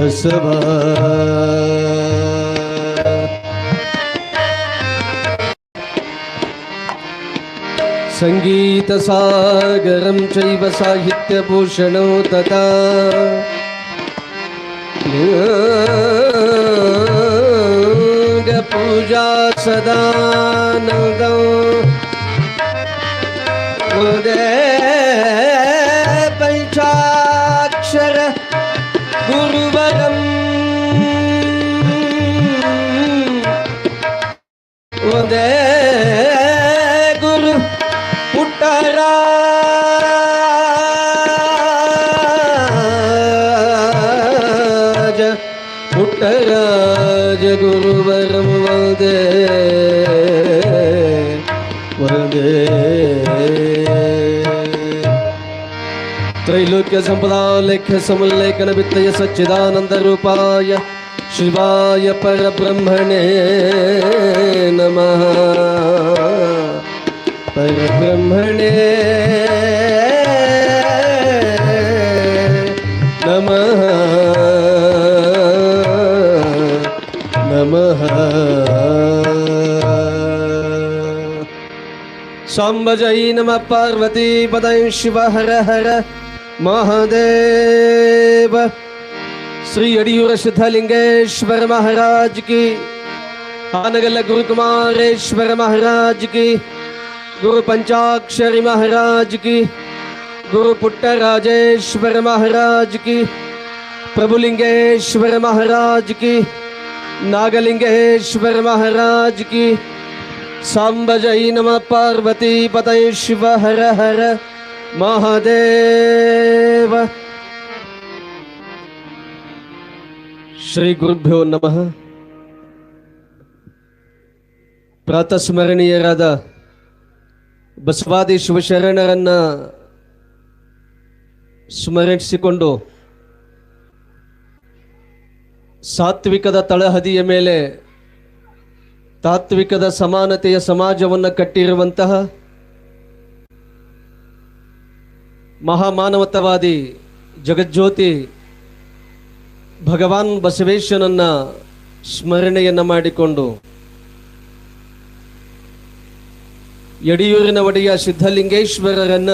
ಬಸವ ಸಂಗೀತ ಸಾಗರಂ ಚೈವ ಸಾಹಿತ್ಯ ಭೂಷಣೋ ತಥಾ ಪೂಜಾ ಸದಾನಂದಂ ಪಂಚಾಕ್ಷರ ಗುರುವರಂ ಒಂದೇ ಗುರು ಪುಟ್ಟರಾಜ ಗುರುವರಂ ವಂದೇ ವಂದೇ ತ್ರೈಲೋಕ್ಯ ಸಂಪದಾಲೇಖ್ಯ ಸಮುಲ್ಲೇಖನ ವಿತ್ತಯ ಸಚ್ಚಿದಾನಂದ ರೂಪಾಯ ಶಿವಾಯ ಪರಬ್ರಹ್ಮಣೇ ನಮಃ ಪರಬ್ರಹ್ಮಣೇ ನಮಃ ನಮಃ ಸಾಂಬ ಜೈ ನಮಃ ಪಾರ್ವತಿ ಪದೈ ಶಿವ ಹರ ಹರ ಮಹಾದೇವ ಶ್ರೀ ಯಡಿಯೂರ ಸಿದ್ಧಲಿಂಗೇಶ್ವರ ಮಹಾರಾಜ್ ಕಿ ಹಾನಗಲ್ಲ ಗುರುಕುಮಾರೇಶ್ವರ ಮಹಾರಾಜ್ ಕಿ ಗುರು ಪಂಚಾಕ್ಷರಿ ಮಹಾರಾಜ್ ಕಿ ಗುರು ಪುಟ್ಟರಾಜೇಶ್ವರ ಮಹಾರಾಜ್ ಕಿ ಪ್ರಭುಲಿಂಗೇಶ್ವರ ಮಹಾರಾಜ್ ಕಿ ನಾಗಲಿಂಗೇಶ್ವರ ಮಹಾರಾಜ್ ಕಿ ಸಾಂಬ ಜೈ ನಮಃ ಪಾರ್ವತಿ ಪತೈ ಶಿವ ಹರ ಹರ ಮಹಾದೇವ. ಶ್ರೀ ಗುರುಭ್ಯೋ ನಮಃ. ಪ್ರಾತಸ್ಮರಣೀಯರಾದ ಬಸವಾದಿ ಶಿವಶರಣರನ್ನ ಸ್ಮರಿಸಿಕೊಂಡು ಸಾತ್ವಿಕದ ತಳಹದಿಯ ಮೇಲೆ ತಾತ್ವಿಕದ ಸಮಾನತೆಯ ಸಮಾಜವನ್ನು ಕಟ್ಟಿರುವಂತಹ ಮಹಾಮಾನವತಾವಾದಿ ಜಗಜ್ಯೋತಿ ಭಗವಾನ್ ಬಸವೇಶ್ವರನನ್ನ ಸ್ಮರಣೆಯನ್ನು ಮಾಡಿಕೊಂಡು ಯಡಿಯೂರಿನ ಒಡೆಯ ಸಿದ್ಧಲಿಂಗೇಶ್ವರರನ್ನ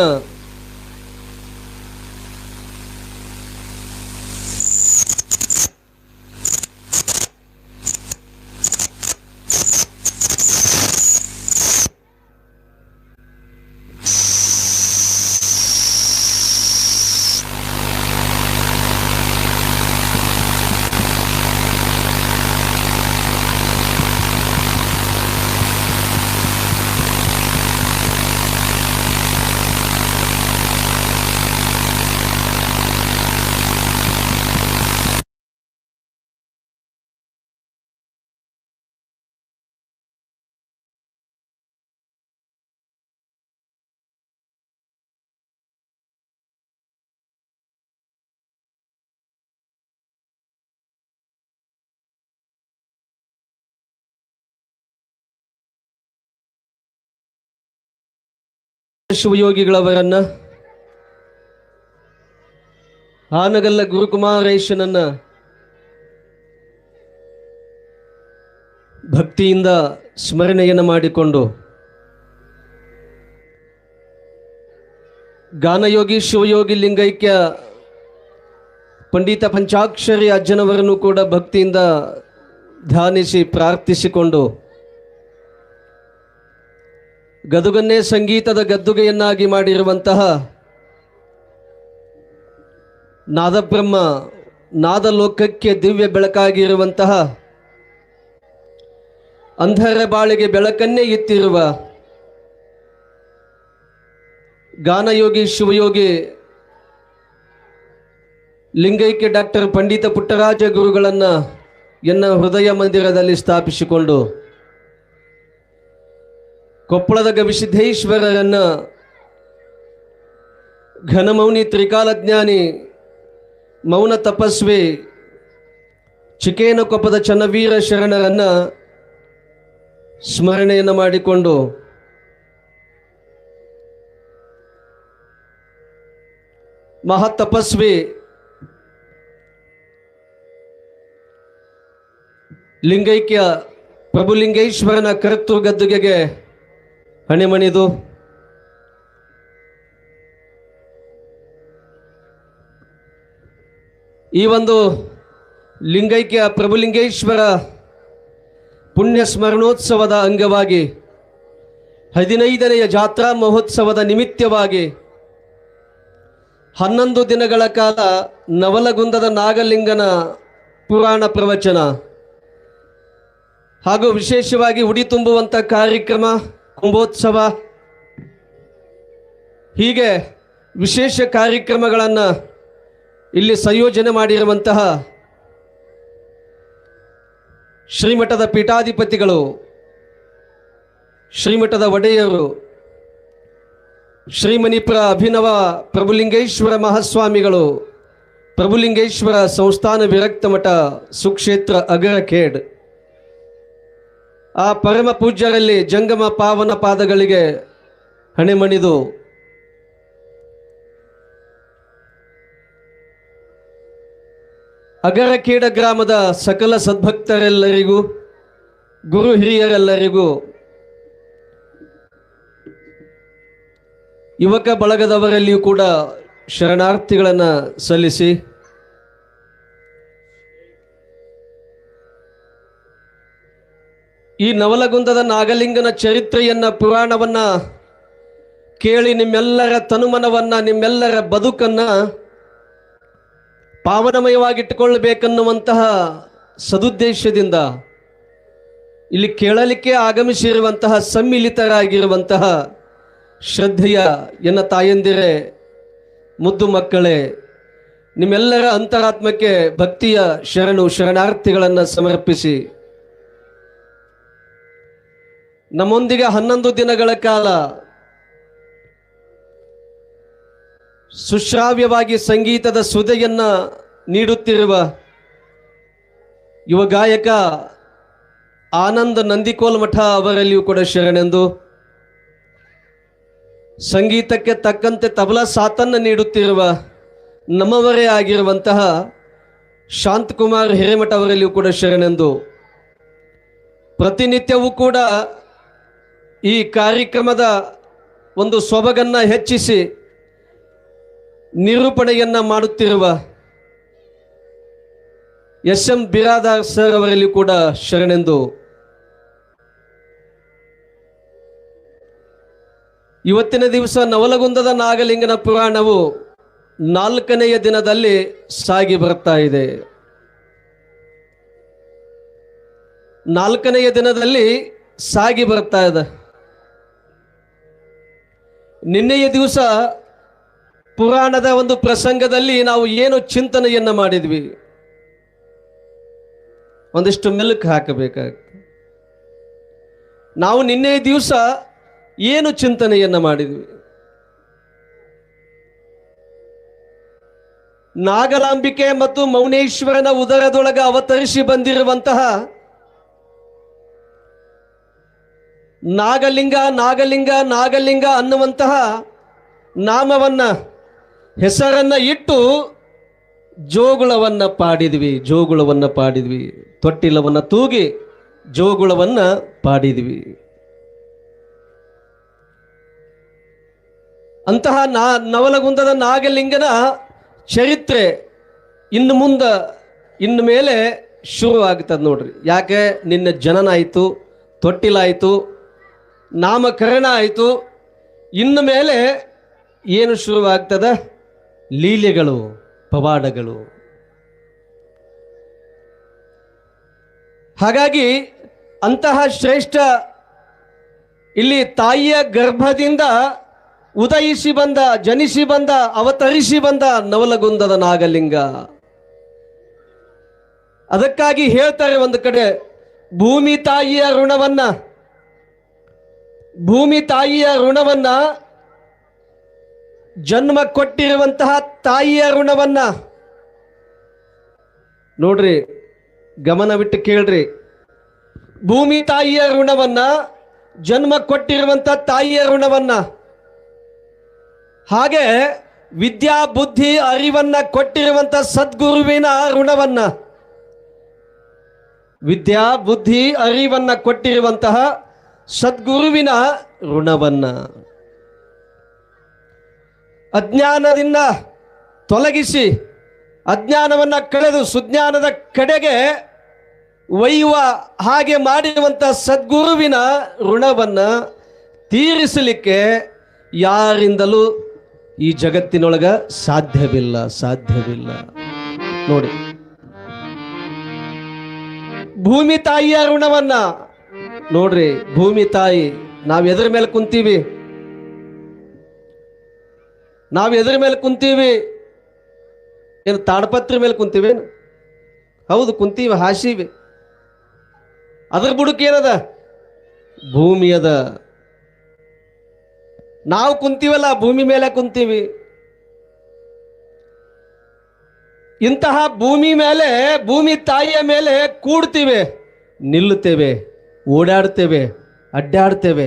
ಶಿವಯೋಗಿಗಳವರನ್ನ ಹಾನಗಲ್ಲ ಗುರುಕುಮಾರೇಶನನ್ನ ಭಕ್ತಿಯಿಂದ ಸ್ಮರಣೆಯನ್ನು ಮಾಡಿಕೊಂಡು ಗಾನಯೋಗಿ ಶಿವಯೋಗಿ ಲಿಂಗೈಕ್ಯ ಪಂಡಿತ ಪಂಚಾಕ್ಷರಿ ಅಜ್ಜನವರನ್ನು ಕೂಡ ಭಕ್ತಿಯಿಂದ ಧ್ಯಾನಿಸಿ ಪ್ರಾರ್ಥಿಸಿಕೊಂಡು ಗದುಗನ್ನೇ ಸಂಗೀತದ ಗದ್ದುಗೆಯನ್ನಾಗಿ ಮಾಡಿರುವಂತಹ ನಾದಬ್ರಹ್ಮ ನಾದಲೋಕಕ್ಕೆ ದಿವ್ಯ ಬೆಳಕಾಗಿರುವಂತಹ ಅಂಧರ ಬಾಳಿಗೆ ಬೆಳಕನ್ನೇ ಇತ್ತಿರುವ ಗಾನಯೋಗಿ ಶಿವಯೋಗಿ ಲಿಂಗೈಕ್ಯ ಡಾಕ್ಟರ್ ಪಂಡಿತ ಪುಟ್ಟರಾಜ ಗುರುಗಳನ್ನು ಎನ್ನ ಹೃದಯ ಮಂದಿರದಲ್ಲಿ ಸ್ಥಾಪಿಸಿಕೊಂಡು ಕೊಪ್ಪಳದ ಗವಿಸಿದ್ದೇಶ್ವರರನ್ನ ಘನಮೌನಿ ತ್ರಿಕಾಲಜ್ಞಾನಿ ಮೌನ ತಪಸ್ವಿ ಚಿಕೇನಕೊಪ್ಪದ ಚನ್ನವೀರ ಶರಣರನ್ನ ಸ್ಮರಣೆಯನ್ನು ಮಾಡಿಕೊಂಡು ಮಹತ್ತಪಸ್ವಿ ಲಿಂಗೈಕ್ಯ ಪ್ರಭುಲಿಂಗೇಶ್ವರನ ಕರ್ತೃ ಗದ್ದುಗೆಗೆ ಹಣೆಮಣಿದು ಈ ಒಂದು ಲಿಂಗೈಕ್ಯ ಪ್ರಭುಲಿಂಗೇಶ್ವರ ಪುಣ್ಯ ಸ್ಮರಣೋತ್ಸವದ ಅಂಗವಾಗಿ 15ನೆಯ ಜಾತ್ರಾ ಮಹೋತ್ಸವದ ನಿಮಿತ್ತವಾಗಿ 11 ದಿನಗಳ ಕಾಲ ನವಲಗುಂದದ ನಾಗಲಿಂಗನ ಪುರಾಣ ಪ್ರವಚನ ಹಾಗೂ ವಿಶೇಷವಾಗಿ ಉಡಿ ತುಂಬುವಂಥ ಕಾರ್ಯಕ್ರಮ, ಕುಂಭೋತ್ಸವ, ಹೀಗೆ ವಿಶೇಷ ಕಾರ್ಯಕ್ರಮಗಳನ್ನು ಇಲ್ಲಿ ಸಂಯೋಜನೆ ಮಾಡಿರುವಂತಹ ಶ್ರೀಮಠದ ಪೀಠಾಧಿಪತಿಗಳು, ಶ್ರೀಮಠದ ಒಡೆಯರು, ಶ್ರೀಮಣಿಪುರ ಅಭಿನವ ಪ್ರಭುಲಿಂಗೇಶ್ವರ ಮಹಾಸ್ವಾಮಿಗಳು, ಪ್ರಭುಲಿಂಗೇಶ್ವರ ಸಂಸ್ಥಾನ ವಿರಕ್ತ ಮಠ ಸುಕ್ಷೇತ್ರ ಅಗರಖೇಡ್, ಆ ಪರಮ ಪೂಜ್ಯರಲ್ಲಿ ಜಂಗಮ ಪಾವನ ಪಾದಗಳಿಗೆ ಹಣೆಮಣಿದು ಅಗರಖೇಡ ಗ್ರಾಮದ ಸಕಲ ಸದ್ಭಕ್ತರೆಲ್ಲರಿಗೂ, ಗುರು ಹಿರಿಯರೆಲ್ಲರಿಗೂ, ಯುವಕ ಬಳಗದವರಲ್ಲಿಯೂ ಕೂಡ ಶರಣಾರ್ಥಿಗಳನ್ನು ಸಲ್ಲಿಸಿ ಈ ನವಲಗುಂದದ ನಾಗಲಿಂಗನ ಚರಿತ್ರೆಯನ್ನು, ಪುರಾಣವನ್ನು ಕೇಳಿ ನಿಮ್ಮೆಲ್ಲರ ತನುಮನವನ್ನು, ನಿಮ್ಮೆಲ್ಲರ ಬದುಕನ್ನು ಪಾವನಮಯವಾಗಿಟ್ಟುಕೊಳ್ಳಬೇಕನ್ನುವಂತಹ ಸದುದ್ದೇಶದಿಂದ ಇಲ್ಲಿ ಕೇಳಲಿಕ್ಕೆ ಆಗಮಿಸಿರುವಂತಹ ಸಮ್ಮಿಲಿತರಾಗಿರುವಂತಹ ಶ್ರದ್ಧೆಯ ಎನ್ನ ತಾಯಂದಿರೇ, ಮುದ್ದು ಮಕ್ಕಳೇ, ನಿಮ್ಮೆಲ್ಲರ ಅಂತರಾತ್ಮಕ್ಕೆ ಭಕ್ತಿಯ ಶರಣಾರ್ಥಿಗಳನ್ನು ಸಮರ್ಪಿಸಿ ನಮ್ಮೊಂದಿಗೆ 11 ದಿನಗಳ ಕಾಲ ಸುಶ್ರಾವ್ಯವಾಗಿ ಸಂಗೀತದ ಸುಧೆಯನ್ನು ನೀಡುತ್ತಿರುವ ಯುವ ಗಾಯಕ ಆನಂದ್ ನಂದಿಕೋಲ್ಮಠ ಅವರಲ್ಲಿಯೂ ಕೂಡ ಶರಣೆಂದು, ಸಂಗೀತಕ್ಕೆ ತಕ್ಕಂತೆ ತಬಲಾ ಸಾಥನ್ನು ನೀಡುತ್ತಿರುವ ನಮ್ಮವರೇ ಆಗಿರುವಂತಹ ಶಾಂತಕುಮಾರ್ ಹಿರೇಮಠ ಅವರಲ್ಲಿಯೂ ಕೂಡ ಶರಣೆಂದು, ಪ್ರತಿನಿತ್ಯವೂ ಕೂಡ ಈ ಕಾರ್ಯಕ್ರಮದ ಒಂದು ಸೊಬಗನ್ನು ಹೆಚ್ಚಿಸಿ ನಿರೂಪಣೆಯನ್ನು ಮಾಡುತ್ತಿರುವ ಎಸ್.ಎಂ. ಬಿರಾದಾರ್ ಸರ್ ಅವರಲ್ಲಿ ಕೂಡ ಶರಣೆಂದು, ಇವತ್ತಿನ ದಿವಸ ನವಲಗುಂದದ ನಾಗಲಿಂಗನ ಪುರಾಣವು 4ನೆಯ ದಿನದಲ್ಲಿ ಸಾಗಿ ಬರ್ತಾ ಇದೆ. 4ನೆಯ ದಿನದಲ್ಲಿ ಸಾಗಿ ಬರ್ತಾ ಇದೆ. ನಿನ್ನೆಯ ದಿವಸ ಪುರಾಣದ ಒಂದು ಪ್ರಸಂಗದಲ್ಲಿ ನಾವು ಏನು ಚಿಂತನೆಯನ್ನು ಮಾಡಿದ್ವಿ, ಒಂದಿಷ್ಟು ಮೆಲುಕು ಹಾಕಬೇಕಾಗ್ತದೆ. ನಾವು ನಿನ್ನೆಯ ದಿವಸ ಏನು ಚಿಂತನೆಯನ್ನು ಮಾಡಿದ್ವಿ? ನಾಗಲಾಂಬಿಕೆ ಮತ್ತು ಮೌನೇಶ್ವರನ ಉದರದೊಳಗೆ ಅವತರಿಸಿ ಬಂದಿರುವಂತಹ ನಾಗಲಿಂಗ ನಾಗಲಿಂಗ ನಾಗಲಿಂಗ ಅನ್ನುವಂತಹ ನಾಮವನ್ನ, ಹೆಸರನ್ನ ಇಟ್ಟು ಜೋಗುಳವನ್ನು ಪಾಡಿದ್ವಿ, ತೊಟ್ಟಿಲವನ್ನು ತೂಗಿ ಜೋಗುಳವನ್ನು ಪಾಡಿದ್ವಿ. ಅಂತಹ ನವಲಗುಂದದ ನಾಗಲಿಂಗನ ಚರಿತ್ರೆ ಇನ್ನು ಮೇಲೆ ಶುರು ಆಗ್ತದೆ ನೋಡ್ರಿ. ಯಾಕೆ? ನಿನ್ನ ಜನನ ಆಯಿತು, ತೊಟ್ಟಿಲಾಯಿತು, ನಾಮಕರಣ ಆಯಿತು. ಇನ್ನು ಮೇಲೆ ಏನು ಶುರುವಾಗ್ತದ? ಲೀಲೆಗಳು, ಪವಾಡಗಳು. ಹಾಗಾಗಿ ಅಂತಹ ಶ್ರೇಷ್ಠ ಇಲ್ಲಿ ತಾಯಿಯ ಗರ್ಭದಿಂದ ಉದಯಿಸಿ ಬಂದ, ಜನಿಸಿ ಬಂದ, ಅವತರಿಸಿ ಬಂದ ನವಲಗುಂದದ ನಾಗಲಿಂಗ. ಅದಕ್ಕಾಗಿ ಹೇಳ್ತಾರೆ ಒಂದು ಕಡೆ, ಭೂಮಿ ತಾಯಿಯ ಋಣವನ್ನ ಜನ್ಮ ಕೊಟ್ಟಿರುವಂತಹ ತಾಯಿಯ ಋಣವನ್ನ ನೋಡ್ರಿ, ಗಮನವಿಟ್ಟು ಕೇಳ್ರಿ. ಭೂಮಿ ತಾಯಿಯ ಋಣವನ್ನ, ಜನ್ಮ ಕೊಟ್ಟಿರುವಂತಹ ತಾಯಿಯ ಋಣವನ್ನ, ಹಾಗೆ ವಿದ್ಯಾ ಬುದ್ಧಿ ಅರಿವನ್ನ ಕೊಟ್ಟಿರುವಂತಹ ಸದ್ಗುರುವಿನ ಋಣವನ್ನ, ವಿದ್ಯಾ ಬುದ್ಧಿ ಅರಿವನ್ನ ಕೊಟ್ಟಿರುವಂತಹ ಸದ್ಗುರುವಿನ ಋಣವನ್ನ, ಅಜ್ಞಾನದಿಂದ ತೊಲಗಿಸಿ ಅಜ್ಞಾನವನ್ನ ಕಳೆದು ಸುಜ್ಞಾನದ ಕಡೆಗೆ ಒಯ್ಯುವ ಹಾಗೆ ಮಾಡಿರುವಂಥ ಸದ್ಗುರುವಿನ ಋಣವನ್ನ ತೀರಿಸಲಿಕ್ಕೆ ಯಾರಿಂದಲೂ ಈ ಜಗತ್ತಿನೊಳಗ ಸಾಧ್ಯವಿಲ್ಲ. ನೋಡಿ, ಭೂಮಿ ತಾಯಿಯ ಋಣವನ್ನ ನೋಡ್ರಿ. ಭೂಮಿ ತಾಯಿ, ನಾವು ಎದ್ರ ಮೇಲೆ ಕುಂತೀವಿ? ಏನು ತಾಡಪತ್ರಿ ಮೇಲೆ ಕುಂತೀವಿ? ಹೌದು, ಕುಂತೀವಿ, ಹಾಸಿವಿ. ಅದ್ರ ಬುಡಕ್ಕೆ ಏನದ? ಭೂಮಿ ಅದ. ನಾವು ಕುಂತೀವಲ್ಲ, ಭೂಮಿ ಮೇಲೆ ಕುಂತೀವಿ. ಇಂತಹ ಭೂಮಿ ಮೇಲೆ, ಭೂಮಿ ತಾಯಿಯ ಮೇಲೆ ಕೂಡ್ತೀವಿ, ನಿಲ್ಲುತ್ತೇವೆ, ಓಡಾಡ್ತೇವೆ, ಅಡ್ಡಾಡ್ತೇವೆ,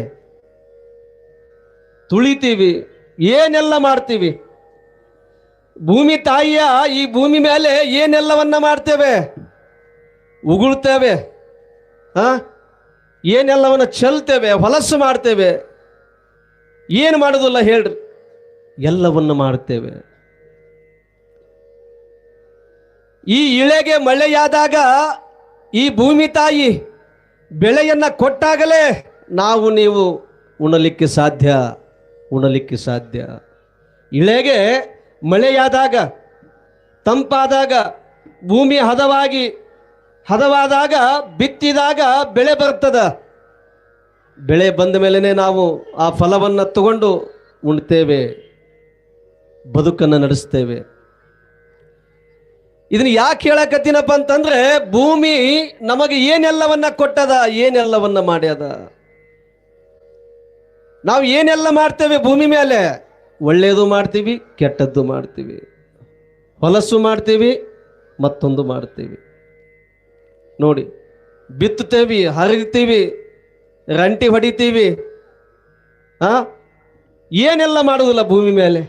ತುಳಿತೀವಿ, ಏನೆಲ್ಲ ಮಾಡ್ತೀವಿ. ಭೂಮಿ ತಾಯಿಯ ಈ ಭೂಮಿ ಮೇಲೆ ಏನೆಲ್ಲವನ್ನ ಮಾಡ್ತೇವೆ? ಉಗುಳ್ತೇವೆ, ಏನೆಲ್ಲವನ್ನ ಚೆಲ್ತೇವೆ, ಹೊಲಸು ಮಾಡ್ತೇವೆ. ಏನು ಮಾಡೋದಿಲ್ಲ ಹೇಳ್ರಿ? ಎಲ್ಲವನ್ನ ಮಾಡ್ತೇವೆ. ಈ ಇಳೆಗೆ ಮಳೆಯಾದಾಗ ಈ ಭೂಮಿ ತಾಯಿ ಬೆಳೆಯನ್ನ ಕೊಟ್ಟಾಗಲೇ ನಾವು ನೀವು ಉಣಲಿಕ್ಕೆ ಸಾಧ್ಯ. ಇಳೆಗೆ ಮಳೆಯಾದಾಗ, ತಂಪಾದಾಗ, ಭೂಮಿ ಹದವಾದಾಗ ಬಿತ್ತಿದಾಗ ಬೆಳೆ ಬರ್ತದ. ಬೆಳೆ ಬಂದ ಮೇಲೇ ನಾವು ಆ ಫಲವನ್ನು ತಗೊಂಡು ಉಣ್ತೇವೆ, ಬದುಕನ್ನು ನಡೆಸ್ತೇವೆ. ಇದನ್ನ ಯಾಕೆ ಹೇಳಕತ್ತೀನಪ್ಪ ಅಂತಂದ್ರೆ, ಭೂಮಿ ನಮಗೆ ಏನೆಲ್ಲವನ್ನ ಕೊಟ್ಟದ, ಏನೆಲ್ಲವನ್ನ ಮಾಡ್ಯದ. ನಾವು ಏನೆಲ್ಲ ಮಾಡ್ತೇವೆ ಭೂಮಿ ಮೇಲೆ? ಒಳ್ಳೆಯದು ಮಾಡ್ತೀವಿ, ಕೆಟ್ಟದ್ದು ಮಾಡ್ತೀವಿ, ಹೊಲಸು ಮಾಡ್ತೀವಿ, ಮತ್ತೊಂದು ಮಾಡ್ತೀವಿ. ನೋಡಿ, ಬಿತ್ತುತ್ತೇವಿ, ಹರಿತೀವಿ, ರಂಟಿ ಹೊಡಿತೀವಿ, ಏನೆಲ್ಲ ಮಾಡುವುದಿಲ್ಲ ಭೂಮಿ ಮೇಲೆ.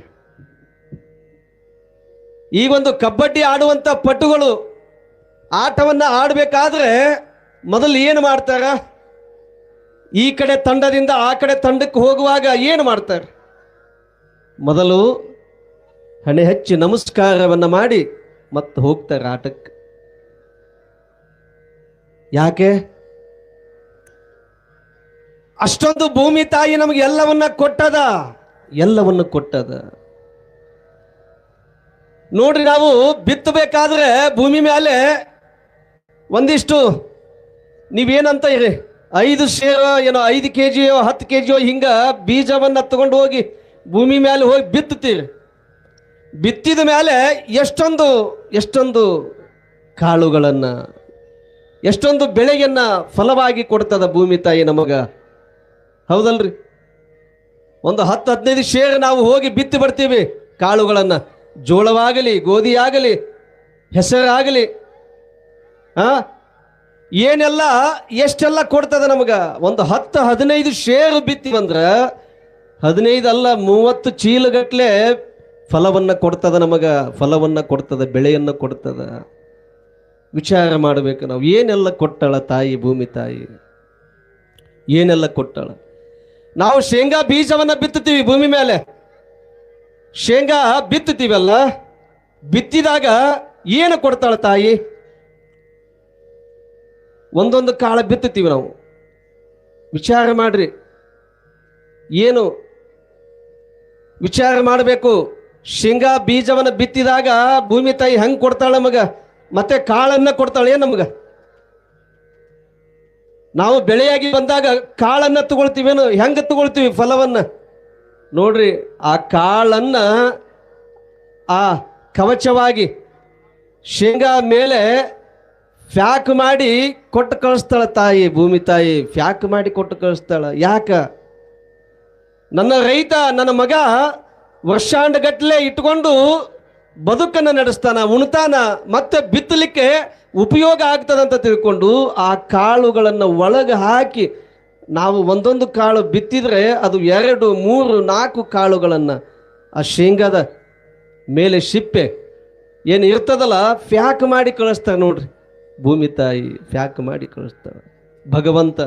ಈಗೊಂದು ಕಬಡ್ಡಿ ಆಡುವಂಥ ಪಟುಗಳು ಆಟವನ್ನು ಆಡಬೇಕಾದ್ರೆ ಮೊದಲು ಏನು ಮಾಡ್ತಾರ? ಈ ಕಡೆ ತಂಡದಿಂದ ಆ ಕಡೆ ತಂಡಕ್ಕೆ ಹೋಗುವಾಗ ಏನು ಮಾಡ್ತಾರೆ? ಮೊದಲು ಹಣೆ ಹಚ್ಚಿ ನಮಸ್ಕಾರವನ್ನು ಮಾಡಿ ಮತ್ತೆ ಹೋಗ್ತಾರೆ ಆಟಕ್ಕೆ. ಯಾಕೆ? ಅಷ್ಟೊಂದು ಭೂಮಿ ತಾಯಿ ನಮಗೆ ಎಲ್ಲವನ್ನ ಕೊಟ್ಟದ. ನೋಡ್ರಿ, ನಾವು ಬಿತ್ತಬೇಕಾದ್ರೆ ಭೂಮಿ ಮೇಲೆ ಒಂದಿಷ್ಟು ನೀವೇನಂತ ಇರಿ 5 ಸೇರು ಏನೋ 5 kg 10 kg ಹಿಂಗ ಬೀಜವನ್ನ ತಗೊಂಡು ಹೋಗಿ ಭೂಮಿ ಮೇಲೆ ಹೋಗಿ ಬಿತ್ತುತ್ತೀರಿ. ಬಿತ್ತಿದ ಮೇಲೆ ಎಷ್ಟೊಂದು ಕಾಳುಗಳನ್ನ, ಎಷ್ಟೊಂದು ಬೆಳೆಯನ್ನ ಫಲವಾಗಿ ಕೊಡ್ತದ ಭೂಮಿ ತಾಯಿ ನಮಗ. ಹೌದಲ್ರಿ? ಒಂದು 10-15 ಸೇರು ನಾವು ಹೋಗಿ ಬಿತ್ತಿ ಬರ್ತೀವಿ ಕಾಳುಗಳನ್ನ. ಜೋಳವಾಗಲಿ, ಗೋಧಿಯಾಗಲಿ, ಹೆಸರಾಗಲಿ, ಏನೆಲ್ಲ ಎಷ್ಟೆಲ್ಲ ಕೊಡ್ತದ ನಮಗ. ಒಂದು 10-15 ಸೇರು ಬಿತ್ತೀವಂದ್ರ 15 ಅಲ್ಲ 30 ಚೀಲಗಟ್ಲೆ ಫಲವನ್ನ ಕೊಡ್ತದ ನಮಗ. ಫಲವನ್ನ ಕೊಡ್ತದ, ಬೆಳೆಯನ್ನು ಕೊಡ್ತದ. ವಿಚಾರ ಮಾಡಬೇಕು ನಾವು, ಏನೆಲ್ಲ ಕೊಟ್ಟಳ ತಾಯಿ, ಭೂಮಿ ತಾಯಿ ಏನೆಲ್ಲ ಕೊಟ್ಟಳ. ನಾವು ಶೇಂಗಾ ಬೀಜವನ್ನ ಬಿತ್ತುತ್ತೀವಿ ಭೂಮಿ ಮೇಲೆ. ಶೇಂಗಾ ಬಿತ್ತುತ್ತೀವಲ್ಲ, ಬಿತ್ತಿದಾಗ ಏನು ಕೊಡ್ತಾಳ ತಾಯಿ? ಒಂದೊಂದು ಕಾಳ ಬಿತ್ತುತ್ತೀವಿ ನಾವು. ವಿಚಾರ ಮಾಡ್ರಿ, ಏನು ವಿಚಾರ ಮಾಡಬೇಕು. ಶೇಂಗಾ ಬೀಜವನ್ನು ಬಿತ್ತಿದಾಗ ಭೂಮಿ ತಾಯಿ ಹೆಂಗೆ ಕೊಡ್ತಾಳೆ ನಮಗ? ಮತ್ತೆ ಕಾಳನ್ನ ಕೊಡ್ತಾಳೆ ನಮಗ? ನಾವು ಬೆಳೆಯಾಗಿ ಬಂದಾಗ ಕಾಳನ್ನ ತಗೊಳ್ತೀವೇನು? ಹೆಂಗೆ ತಗೊಳ್ತೀವಿ ಫಲವನ್ನ? ನೋಡ್ರಿ, ಆ ಕಾಳನ್ನ ಆ ಕವಚವಾಗಿ ಶೇಂಗಾ ಮೇಲೆ ಫ್ಯಾಕ್ ಮಾಡಿ ಕೊಟ್ಟು ಕಳಿಸ್ತಾಳ ತಾಯಿ, ಭೂಮಿ ತಾಯಿ. ಫ್ಯಾಕ್ ಮಾಡಿ ಕೊಟ್ಟು ಕಳಿಸ್ತಾಳ. ಯಾಕ? ನನ್ನ ರೈತ, ನನ್ನ ಮಗ ವರ್ಷಾಂಡಗಟ್ಟಲೆ ಇಟ್ಕೊಂಡು ಬದುಕನ್ನು ನಡೆಸ್ತಾನ, ಉಣ್ತಾನ, ಮತ್ತೆ ಬಿತ್ತಲಿಕ್ಕೆ ಉಪಯೋಗ ಆಗ್ತದಂತ ತಿಳ್ಕೊಂಡು ಆ ಕಾಳುಗಳನ್ನು ಒಳಗೆ ಹಾಕಿ, ನಾವು ಒಂದೊಂದು ಕಾಳು ಬಿತ್ತಿದ್ರೆ ಅದು 2, 3, 4 ಕಾಳುಗಳನ್ನು ಆ ಶೇಂಗಾದ ಮೇಲೆ ಸಿಪ್ಪೆ ಏನು ಇರ್ತದಲ್ಲ ಫ್ಯಾಕ್ ಮಾಡಿ ಕಳಿಸ್ತಾರೆ. ನೋಡ್ರಿ, ಭೂಮಿ ತಾಯಿ ಪ್ಯಾಕ್ ಮಾಡಿ ಕಳಿಸ್ತಾಳೆ. ಭಗವಂತ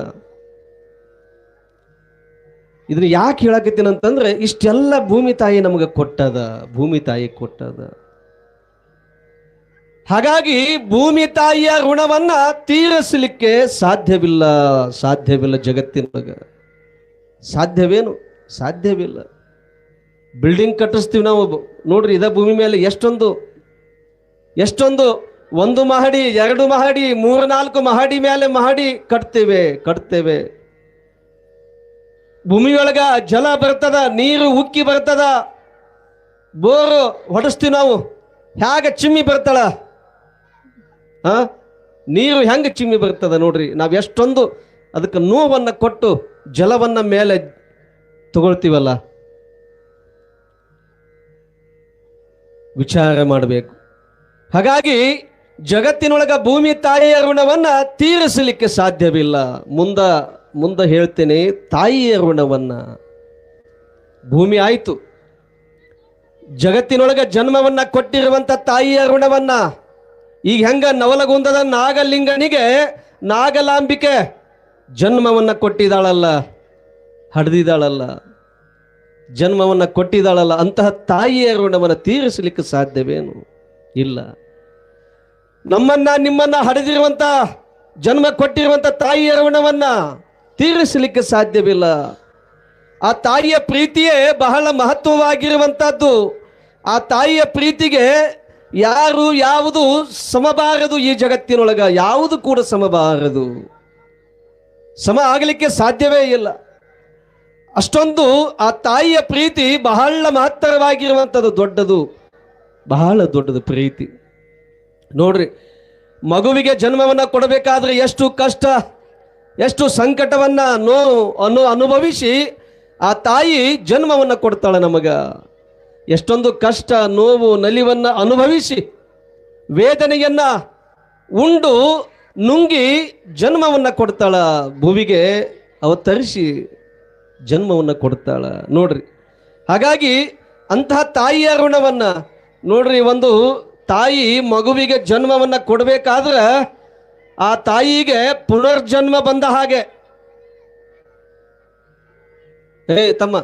ಇದನ್ನ ಯಾಕೆ ಹೇಳಕತ್ತೀನಂತಂದ್ರೆ ಇಷ್ಟೆಲ್ಲ ಭೂಮಿ ತಾಯಿ ನಮಗೆ ಕೊಟ್ಟದ, ಭೂಮಿ ತಾಯಿ ಕೊಟ್ಟದ. ಹಾಗಾಗಿ ಭೂಮಿ ತಾಯಿಯ ಋಣವನ್ನ ತೀರಿಸಲಿಕ್ಕೆ ಸಾಧ್ಯವಿಲ್ಲ, ಸಾಧ್ಯವಿಲ್ಲ. ಜಗತ್ತಿನೊಳಗ ಸಾಧ್ಯವೇನು? ಸಾಧ್ಯವಿಲ್ಲ. ಬಿಲ್ಡಿಂಗ್ ಕಟ್ಟಿಸ್ತೀವಿ ನಾವು, ನೋಡ್ರಿ ಇದ ಭೂಮಿ ಮೇಲೆ ಎಷ್ಟೊಂದು 1 ಮಹಡಿ 2 ಮಹಡಿ 3-4 ಮಹಡಿ ಮೇಲೆ ಮಹಡಿ ಕಟ್ತೇವೆ. ಭೂಮಿಯೊಳಗ ಜಲ ಬರ್ತದ, ನೀರು ಉಕ್ಕಿ ಬರ್ತದ, ಬೋರು ಹೊಡೆಸ್ತೀವಿ ನಾವು. ಹೇಗೆ ಚಿಮ್ಮಿ ಬರ್ತಾಳ ನೀರು, ಹೆಂಗೆ ಚಿಮ್ಮಿ ಬರ್ತದ ನೋಡ್ರಿ. ನಾವು ಎಷ್ಟೊಂದು ಅದಕ್ಕೆ ನೋವನ್ನ ಕೊಟ್ಟು ಜಲವನ್ನ ಮೇಲೆ ತಗೊಳ್ತೀವಲ್ಲ. ವಿಚಾರ ಮಾಡಬೇಕು. ಹಾಗಾಗಿ ಜಗತ್ತಿನೊಳಗ ಭೂಮಿ ತಾಯಿಯ ಋಣವನ್ನ ತೀರಿಸಲಿಕ್ಕೆ ಸಾಧ್ಯವಿಲ್ಲ. ಮುಂದೆ ಹೇಳ್ತೇನೆ ತಾಯಿಯ ಋಣವನ್ನ. ಭೂಮಿ ಆಯಿತು, ಜಗತ್ತಿನೊಳಗ ಜನ್ಮವನ್ನ ಕೊಟ್ಟಿರುವಂತ ತಾಯಿಯ ಋಣವನ್ನ ಈಗ ಹೆಂಗ ನವಲಗುಂದದ ನಾಗಲಿಂಗನಿಗೆ ನಾಗಲಾಂಬಿಕೆ ಜನ್ಮವನ್ನ ಕೊಟ್ಟಿದ್ದಾಳಲ್ಲ, ಹಡ್ದಿದ್ದಾಳಲ್ಲ, ಜನ್ಮವನ್ನ ಕೊಟ್ಟಿದ್ದಾಳಲ್ಲ, ಅಂತಹ ತಾಯಿಯ ಋಣವನ್ನ ತೀರಿಸಲಿಕ್ಕೆ ಸಾಧ್ಯವೇನು? ಇಲ್ಲ. ನಿಮ್ಮನ್ನ ಹಡೆದಿರುವಂತ ಜನ್ಮ ಕೊಟ್ಟಿರುವಂತ ತಾಯಿಯ ಋಣವನ್ನ ತೀರಿಸಲಿಕ್ಕೆ ಸಾಧ್ಯವಿಲ್ಲ. ಆ ತಾಯಿಯ ಪ್ರೀತಿಯೇ ಬಹಳ ಮಹತ್ವವಾಗಿರುವಂತಹದ್ದು. ಆ ತಾಯಿಯ ಪ್ರೀತಿಗೆ ಯಾವುದು ಸಮಬಾರದು. ಈ ಜಗತ್ತಿನೊಳಗ ಯಾವುದು ಕೂಡ ಸಮಬಾರದು, ಸಮ ಆಗಲಿಕ್ಕೆ ಸಾಧ್ಯವೇ ಇಲ್ಲ. ಅಷ್ಟೊಂದು ಆ ತಾಯಿಯ ಪ್ರೀತಿ ಬಹಳ ಮಹತ್ತರವಾಗಿರುವಂಥದ್ದು, ದೊಡ್ಡದು, ಬಹಳ ದೊಡ್ಡದು ಪ್ರೀತಿ. ನೋಡ್ರಿ, ಮಗುವಿಗೆ ಜನ್ಮವನ್ನ ಕೊಡಬೇಕಾದ್ರೆ ಎಷ್ಟು ಕಷ್ಟ, ಎಷ್ಟು ಸಂಕಟವನ್ನ ಅನುಭವಿಸಿ ಆ ತಾಯಿ ಜನ್ಮವನ್ನ ಕೊಡ್ತಾಳೆ ನಮಗ. ಎಷ್ಟೊಂದು ಕಷ್ಟ, ನೋವು, ನಲಿವನ್ನ ಅನುಭವಿಸಿ ವೇದನೆಯನ್ನ ಉಂಡು ನುಂಗಿ ಜನ್ಮವನ್ನ ಕೊಡ್ತಾಳ. ಭುವಿಗೆ ಅವತರಿಸಿ ಜನ್ಮವನ್ನ ಕೊಡ್ತಾಳ ನೋಡ್ರಿ. ಹಾಗಾಗಿ ಅಂತಹ ತಾಯಿಯ ಋಣವನ್ನ ನೋಡ್ರಿ, ಒಂದು ತಾಯಿ ಮಗುವಿಗೆ ಜನ್ಮವನ್ನ ಕೊಡಬೇಕಾದ್ರೆ ಆ ತಾಯಿಗೆ ಪುನರ್ಜನ್ಮ ಬಂದ ಹಾಗೆ. ತಮ್ಮ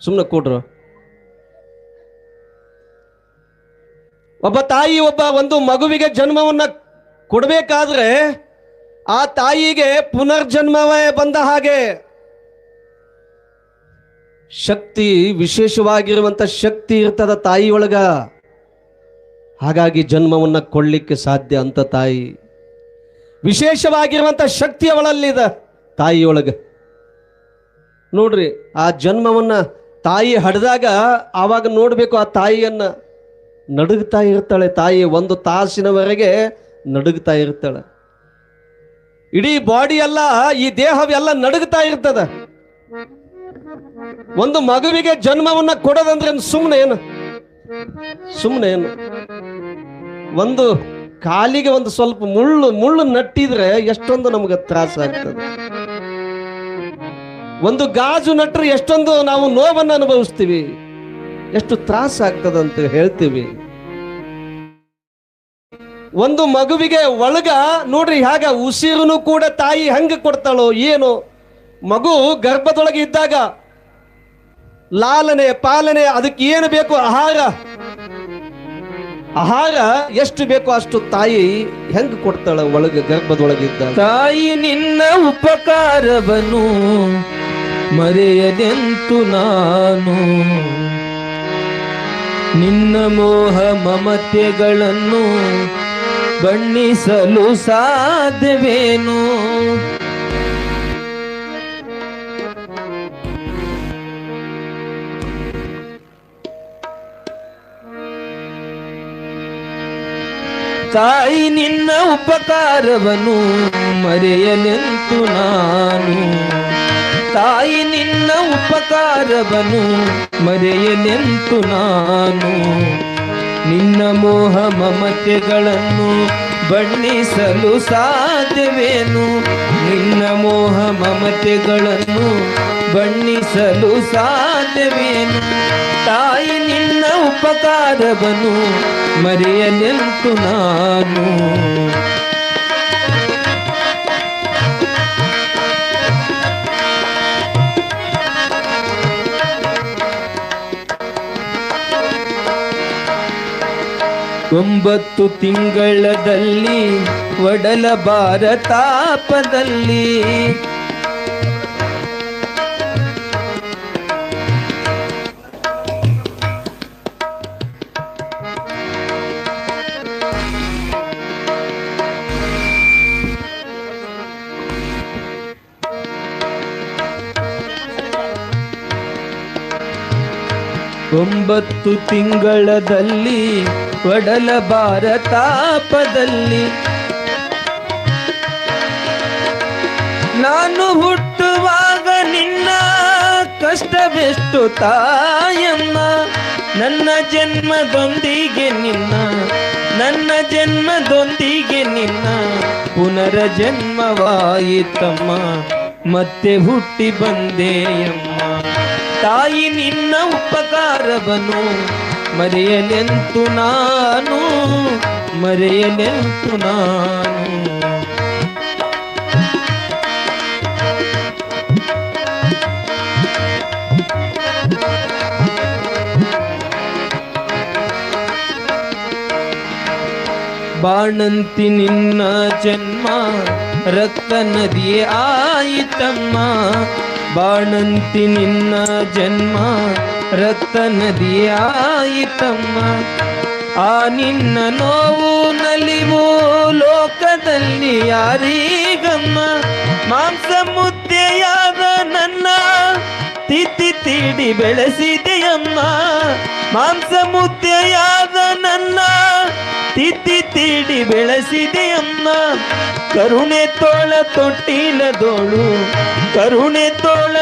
ಸುಮ್ಮನೆ ಕೂಡ್ರು. ಒಬ್ಬ ತಾಯಿ ಒಂದು ಮಗುವಿಗೆ ಜನ್ಮವನ್ನ ಕೊಡಬೇಕಾದ್ರೆ ಆ ತಾಯಿಗೆ ಪುನರ್ಜನ್ಮವೇ ಬಂದ ಹಾಗೆ. ಶಕ್ತಿ, ವಿಶೇಷವಾಗಿರುವಂತ ಶಕ್ತಿ ಇರ್ತದ ತಾಯಿಯೊಳಗ. ಹಾಗಾಗಿ ಜನ್ಮವನ್ನ ಕೊಡ್ಲಿಕ್ಕೆ ಸಾಧ್ಯ ಅಂತ ತಾಯಿ. ವಿಶೇಷವಾಗಿರುವಂತ ಶಕ್ತಿ ಅವಳಲ್ಲಿದೆ ತಾಯಿಯೊಳಗ. ನೋಡ್ರಿ, ಆ ಜನ್ಮವನ್ನ ತಾಯಿ ಹಡ್ದಾಗ ಆವಾಗ ನೋಡ್ಬೇಕು, ಆ ತಾಯಿಯನ್ನ ನಡುಗ್ತಾ ಇರ್ತಾಳೆ ತಾಯಿ. 1 ತಾಸಿನವರೆಗೆ ನಡುಗ್ತಾ ಇರ್ತಾಳೆ. ಇಡೀ ಬಾಡಿ ಎಲ್ಲ, ಈ ದೇಹವೆಲ್ಲ ನಡುಗ್ತಾ ಇರ್ತದ. ಒಂದು ಮಗುವಿಗೆ ಜನ್ಮವನ್ನ ಕೊಡೋದಂದ್ರೆ ಸುಮ್ಮನೆ ಏನು? ಒಂದು ಕಾಲಿಗೆ ಒಂದು ಸ್ವಲ್ಪ ಮುಳ್ಳು ನಟ್ಟಿದ್ರೆ ಎಷ್ಟೊಂದು ನಮ್ಗೆ ತ್ರಾಸ ಆಗ್ತದೆ. ಒಂದು ಗಾಜು ನಟ್ರೆ ಎಷ್ಟೊಂದು ನಾವು ನೋವನ್ನು ಅನುಭವಿಸ್ತೀವಿ, ಎಷ್ಟು ತ್ರಾಸ ಆಗ್ತದಂತ ಹೇಳ್ತೀವಿ. ಒಂದು ಮಗುವಿಗೆ ಒಳಗ ನೋಡ್ರಿ, ಹಾಗ ಉಸಿರುನು ಕೂಡ ತಾಯಿ ಹೆಂಗೆ ಕೊಡ್ತಾಳೋ ಏನು. ಮಗು ಗರ್ಭದೊಳಗೆ ಇದ್ದಾಗ ಲಾಲನೆ ಪಾಲನೆ, ಅದಕ್ಕೆ ಏನು ಬೇಕು ಆಹಾರ ಎಷ್ಟು ಬೇಕೋ ಅಷ್ಟು ತಾಯಿ ಹೆಂಗ್ ಕೊಡ್ತಾಳ ಒಳಗೆ ಗರ್ಭದೊಳಗಿದ್ದ. ತಾಯಿ ನಿನ್ನ ಉಪಕಾರವನ್ನು ಮರೆಯದೆಂತು ನಾನು, ನಿನ್ನ ಮೋಹ ಮಮತೆಗಳನ್ನು ಬಣ್ಣಿಸಲು ಸಾಧ್ಯವೇನು. ತಾಯಿ ನಿನ್ನ ಉಪಕಾರವನ್ನು ಮರೆಯಲೆಂತು ನಾನು, ತಾಯಿ ನಿನ್ನ ಉಪಕಾರವನ್ನು ಮರೆಯಲೆಂತು ನಾನು, ನಿನ್ನ ಮೋಹ ಮಮತೆಗಳನ್ನು ಬಣ್ಣಿಸಲು ಸಾಧ್ಯವೇನು, ನಿನ್ನ ಮೋಹ ಮಮತೆಗಳನ್ನು ಬಣ್ಣಿಸಲು ಸಾಧ್ಯವೇನು. ತಾಯಿ ನಿನ್ನ ಉಪಕಾರವನ್ನು ಮರೆಯಲೆಂತು ನಾನು. ಒಂಬತ್ತು ತಿಂಗಳದಲ್ಲಿ ಒಡಲ ಭಾರತಾಪದಲ್ಲಿ ಒಂಬತ್ತು ತಿಂಗಳದಲ್ಲಿ ಒಡಲ ಭಾರತಾಪದಲ್ಲಿ ನಾನು ಹುಟ್ಟುವಾಗ ನಿನ್ನ ಕಷ್ಟವೆಷ್ಟು ತಾಯಮ್ಮ. ನನ್ನ ಜನ್ಮದೊಂದಿಗೆ ನಿನ್ನ ಪುನರ ಜನ್ಮವಾಯಿತಮ್ಮ. ಮತ್ತೆ ಹುಟ್ಟಿ ಬಂದೆಯಮ್ಮ. ತಾಯಿ ನಿನ್ನ ಉಪಕಾರವನ್ನು ಮರೆಯಲೆಂತು ನಾನು. ಬಾಣಂತಿ ನಿನ್ನ ಜನ್ಮ ರಕ್ತ ನದಿಯೇ ಆಯಿತಮ್ಮ. ಬಾಣಂತಿ ನಿನ್ನ ಜನ್ಮ ರಕ್ತ ನದಿಯೇ ಆಯಿತಮ್ಮ. ಆ ನಿನ್ನ ನೋವು ನಲಿವು ಲೋಕದಲ್ಲಿ ಯಾರಿಗಮ್ಮ. ಮಾಂಸ ಮುದ್ದೆಯಾದ ನನ್ನ ತಿತ್ತಿ ತೀಡಿ ಬೆಳೆಸಿದೆಯಮ್ಮ. ಮಾಂಸ ಮುದ್ದೆಯಾದ ನನ್ನ ತಿತ್ತಿ ತೀಡಿ ಬೆಳೆಸಿದೆಯಮ್ಮ. ಕರುಣೆ ತೋಳ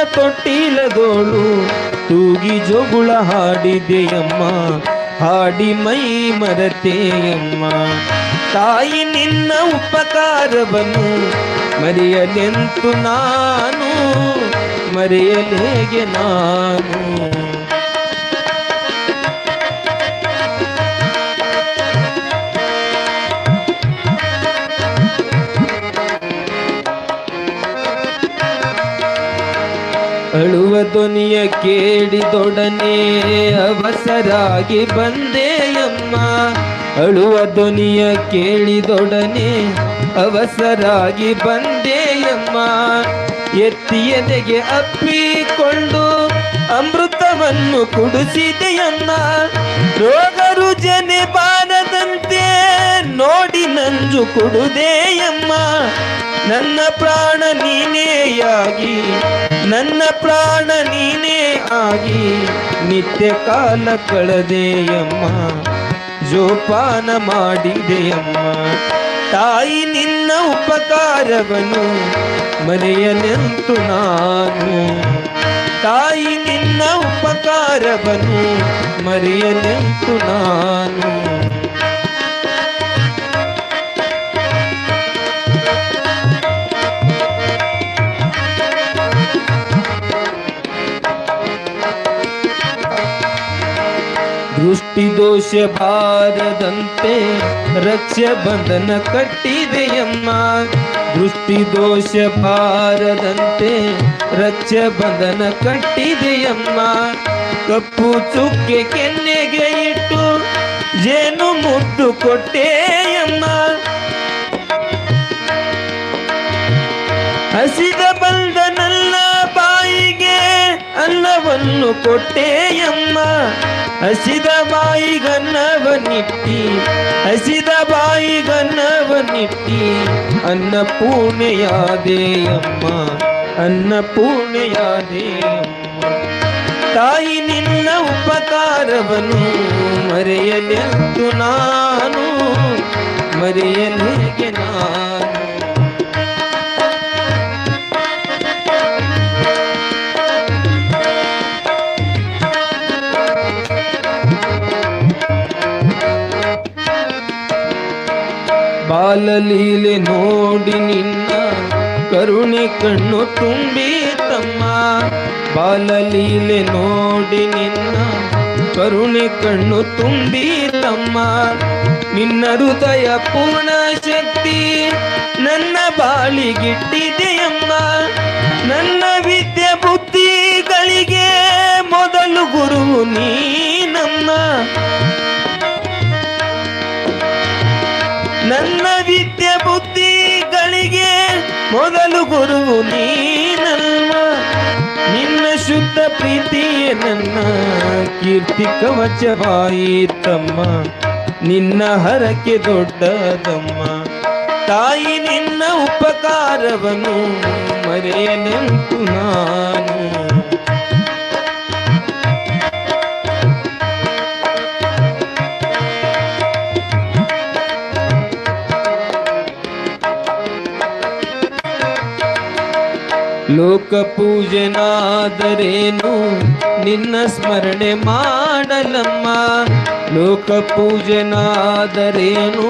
ತೊಟ್ಟಿಲದೋಳು ತೂಗಿ ಜೋಗುಳ ಹಾಡಿದೆಯಮ್ಮ. ಹಾಡಿ ಮೈ ಮರತೆಯಮ್ಮ. ತಾಯಿ ನಿನ್ನ ಉಪಕಾರವನ್ನು ಮರೆಯಲೆಂತು ನಾನು. ಮರೆಯಲೇಗೆ ನಾನು. ಅಳುವ ಧ್ವನಿಯ ಕೇಳಿದೊಡನೆ ಅವಸರಾಗಿ ಬಂದೆಯಮ್ಮ. ಅಳುವ ಧ್ವನಿಯ ಕೇಳಿದೊಡನೆ ಅವಸರಾಗಿ ಬಂದೆಯಮ್ಮ. ಎತ್ತಿ ಎದೆಗೆ ಅಪ್ಪಿಕೊಂಡು ಅಮೃತವನ್ನು ಕುಡಿಸಿದೆಯಮ್ಮ. ರೋಗ ರುಜನೆ ಬಾರದಂತೆ ನೋಡಿ ನಂಜು ಕುಡುದೆಯಮ್ಮ. ನನ್ನ ಪ್ರಾಣ ನೀನೇ ಆಗಿ ನಿತ್ಯ ಕಾಲ ಕಳೆದೆಯಮ್ಮ. ಜೋಪಾನ ಮಾಡಿದೆಯಮ್ಮ. ತಾಯಿ ನಿನ್ನ ಉಪಕಾರವನ್ನು ಮರೆಯಲೆಂತು ನಾನು. ತಾಯಿ ನಿನ್ನ ಉಪಕಾರವನ್ನು ಮರೆಯಲೆಂತು ನಾನು. ದೃಷ್ಟಿ ದೋಷ ಬಾರದಂತೆ ರಕ್ಷೆ ಬಂಧನ ಕಟ್ಟಿದೆಯಮ್ಮ. ದೃಷ್ಟಿ ದೋಷ ಬಾರದಂತೆ ರಕ್ಷೆ ಬಂಧನ ಕಟ್ಟಿದೆಯಮ್ಮ. ಕಪ್ಪು ಚುಕ್ಕೆ ಕೆನ್ನೆಗೆ ಇಟ್ಟು ಜೇನು ಮುದ್ದು ಕೊಟ್ಟೆಯಮ್ಮ. ಹಸಿದ ಬಂದನಲ್ಲ ಬಾಯಿಗೆ ಅನ್ನವನ್ನು ಕೊಟ್ಟೆಯಮ್ಮ. ಹಸಿದ ಬಾಯಿಗನ್ನವನಿಟ್ಟಿ ಅನ್ನಪೂರ್ಣೆಯಾದೆಯಮ್ಮ. ತಾಯಿ ನಿನ್ನ ಉಪಕಾರವನ್ನು ಮರೆಯಲೆಂತು ನಾನು. ಮರೆಯಲೇಗೆ ನಾನು. ಬಾಲಲೀಲೆ ನೋಡಿ ನಿನ್ನ ಕರುಣೆ ಕಣ್ಣು ತುಂಬಿತಮ್ಮ. ಬಾಲಲೀಲೆ ನೋಡಿ ನಿನ್ನ ಕರುಣೆ ಕಣ್ಣು ತುಂಬಿ ತಮ್ಮ ನಿನ್ನ ಹೃದಯ ಪೂರ್ಣ ಶಕ್ತಿ ನನ್ನ ಬಾಳಿಗಿಟ್ಟಿದೆಯಮ್ಮ ನನ್ನ ವಿದ್ಯೆ ಬುದ್ಧಿಗಳಿಗೆ ಮೊದಲು ಗುರು ನೀನಮ್ಮ ನನ್ನ ವಿದ್ಯೆ ಬುದ್ಧಿಗಳಿಗೆ ಮೊದಲು ಗುರು ನೀನಲ್ವ ನಿನ್ನ ಶುದ್ಧ ಪ್ರೀತಿಯೇ ನನ್ನ ಕೀರ್ತಿ ಕವಚವಾಯಿತಮ್ಮ ನಿನ್ನ ಹರಕೆ ದೊಡ್ಡದಮ್ಮ ತಾಯಿ ನಿನ್ನ ಉಪಕಾರವನ್ನು ಮರೆಯಲೆಂತು ನಾನು ಲೋಕ ಪೂಜೆನಾದರೇನು ನಿನ್ನ ಸ್ಮರಣೆ ಮಾಡಲಮ್ಮ ಲೋಕ ಪೂಜೆನಾದರೇನು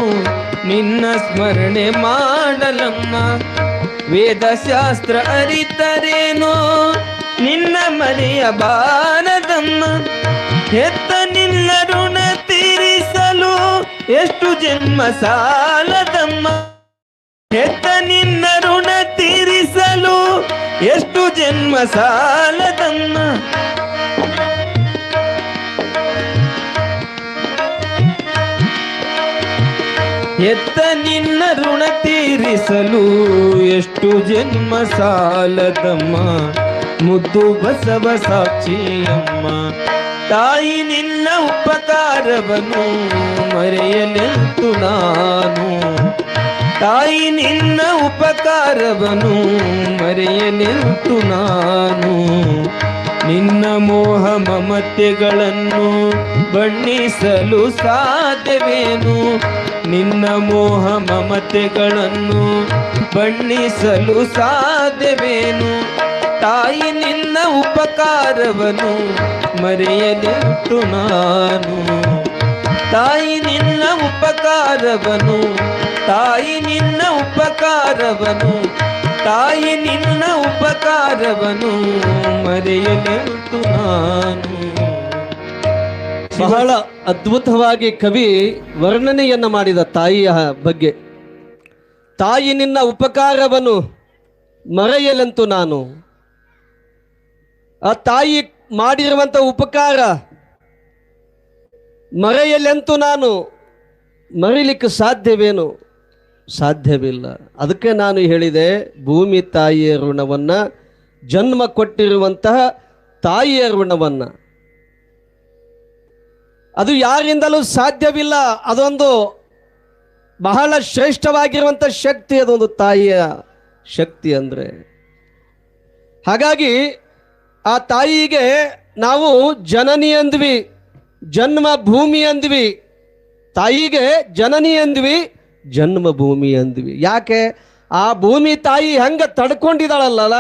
ನಿನ್ನ ಸ್ಮರಣೆ ಮಾಡಲಮ್ಮ ವೇದಶಾಸ್ತ್ರ ಅರಿತರೇನು ನಿನ್ನ ಮರೆಯಬಾರದಮ್ಮ ಹೆತ್ತ ನಿನ್ನ ಋಣ ತೀರಿಸಲು ಎಷ್ಟು ಜನ್ಮ ಸಾಲದಮ್ಮ ಹೆತ್ತ ನಿನ್ನ ಋಣ ತೀರಿಸಲು ಎಷ್ಟು ಜನ್ಮ ಸಾಲದಮ್ಮ ಹೆತ್ತ ನಿನ್ನ ಋಣ ತೀರಿಸಲು ಎಷ್ಟು ಜನ್ಮ ಸಾಲದಮ್ಮ ಮುದ್ದು ಬಸವ ಸಾಕ್ಷಿಯಮ್ಮ ತಾಯಿ ನಿನ್ನ ಉಪಕಾರವನ್ನು ಮರೆಯಲೆಂತು ನಾನು ತಾಯಿ ನಿನ್ನ ಉಪಕಾರವನ್ನು ಮರೆಯಲೆಂತು ನಾನು ನಿನ್ನ ಮೋಹ ಮಮತೆಗಳನ್ನು ಬಣ್ಣಿಸಲು ಸಾಧ್ಯವೇನು ನಿನ್ನ ಮೋಹ ಮಮತೆಗಳನ್ನು ಬಣ್ಣಿಸಲು ಸಾಧ್ಯವೇನು ತಾಯಿ ನಿನ್ನ ಉಪಕಾರವನ್ನು ಮರೆಯಲೆಂತು ನಾನು ತಾಯಿ ನಿನ್ನ ಉಪಕಾರವನ್ನು ತಾಯಿ ನಿನ್ನ ಉಪಕಾರವನ್ನು ತಾಯಿ ನಿನ್ನ ಉಪಕಾರವನ್ನು ಮರೆಯಲೆಂತು ನಾನು ಬಹಳ ಅದ್ಭುತವಾಗಿ ಕವಿ ವರ್ಣನೆಯನ್ನ ಮಾಡಿದ ತಾಯಿಯ ಬಗ್ಗೆ. ತಾಯಿ ನಿನ್ನ ಉಪಕಾರವನ್ನು ಮರೆಯಲೆಂತು ನಾನು. ಆ ತಾಯಿ ಮಾಡಿರುವಂಥ ಉಪಕಾರ ಮರೆಯಲೆಂತು ನಾನು. ಮರಿಲಿಕ್ಕೆ ಸಾಧ್ಯವೇನು? ಸಾಧ್ಯವಿಲ್ಲ. ಅದಕ್ಕೆ ನಾನು ಹೇಳಿದೆ, ಭೂಮಿ ತಾಯಿಯ ಋಣವನ್ನು, ಜನ್ಮ ಕೊಟ್ಟಿರುವಂತಹ ತಾಯಿಯ ಋಣವನ್ನು ಅದು ಯಾರಿಂದಲೂ ಸಾಧ್ಯವಿಲ್ಲ. ಅದೊಂದು ಬಹಳ ಶ್ರೇಷ್ಠವಾಗಿರುವಂಥ ಶಕ್ತಿ, ಅದೊಂದು ತಾಯಿಯ ಶಕ್ತಿ ಅಂದರೆ. ಹಾಗಾಗಿ ಆ ತಾಯಿಗೆ ನಾವು ಜನನಿ ಅಂದ್ವಿ, ಜನ್ಮ ಭೂಮಿ ಅಂದ್ವಿ. ತಾಯಿಗೆ ಜನನಿ ಅಂದ್ವಿ, ಜನ್ಮಭೂಮಿ ಅಂದ್ವಿ. ಯಾಕೆ? ಆ ಭೂಮಿ ತಾಯಿ ಹೆಂಗೆ ತಡ್ಕೊಂಡಿದ್ದಾಳಲ್ಲ,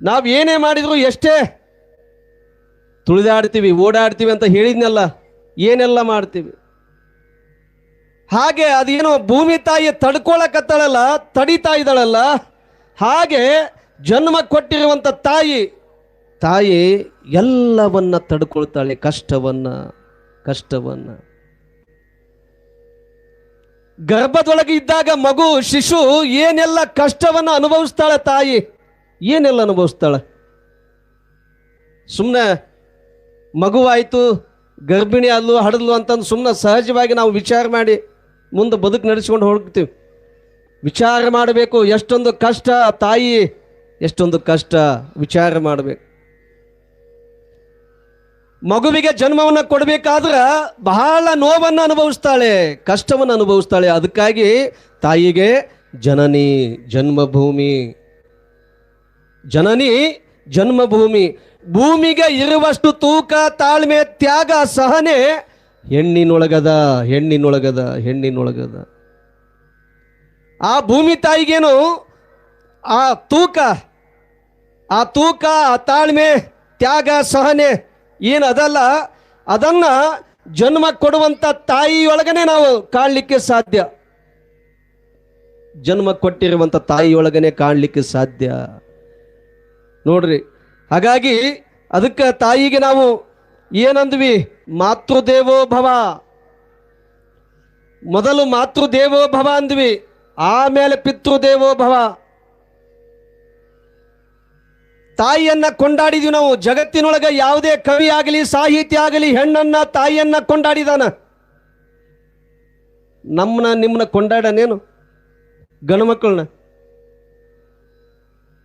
ನಾವು ಏನೇ ಮಾಡಿದ್ರು, ಎಷ್ಟೇ ತುಳಿದಾಡ್ತೀವಿ, ಓಡಾಡ್ತೀವಿ ಅಂತ ಹೇಳಿದ್ನೆಲ್ಲ, ಏನೆಲ್ಲ ಮಾಡ್ತೀವಿ. ಹಾಗೆ ಅದೇನೋ ಭೂಮಿ ತಾಯಿ ತಡ್ಕೊಳಕತ್ತಾಳಲ್ಲ, ತಡಿತಾ ಇದ್ದಾಳಲ್ಲ, ಹಾಗೆ ಜನ್ಮ ಕೊಟ್ಟಿರುವಂಥ ತಾಯಿ ಎಲ್ಲವನ್ನ ತಡ್ಕೊಳ್ತಾಳೆ, ಕಷ್ಟವನ್ನ. ಗರ್ಭದೊಳಗೆ ಇದ್ದಾಗ ಮಗು, ಶಿಶು ಏನೆಲ್ಲ ಕಷ್ಟವನ್ನು ಅನುಭವಿಸ್ತಾಳೆ ತಾಯಿ, ಏನೆಲ್ಲ ಅನುಭವಿಸ್ತಾಳೆ. ಸುಮ್ಮನೆ ಮಗುವಾಯಿತು, ಗರ್ಭಿಣಿ ಅಲ್ಲೂ ಹಡದ್ಲು ಅಂತಂದು ಸುಮ್ಮನೆ ಸಹಜವಾಗಿ ನಾವು ವಿಚಾರ ಮಾಡಿ ಮುಂದೆ ಬದುಕು ನಡೆಸ್ಕೊಂಡು ಹೋಗ್ತೀವಿ. ವಿಚಾರ ಮಾಡಬೇಕು, ಎಷ್ಟೊಂದು ಕಷ್ಟ ತಾಯಿ, ಎಷ್ಟೊಂದು ಕಷ್ಟ ವಿಚಾರ ಮಾಡಬೇಕು. ಮಗುವಿಗೆ ಜನ್ಮವನ್ನು ಕೊಡಬೇಕಾದ್ರೆ ಬಹಳ ನೋವನ್ನು ಅನುಭವಿಸ್ತಾಳೆ, ಕಷ್ಟವನ್ನು ಅನುಭವಿಸ್ತಾಳೆ. ಅದಕ್ಕಾಗಿ ತಾಯಿಗೆ ಜನನಿ ಜನ್ಮಭೂಮಿ. ಭೂಮಿಗೆ ಇರುವಷ್ಟು ತೂಕ, ತಾಳ್ಮೆ, ತ್ಯಾಗ, ಸಹನೆ ಹೆಣ್ಣಿನೊಳಗದ. ಆ ಭೂಮಿ ತಾಯಿಗೇನು ಆ ತೂಕ, ಆ ತಾಳ್ಮೆ, ತ್ಯಾಗ, ಸಹನೆ ಏನದಲ್ಲ, ಅದನ್ನ ಜನ್ಮ ಕೊಡುವಂಥ ತಾಯಿಯೊಳಗನೆ ನಾವು ಕಾಣಲಿಕ್ಕೆ ಸಾಧ್ಯ. ಜನ್ಮ ಕೊಟ್ಟಿರುವಂಥ ತಾಯಿಯೊಳಗನೆ ಕಾಣಲಿಕ್ಕೆ ಸಾಧ್ಯ ನೋಡ್ರಿ. ಹಾಗಾಗಿ ಅದಕ್ಕೆ ತಾಯಿಗೆ ನಾವು ಏನಂದ್ವಿ? ಮಾತೃದೇವೋ ಭವ. ಮೊದಲು ಮಾತೃದೇವೋ ಭವ ಅಂದ್ವಿ, ಆಮೇಲೆ ಪಿತೃದೇವೋ ಭವ. ತಾಯಿಯನ್ನ ಕೊಂಡಾಡಿದ್ವಿ ನಾವು. ಜಗತ್ತಿನೊಳಗೆ ಯಾವುದೇ ಕವಿ ಆಗಲಿ ಸಾಹಿತ್ಯ ಆಗಲಿ ಹೆಣ್ಣನ್ನ ತಾಯಿಯನ್ನ ಕೊಂಡಾಡಿದಾನ. ನಮ್ಮನ್ನ ನಿಮ್ಮನ್ನ ಕೊಂಡಾಡನೇನು? ಗಂಡು ಮಕ್ಕಳನ್ನ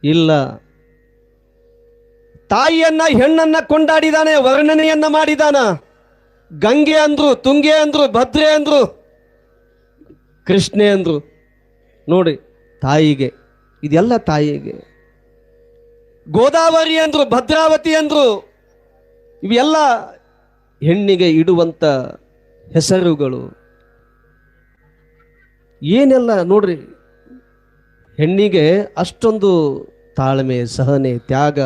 ಇಲ್ಲ. ತಾಯಿಯನ್ನ ಹೆಣ್ಣನ್ನ ಕೊಂಡಾಡಿದಾನೆ, ವರ್ಣನೆಯನ್ನ ಮಾಡಿದಾನ. ಗಂಗೆ ಅಂದ್ರು, ತುಂಗೆ ಅಂದ್ರು, ಭದ್ರೆ ಅಂದ್ರು, ಕೃಷ್ಣೆ ಅಂದ್ರು. ನೋಡಿ, ತಾಯಿಗೆ ಇದೆಲ್ಲ ತಾಯಿಗೆ. ಗೋದಾವರಿ ಅಂದ್ರು, ಭದ್ರಾವತಿ ಅಂದ್ರು. ಇವೆಲ್ಲ ಹೆಣ್ಣಿಗೆ ಇಡುವಂತ ಹೆಸರುಗಳು. ಏನೆಲ್ಲ ನೋಡ್ರಿ, ಹೆಣ್ಣಿಗೆ ಅಷ್ಟೊಂದು ತಾಳ್ಮೆ, ಸಹನೆ, ತ್ಯಾಗ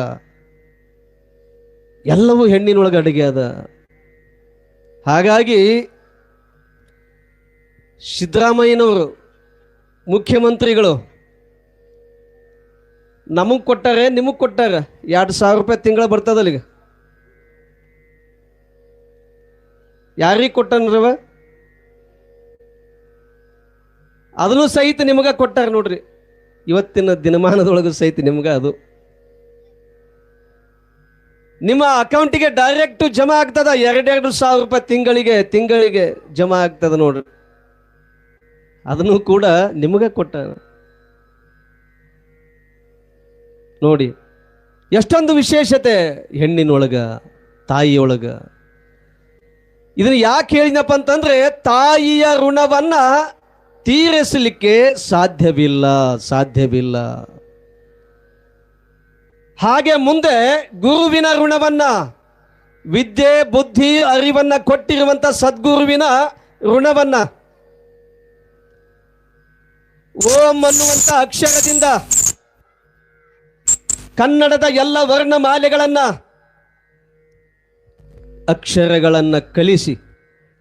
ಎಲ್ಲವೂ ಹೆಣ್ಣಿನೊಳಗೆ ಅಡುಗೆ ಅದ. ಹಾಗಾಗಿ ಸಿದ್ದರಾಮಯ್ಯನವರು ಮುಖ್ಯಮಂತ್ರಿಗಳು ನಮಗೆ ಕೊಟ್ಟಾರೆ, ನಿಮಗೆ ಕೊಟ್ಟಾರ. 2,000 ರೂಪಾಯಿ ತಿಂಗಳ ಬರ್ತದಲ್ಲ. ಈಗ ಯಾರಿಗೆ ಕೊಟ್ಟನ್ರವ? ಅದನ್ನು ಸಹಿತ ನಿಮಗ ಕೊಟ್ಟಾರ ನೋಡ್ರಿ. ಇವತ್ತಿನ ದಿನಮಾನದೊಳಗೂ ಸಹಿತ ನಿಮ್ಗ ಅದು ನಿಮ್ಮ ಅಕೌಂಟಿಗೆ ಡೈರೆಕ್ಟ್ ಜಮಾ ಆಗ್ತದ. 2,000 ರೂಪಾಯಿ ತಿಂಗಳಿಗೆ ಜಮಾ ಆಗ್ತದ ನೋಡ್ರಿ. ಅದನ್ನು ಕೂಡ ನಿಮಗ ಕೊಟ್ಟ. ನೋಡಿ ಎಷ್ಟೊಂದು ವಿಶೇಷತೆ ಹೆಣ್ಣಿನೊಳಗ, ತಾಯಿಯೊಳಗ. ಇದನ್ನ ಯಾಕೆ ಹೇಳಿನಪ್ಪ ಅಂತಂದ್ರೆ, ತಾಯಿಯ ಋಣವನ್ನ ತೀರಿಸಲಿಕ್ಕೆ ಸಾಧ್ಯವಿಲ್ಲ. ಹಾಗೆ ಮುಂದೆ ಗುರುವಿನ ಋಣವನ್ನ, ವಿದ್ಯೆ ಬುದ್ಧಿ ಅರಿವನ್ನ ಕೊಟ್ಟಿರುವಂತ ಸದ್ಗುರುವಿನ ಋಣವನ್ನ, ಓಂ ಅನ್ನುವಂತ ಅಕ್ಷರದಿಂದ ಕನ್ನಡದ ಎಲ್ಲ ವರ್ಣಮಾಲೆಗಳನ್ನ, ಅಕ್ಷರಗಳನ್ನ ಕಲಿಸಿ,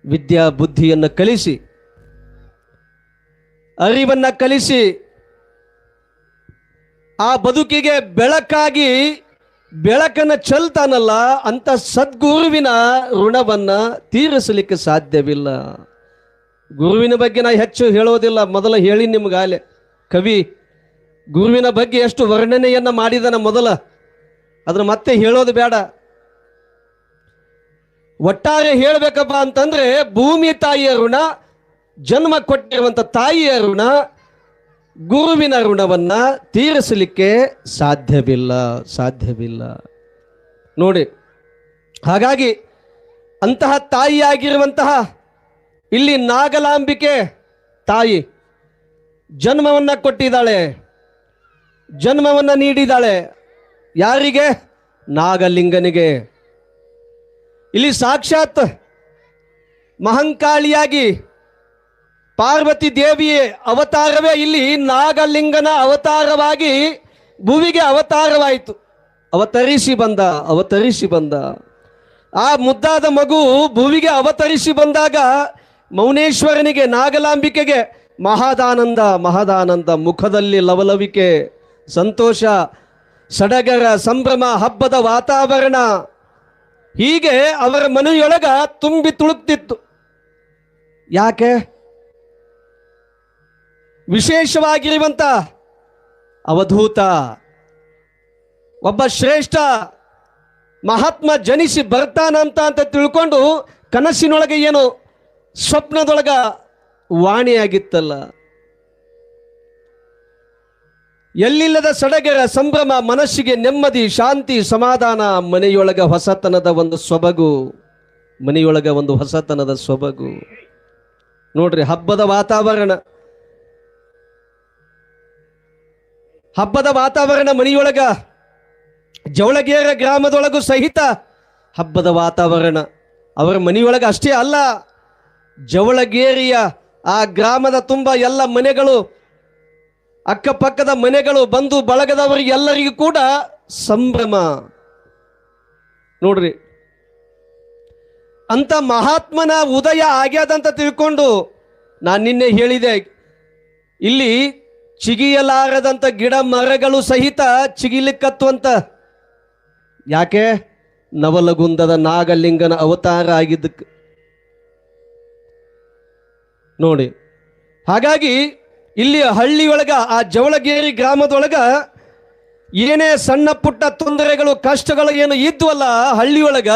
ವಿದ್ಯಾ ಬುದ್ಧಿಯನ್ನ ಕಲಿಸಿ, ಅರಿವನ್ನ ಕಲಿಸಿ, ಆ ಬದುಕಿಗೆ ಬೆಳಕಾಗಿ ಬೆಳಕನ್ನು ಚೆಲ್ತಾನಲ್ಲ ಅಂತ ಸದ್ಗುರುವಿನ ಋಣವನ್ನ ತೀರಿಸಲಿಕ್ಕೆ ಸಾಧ್ಯವಿಲ್ಲ. ಗುರುವಿನ ಬಗ್ಗೆ ನಾ ಹೆಚ್ಚು ಹೇಳೋದಿಲ್ಲ. ಮೊದಲ ಹೇಳಿ ನಿಮ್ಗಾಲೆ, ಕವಿ ಗುರುವಿನ ಬಗ್ಗೆ ಎಷ್ಟು ವರ್ಣನೆಯನ್ನ ಮಾಡಿದನ ಮೊದಲ, ಅದನ್ನ ಮತ್ತೆ ಹೇಳೋದು ಬೇಡ. ಒಟ್ಟಾರೆ ಹೇಳಬೇಕಪ್ಪ ಅಂತಂದ್ರೆ, ಭೂಮಿ ತಾಯಿಯ ಋಣ, ಜನ್ಮ ಕೊಟ್ಟಿರುವಂತ ತಾಯಿಯ ಋಣ, ಗುರುವಿನ ಋಣವನ್ನ ತೀರಿಸಲಿಕ್ಕೆ ಸಾಧ್ಯವಿಲ್ಲ. ನೋಡಿ, ಹಾಗಾಗಿ ಅಂತಹ ತಾಯಿಯಾಗಿರುವಂತಹ ಇಲ್ಲಿ ನಾಗಲಾಂಬಿಕೆ ತಾಯಿ ಜನ್ಮವನ್ನ ಕೊಟ್ಟಿದ್ದಾಳೆ, ಜನ್ಮವನ್ನ ನೀಡಿದ್ದಾಳೆ. ಯಾರಿಗೆ? ನಾಗಲಿಂಗನಿಗೆ. ಇಲ್ಲಿ ಸಾಕ್ಷಾತ್ ಮಹಂಕಾಳಿಯಾಗಿ ಪಾರ್ವತಿ ದೇವಿಯ ಅವತಾರವೇ ಇಲ್ಲಿ ನಾಗಲಿಂಗನ ಅವತಾರವಾಗಿ ಭುವಿಗೆ ಅವತಾರವಾಯಿತು. ಅವತರಿಸಿ ಬಂದ ಆ ಮುದ್ದಾದ ಮಗು ಭುವಿಗೆ ಅವತರಿಸಿ ಬಂದಾಗ ಮೌನೇಶ್ವರನಿಗೆ, ನಾಗಲಾಂಬಿಕೆಗೆ ಮಹದಾನಂದ, ಮುಖದಲ್ಲಿ ಲವಲವಿಕೆ, ಸಂತೋಷ, ಸಡಗರ, ಸಂಭ್ರಮ, ಹಬ್ಬದ ವಾತಾವರಣ ಹೀಗೆ ಅವರ ಮನೆಯೊಳಗ ತುಂಬಿ ತುಳುಕ್ತಿತ್ತು. ಯಾಕೆ? ವಿಶೇಷವಾಗಿರುವಂತ ಅವಧೂತ, ಒಬ್ಬ ಶ್ರೇಷ್ಠ ಮಹಾತ್ಮ ಜನಿಸಿ ಬರ್ತಾನಂತ ಅಂತ ತಿಳ್ಕೊಂಡು ಕನಸಿನೊಳಗೆ ಏನು ಸ್ವಪ್ನದೊಳಗ ವಾಣಿಯಾಗಿತ್ತಲ್ಲ. ಎಲ್ಲಿಲ್ಲದ ಸಡಗರ, ಸಂಭ್ರಮ, ಮನಸ್ಸಿಗೆ ನೆಮ್ಮದಿ, ಶಾಂತಿ, ಸಮಾಧಾನ, ಮನೆಯೊಳಗ ಹೊಸತನದ ಒಂದು ಸೊಬಗು, ನೋಡ್ರಿ. ಹಬ್ಬದ ವಾತಾವರಣ ಮನೆಯೊಳಗ, ಜವಳಗೇರ ಗ್ರಾಮದೊಳಗೂ ಸಹಿತ ಹಬ್ಬದ ವಾತಾವರಣ. ಅವರ ಮನೆಯೊಳಗ ಅಷ್ಟೇ ಅಲ್ಲ, ಜವಳಗೇರಿಯ ಆ ಗ್ರಾಮದ ತುಂಬ ಎಲ್ಲ ಮನೆಗಳು, ಅಕ್ಕಪಕ್ಕದ ಮನೆಗಳು, ಬಂಧು ಬಳಗದವರಿಗೆ ಎಲ್ಲರಿಗೂ ಕೂಡ ಸಂಭ್ರಮ. ನೋಡ್ರಿ, ಅಂತ ಮಹಾತ್ಮನ ಉದಯ ಆಗ್ಯದಂತ ತಿಳ್ಕೊಂಡು ನಾನು ನಿನ್ನೆ ಹೇಳಿದೆ, ಇಲ್ಲಿ ಚಿಗಿಯಲಾರದಂತ ಗಿಡ ಮರಗಳು ಸಹಿತ ಚಿಗಿಲಿಕ್ಕತ್ತುವಂತ. ಯಾಕೆ? ನವಲಗುಂದದ ನಾಗಲಿಂಗನ ಅವತಾರ ಆಗಿದ್ದಕ್ಕೆ ನೋಡಿ. ಹಾಗಾಗಿ ಇಲ್ಲಿ ಹಳ್ಳಿಯೊಳಗ ಆ ಜವಳಗೇರಿ ಗ್ರಾಮದೊಳಗ ಏನೇ ಸಣ್ಣ ಪುಟ್ಟ ತೊಂದರೆಗಳು ಕಷ್ಟಗಳು ಏನು ಇದ್ವಲ್ಲ ಹಳ್ಳಿಯೊಳಗ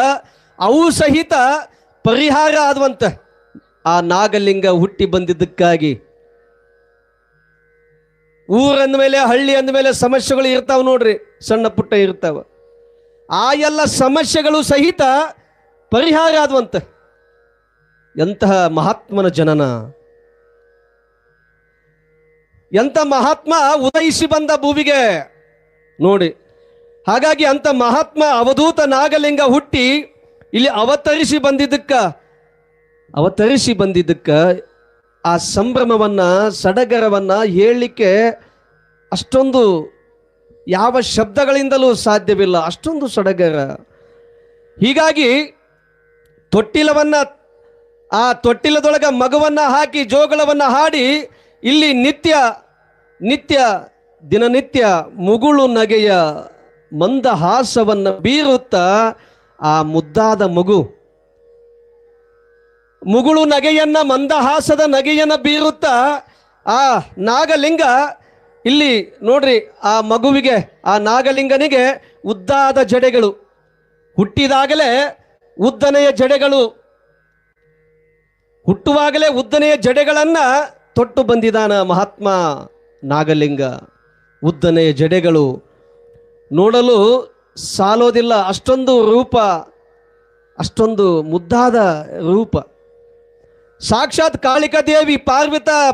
ಅವು ಸಹಿತ ಪರಿಹಾರ ಆದ್ವಂತ ಆ ನಾಗಲಿಂಗ ಹುಟ್ಟಿ ಬಂದಿದ್ದಕ್ಕಾಗಿ. ಊರಂದ ಮೇಲೆ ಹಳ್ಳಿ ಅಂದಮೇಲೆ ಸಮಸ್ಯೆಗಳು ಇರ್ತಾವ ನೋಡ್ರಿ, ಸಣ್ಣ ಪುಟ್ಟ ಇರ್ತಾವ. ಆ ಎಲ್ಲ ಸಮಸ್ಯೆಗಳು ಸಹಿತ ಪರಿಹಾರ ಆದ್ವಂತ. ಎಂತಹ ಮಹಾತ್ಮನ ಜನನ, ಎಂಥ ಮಹಾತ್ಮ ಉದಯಿಸಿ ಬಂದ ಭೂಮಿಗೆ ನೋಡಿ. ಹಾಗಾಗಿ ಅಂತ ಮಹಾತ್ಮ ಅವಧೂತ ನಾಗಲಿಂಗ ಹುಟ್ಟಿ ಇಲ್ಲಿ ಅವತರಿಸಿ ಬಂದಿದ್ದಕ್ಕ ಆ ಸಂಭ್ರಮವನ್ನ ಸಡಗರವನ್ನ ಹೇಳಲಿಕ್ಕೆ ಅಷ್ಟೊಂದು ಯಾವ ಶಬ್ದಗಳಿಂದಲೂ ಸಾಧ್ಯವಿಲ್ಲ, ಅಷ್ಟೊಂದು ಸಡಗರ. ಹೀಗಾಗಿ ತೊಟ್ಟಿಲವನ್ನ ಆ ತೊಟ್ಟಿಲದೊಳಗ ಮಗುವನ್ನ ಹಾಕಿ ಜೋಗಳವನ್ನ ಹಾಡಿ ಇಲ್ಲಿ ದಿನನಿತ್ಯ ಮುಗುಳು ನಗೆಯ ಮಂದಹಾಸವನ್ನು ಬೀರುತ್ತಾ ಆ ಮುದ್ದಾದ ಮುಗುಳು ನಗೆಯನ್ನ ಮಂದಹಾಸದ ನಗೆಯನ್ನ ಬೀರುತ್ತಾ ಆ ನಾಗಲಿಂಗ ಇಲ್ಲಿ ನೋಡ್ರಿ, ಆ ಮಗುವಿಗೆ ಆ ನಾಗಲಿಂಗನಿಗೆ ಉದ್ದಾದ ಜಡೆಗಳು, ಹುಟ್ಟಿದಾಗಲೇ ಉದ್ದನೆಯ ಜಡೆಗಳು, ಹುಟ್ಟುವಾಗಲೇ ಉದ್ದನೆಯ ಜಡೆಗಳನ್ನ ತೊಟ್ಟು ಬಂದಿದ್ದಾನ ಮಹಾತ್ಮ ನಾಗಲಿಂಗ. ಉದ್ದನೆಯ ಜಡೆಗಳು ನೋಡಲು ಸಾಲೋದಿಲ್ಲ, ಅಷ್ಟೊಂದು ರೂಪ, ಅಷ್ಟೊಂದು ಮುದ್ದಾದ ರೂಪ. ಸಾಕ್ಷಾತ್ ಕಾಳಿಕಾ ದೇವಿ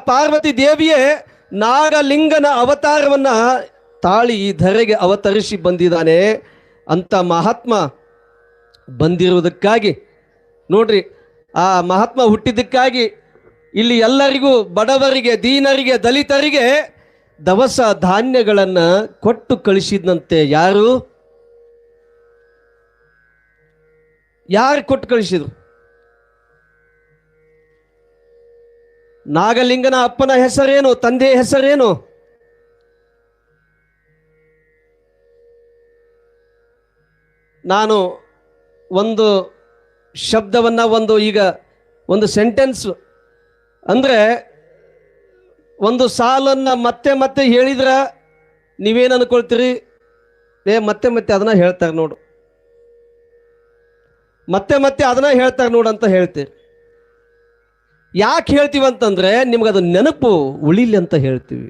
ಪಾರ್ವತಿ ದೇವಿಯೇ ನಾಗಲಿಂಗನ ಅವತಾರವನ್ನ ತಾಳಿ ಈ ಧರೆಗೆ ಅವತರಿಸಿ ಬಂದಿದ್ದಾನೆ ಅಂತ ಮಹಾತ್ಮ ಬಂದಿರುವುದಕ್ಕಾಗಿ ನೋಡ್ರಿ, ಆ ಮಹಾತ್ಮ ಹುಟ್ಟಿದ್ದಕ್ಕಾಗಿ ಇಲ್ಲಿ ಎಲ್ಲರಿಗೂ, ಬಡವರಿಗೆ, ದೀನರಿಗೆ, ದಲಿತರಿಗೆ ದವಸ ಧಾನ್ಯಗಳನ್ನು ಕೊಟ್ಟು ಕಳಿಸಿದಂತೆ. ಯಾರು ಕೊಟ್ಟು ಕಳಿಸಿದ್ರು? ನಾಗಲಿಂಗನ ಅಪ್ಪನ ಹೆಸರೇನು? ತಂದೆಯ ಹೆಸರೇನು? ನಾನು ಒಂದು ಶಬ್ದವನ್ನ ಒಂದು ಸೆಂಟೆನ್ಸ್ ಅಂದ್ರೆ ಒಂದು ಸಾಲನ್ನ ಮತ್ತೆ ಮತ್ತೆ ಹೇಳಿದ್ರ ನೀವೇನು ಅನ್ಕೊಳ್ತೀರಿ? ಮತ್ತೆ ಅದನ್ನ ಹೇಳ್ತಾರೆ ನೋಡು, ಮತ್ತೆ ಅದನ್ನ ಹೇಳ್ತಾರೆ ನೋಡು ಅಂತ ಹೇಳ್ತೀರಿ. ಯಾಕೆ ಹೇಳ್ತೀವಿ ಅಂತಂದ್ರೆ ನಿಮ್ಗದು ನೆನಪು ಉಳಿಲಿ ಅಂತ ಹೇಳ್ತೀವಿ.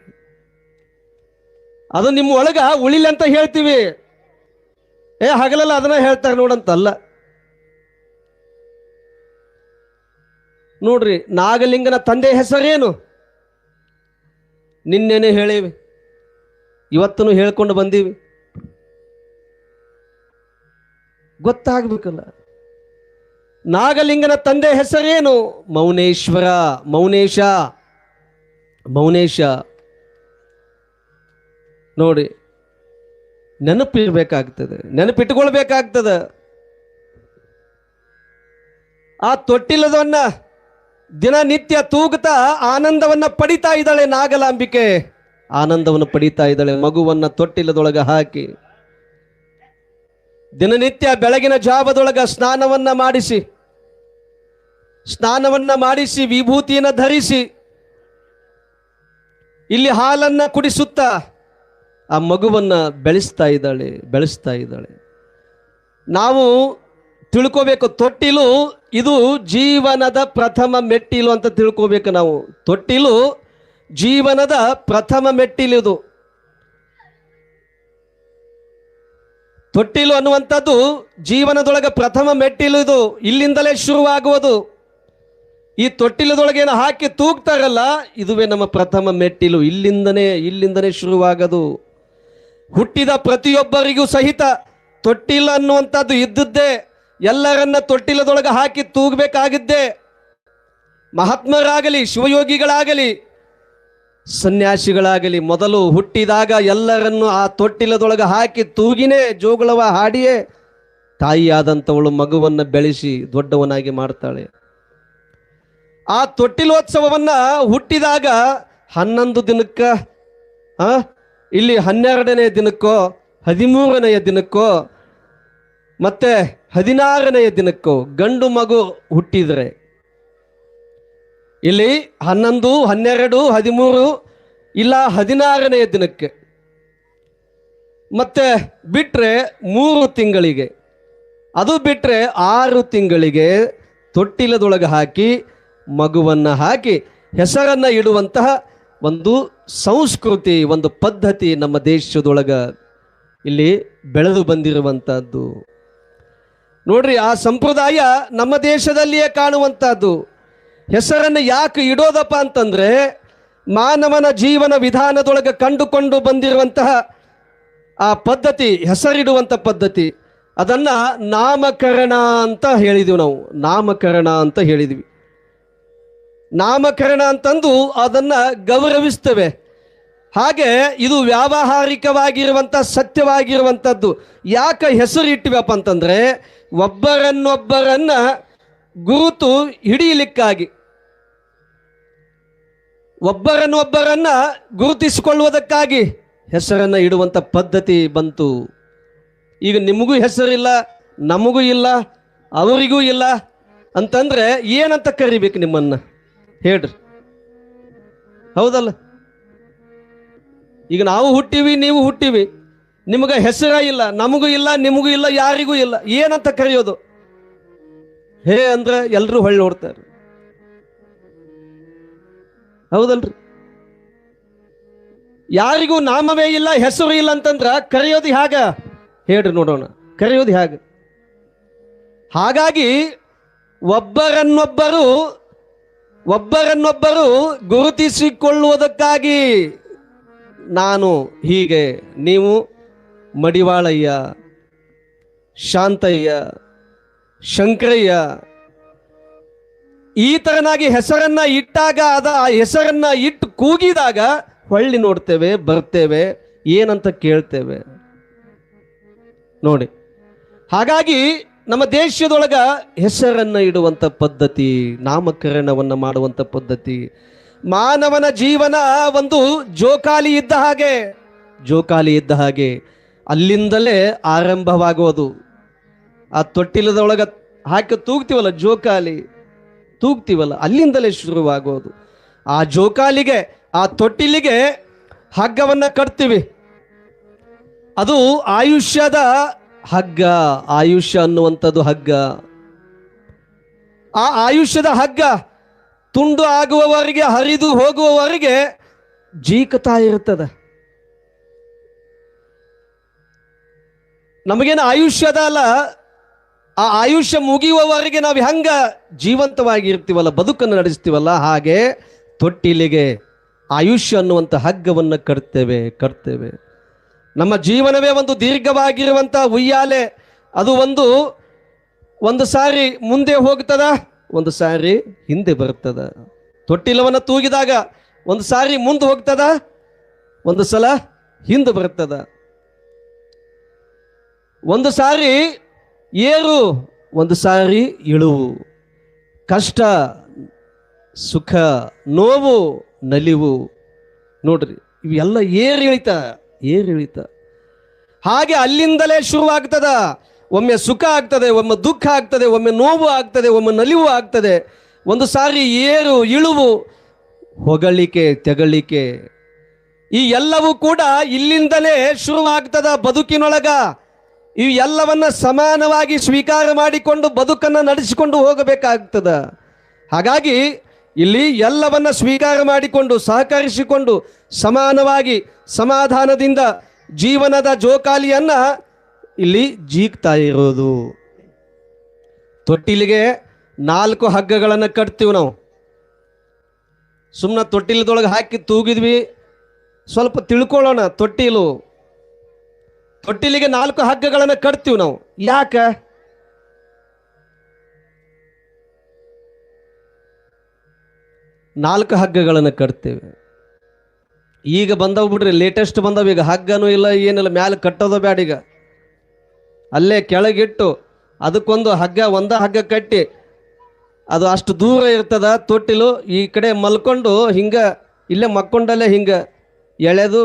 ಅದು ನಿಮ್ಮ ಒಳಗ ಉಳಿಲಿ ಅಂತ ಹೇಳ್ತೀವಿ. ಹಗಲಲ್ಲ ಅದನ್ನ ಹೇಳ್ತಾರೆ ನೋಡಂತಲ್ಲ. ನೋಡ್ರಿ, ನಾಗಲಿಂಗನ ತಂದೆ ಹೆಸರೇನು? ನಿನ್ನೆನೆ ಹೇಳೀವಿ, ಇವತ್ತೂ ಹೇಳ್ಕೊಂಡು ಬಂದೀವಿ. ಗೊತ್ತಾಗ್ಬೇಕಲ್ಲ. ನಾಗಲಿಂಗನ ತಂದೆ ಹೆಸರೇನು? ಮೌನೇಶ. ನೋಡಿ, ನೆನಪಿಟ್ಕೊಳ್ಬೇಕಾಗ್ತದೆ. ಆ ತೊಟ್ಟಿಲದವನ್ನ ದಿನನಿತ್ಯ ತೂಗುತ್ತಾ ಆನಂದವನ್ನ ಪಡಿತಾ ಇದ್ದಾಳೆ ನಾಗಲಾಂಬಿಕೆ. ಆನಂದವನ್ನು ಪಡಿತಾ ಇದ್ದಾಳೆ ಮಗುವನ್ನ ತೊಟ್ಟಿಲದೊಳಗೆ ಹಾಕಿ. ದಿನನಿತ್ಯ ಬೆಳಗಿನ ಜಾವದೊಳಗ ಸ್ನಾನವನ್ನ ಮಾಡಿಸಿ ವಿಭೂತಿಯನ್ನು ಧರಿಸಿ ಇಲ್ಲಿ ಹಾಲನ್ನ ಕುಡಿಸುತ್ತಾ ಆ ಮಗುವನ್ನ ಬೆಳೆಸ್ತಾ ಇದ್ದಾಳೆ. ನಾವು ತಿಳ್ಕೋಬೇಕು, ತೊಟ್ಟಿಲು ಇದು ಜೀವನದ ಪ್ರಥಮ ಮೆಟ್ಟಿಲು ಅಂತ ತಿಳ್ಕೋಬೇಕು ನಾವು. ತೊಟ್ಟಿಲು ಜೀವನದ ಪ್ರಥಮ ಮೆಟ್ಟಿಲು. ತೊಟ್ಟಿಲು ಅನ್ನುವಂಥದ್ದು ಜೀವನದೊಳಗೆ ಪ್ರಥಮ ಮೆಟ್ಟಿಲು. ಇದು ಇಲ್ಲಿಂದಲೇ ಶುರುವಾಗುವುದು. ಈ ತೊಟ್ಟಿಲದೊಳಗೇನು ಹಾಕಿ ತೂಗ್ತಾರಲ್ಲ, ಇದುವೇ ನಮ್ಮ ಪ್ರಥಮ ಮೆಟ್ಟಿಲು. ಇಲ್ಲಿಂದನೇ ಶುರುವಾಗದು. ಹುಟ್ಟಿದ ಪ್ರತಿಯೊಬ್ಬರಿಗೂ ಸಹಿತ ತೊಟ್ಟಿಲು ಅನ್ನುವಂಥದ್ದು ಇದ್ದದ್ದೇ. ಎಲ್ಲರನ್ನ ತೊಟ್ಟಿಲದೊಳಗೆ ಹಾಕಿ ತೂಗಬೇಕಾಗಿದ್ದೇ. ಮಹಾತ್ಮರಾಗಲಿ, ಶಿವಯೋಗಿಗಳಾಗಲಿ, ಸನ್ಯಾಸಿಗಳಾಗಲಿ ಮೊದಲು ಹುಟ್ಟಿದಾಗ ಎಲ್ಲರನ್ನು ಆ ತೊಟ್ಟಿಲದೊಳಗೆ ಹಾಕಿ ತೂಗಿನೇ ಜೋಗುಳವ ಹಾಡಿಯೇ ತಾಯಿಯಾದಂಥವಳು ಮಗುವನ್ನು ಬೆಳೆಸಿ ದೊಡ್ಡವನಾಗಿ ಮಾಡ್ತಾಳೆ. ಆ ತೊಟ್ಟಿಲೋತ್ಸವವನ್ನ ಹುಟ್ಟಿದಾಗ 11 ದಿನಕ್ಕ, ಇಲ್ಲಿ 12ನೇ ದಿನಕ್ಕೋ 13ನೇ ದಿನಕ್ಕೋ ಮತ್ತೆ 16ನೆಯ ದಿನಕ್ಕೋ ಗಂಡು ಮಗು ಹುಟ್ಟಿದರೆ, ಇಲ್ಲಿ 11, 12, 13 ಇಲ್ಲ 16ನೆಯ ದಿನಕ್ಕೆ, ಮತ್ತೆ ಬಿಟ್ಟರೆ 3 ತಿಂಗಳಿಗೆ, ಅದು ಬಿಟ್ಟರೆ 6 ತಿಂಗಳಿಗೆ ತೊಟ್ಟಿಲದೊಳಗೆ ಹಾಕಿ ಮಗುವನ್ನು ಹಾಕಿ ಹೆಸರನ್ನು ಇಡುವಂತಹ ಒಂದು ಸಂಸ್ಕೃತಿ, ಒಂದು ಪದ್ಧತಿ ನಮ್ಮ ದೇಶದೊಳಗೆ ಇಲ್ಲಿ ಬೆಳೆದು ಬಂದಿರುವಂಥದ್ದು. ನೋಡ್ರಿ, ಆ ಸಂಪ್ರದಾಯ ನಮ್ಮ ದೇಶದಲ್ಲಿಯೇ ಕಾಣುವಂಥದ್ದು. ಹೆಸರನ್ನು ಯಾಕೆ ಇಡೋದಪ್ಪ ಅಂತಂದರೆ, ಮಾನವನ ಜೀವನ ವಿಧಾನದೊಳಗೆ ಕಂಡುಕೊಂಡು ಬಂದಿರುವಂತಹ ಆ ಪದ್ಧತಿ, ಹೆಸರಿಡುವಂಥ ಪದ್ಧತಿ, ಅದನ್ನು ನಾಮಕರಣ ಅಂತ ಹೇಳಿದ್ವಿ ನಾವು. ನಾಮಕರಣ ಅಂತ ಹೇಳಿದ್ವಿ. ನಾಮಕರಣ ಅಂತಂದು ಅದನ್ನು ಗೌರವಿಸ್ತೇವೆ. ಹಾಗೆ ಇದು ವ್ಯಾವಹಾರಿಕವಾಗಿರುವಂಥ ಸತ್ಯವಾಗಿರುವಂಥದ್ದು. ಯಾಕೆ ಹೆಸರು ಇಟ್ಟಿವಪ್ಪ ಅಂತಂದರೆ, ಒಬ್ಬರನ್ನೊಬ್ಬರನ್ನ ಗುರುತು ಹಿಡಿಯಲಿಕ್ಕಾಗಿ, ಒಬ್ಬರನ್ನೊಬ್ಬರನ್ನ ಗುರುತಿಸಿಕೊಳ್ಳುವುದಕ್ಕಾಗಿ ಹೆಸರನ್ನು ಇಡುವಂಥ ಪದ್ಧತಿ ಬಂತು. ಈಗ ನಿಮಗೂ ಹೆಸರಿಲ್ಲ, ನಮಗೂ ಇಲ್ಲ, ಅವರಿಗೂ ಇಲ್ಲ ಅಂತಂದರೆ ಏನಂತ ಕರಿಬೇಕು ನಿಮ್ಮನ್ನು ಹೇಳ್ರಿ? ಹೌದಲ್ಲ? ಈಗ ನಾವು ಹುಟ್ಟಿವಿ, ನೀವು ಹುಟ್ಟಿವಿ, ನಿಮಗೆ ಹೆಸರ ಇಲ್ಲ, ನಮಗೂ ಇಲ್ಲ, ನಿಮಗೂ ಇಲ್ಲ, ಯಾರಿಗೂ ಇಲ್ಲ, ಏನಂತ ಕರೆಯೋದು? ಹೇ ಅಂದ್ರೆ ಎಲ್ಲರೂ ಹೊಳ್ಳಿ ನೋಡ್ತಾರೆ. ಹೌದಲ್ರಿ? ಯಾರಿಗೂ ನಾಮವೇ ಇಲ್ಲ, ಹೆಸರು ಇಲ್ಲ ಅಂತಂದ್ರೆ ಕರೆಯೋದು ಹೇಗ ಹೇಳ್ರಿ ನೋಡೋಣ? ಕರೆಯೋದು ಹೇಗೆ? ಹಾಗಾಗಿ ಒಬ್ಬರನ್ನೊಬ್ಬರು ಗುರುತಿಸಿಕೊಳ್ಳುವುದಕ್ಕಾಗಿ ನಾನು ಹೀಗೆ, ನೀವು ಮಡಿವಾಳಯ್ಯ, ಶಾಂತಯ್ಯ, ಶಂಕರಯ್ಯ, ಈ ತರನಾಗಿ ಹೆಸರನ್ನ ಇಟ್ಟಾಗ, ಆ ಹೆಸರನ್ನ ಇಟ್ಟು ಕೂಗಿದಾಗ ಹೊಳ್ಳಿ ನೋಡ್ತೇವೆ, ಬರ್ತೇವೆ, ಏನಂತ ಕೇಳ್ತೇವೆ ನೋಡಿ. ಹಾಗಾಗಿ ನಮ್ಮ ದೇಶದೊಳಗ ಹೆಸರನ್ನ ಇಡುವಂಥ ಪದ್ಧತಿ, ನಾಮಕರಣವನ್ನು ಮಾಡುವಂಥ ಪದ್ಧತಿ, ಮಾನವನ ಜೀವನ ಒಂದು ಜೋಕಾಲಿ ಇದ್ದ ಹಾಗೆ, ಜೋಕಾಲಿ ಇದ್ದ ಹಾಗೆ ಅಲ್ಲಿಂದಲೇ ಆರಂಭವಾಗೋದು. ಆ ತೊಟ್ಟಿಲದೊಳಗೆ ಹಾಕಿ ತೂಗ್ತೀವಲ್ಲ, ಜೋಕಾಲಿ ತೂಗ್ತೀವಲ್ಲ, ಅಲ್ಲಿಂದಲೇ ಶುರುವಾಗೋದು. ಆ ಜೋಕಾಲಿಗೆ, ಆ ತೊಟ್ಟಿಲಿಗೆ ಹಗ್ಗವನ್ನು ಕಟ್ತೀವಿ. ಅದು ಆಯುಷ್ಯದ ಹಗ್ಗ, ಆಯುಷ್ಯ ಅನ್ನುವಂಥದ್ದು ಹಗ್ಗ. ಆ ಆಯುಷ್ಯದ ಹಗ್ಗ ತುಂಡು ಆಗುವವರೆಗೆ, ಹರಿದು ಹೋಗುವವರೆಗೆ ಜೀಕತಾ ಇರುತ್ತದೆ. ನಮಗೇನು ಆಯುಷ್ಯದ ಅಲ್ಲ, ಆ ಆಯುಷ್ಯ ಮುಗಿಯುವವರೆಗೆ ನಾವು ಹೆಂಗ ಜೀವಂತವಾಗಿ ಇರ್ತೀವಲ್ಲ, ಬದುಕನ್ನು ನಡೆಸ್ತೀವಲ್ಲ, ಹಾಗೆ ತೊಟ್ಟಿಲಿಗೆ ಆಯುಷ್ಯ ಅನ್ನುವಂಥ ಹಗ್ಗವನ್ನು ಕಟ್ತೇವೆ. ನಮ್ಮ ಜೀವನವೇ ಒಂದು ದೀರ್ಘವಾಗಿರುವಂಥ ಉಯ್ಯಾಲೆ. ಅದು ಒಂದು ಸಾರಿ ಮುಂದೆ ಹೋಗ್ತದ, ಒಂದು ಸಾರಿ ಹಿಂದೆ ಬರ್ತದ. ತೊಟ್ಟಿಲವನ್ನು ತೂಗಿದಾಗ ಒಂದು ಸಾರಿ ಮುಂದೆ ಹೋಗ್ತದ, ಒಂದು ಸಲ ಹಿಂದೆ ಬರ್ತದ. ಒಂದು ಸಾರಿ ಏರು, ಒಂದು ಸಾರಿ ಇಳುವು, ಕಷ್ಟ ಸುಖ, ನೋವು ನಲಿವು. ನೋಡ್ರಿ, ಇವೆಲ್ಲ ಏರಿಳಿತ. ಹಾಗೆ ಅಲ್ಲಿಂದಲೇ ಶುರುವಾಗ್ತದ. ಒಮ್ಮೆ ಸುಖ ಆಗ್ತದೆ, ಒಮ್ಮೆ ದುಃಖ ಆಗ್ತದೆ, ಒಮ್ಮೆ ನೋವು ಆಗ್ತದೆ, ಒಮ್ಮೆ ನಲಿವು ಆಗ್ತದೆ. ಒಂದು ಸಾರಿ ಏರು ಇಳುವು, ಹೊಗಳಿಕೆ ತೆಗಳಿಕೆ, ಈ ಎಲ್ಲವೂ ಕೂಡ ಇಲ್ಲಿಂದಲೇ ಶುರುವಾಗ್ತದ ಬದುಕಿನೊಳಗ. ಈ ಎಲ್ಲವನ್ನ ಸಮಾನವಾಗಿ ಸ್ವೀಕಾರ ಮಾಡಿಕೊಂಡು ಬದುಕನ್ನು ನಡೆಸಿಕೊಂಡು ಹೋಗಬೇಕಾಗ್ತದ. ಹಾಗಾಗಿ ಇಲ್ಲಿ ಎಲ್ಲವನ್ನ ಸ್ವೀಕಾರ ಮಾಡಿಕೊಂಡು, ಸಹಕರಿಸಿಕೊಂಡು, ಸಮಾನವಾಗಿ ಸಮಾಧಾನದಿಂದ ಜೀವನದ ಜೋಕಾಲಿಯನ್ನ ಇಲ್ಲಿ ಜೀಗ್ತಾ ಇರೋದು. ತೊಟ್ಟಿಲಿಗೆ 4 ಹಗ್ಗಗಳನ್ನು ಕಟ್ತೀವಿ ನಾವು. ಸುಮ್ಮನೆ ತೊಟ್ಟಿಲದೊಳಗೆ ಹಾಕಿ ತೂಗಿದ್ವಿ. ಸ್ವಲ್ಪ ತಿಳ್ಕೊಳ್ಳೋಣ. ತೊಟ್ಟಿಲಿಗೆ 4 ಹಗ್ಗಗಳನ್ನು ಕಟ್ತೀವಿ ನಾವು. ಯಾಕೆ? ನಾಲ್ಕು ಹಗ್ಗಗಳನ್ನು ಕಟ್ತೇವೆ. ಈಗ ಬಂದವು ಬಿಡ್ರಿ, ಲೇಟೆಸ್ಟ್ ಬಂದವು. ಈಗ ಹಗ್ಗನೂ ಇಲ್ಲ, ಏನಿಲ್ಲ, ಮ್ಯಾಲೆ ಕಟ್ಟೋದು ಬೇಡ. ಈಗ ಅಲ್ಲೇ ಕೆಳಗಿಟ್ಟು ಅದಕ್ಕೊಂದು ಒಂದ ಹಗ್ಗ ಕಟ್ಟಿ, ಅದು ಅಷ್ಟು ದೂರ ಇರ್ತದ ತೊಟ್ಟಿಲು. ಈ ಕಡೆ ಮಲ್ಕೊಂಡು ಹಿಂಗೆ ಇಲ್ಲೇ ಮಕ್ಕೊಂಡಲ್ಲೇ ಹಿಂಗೆ ಎಳೆದು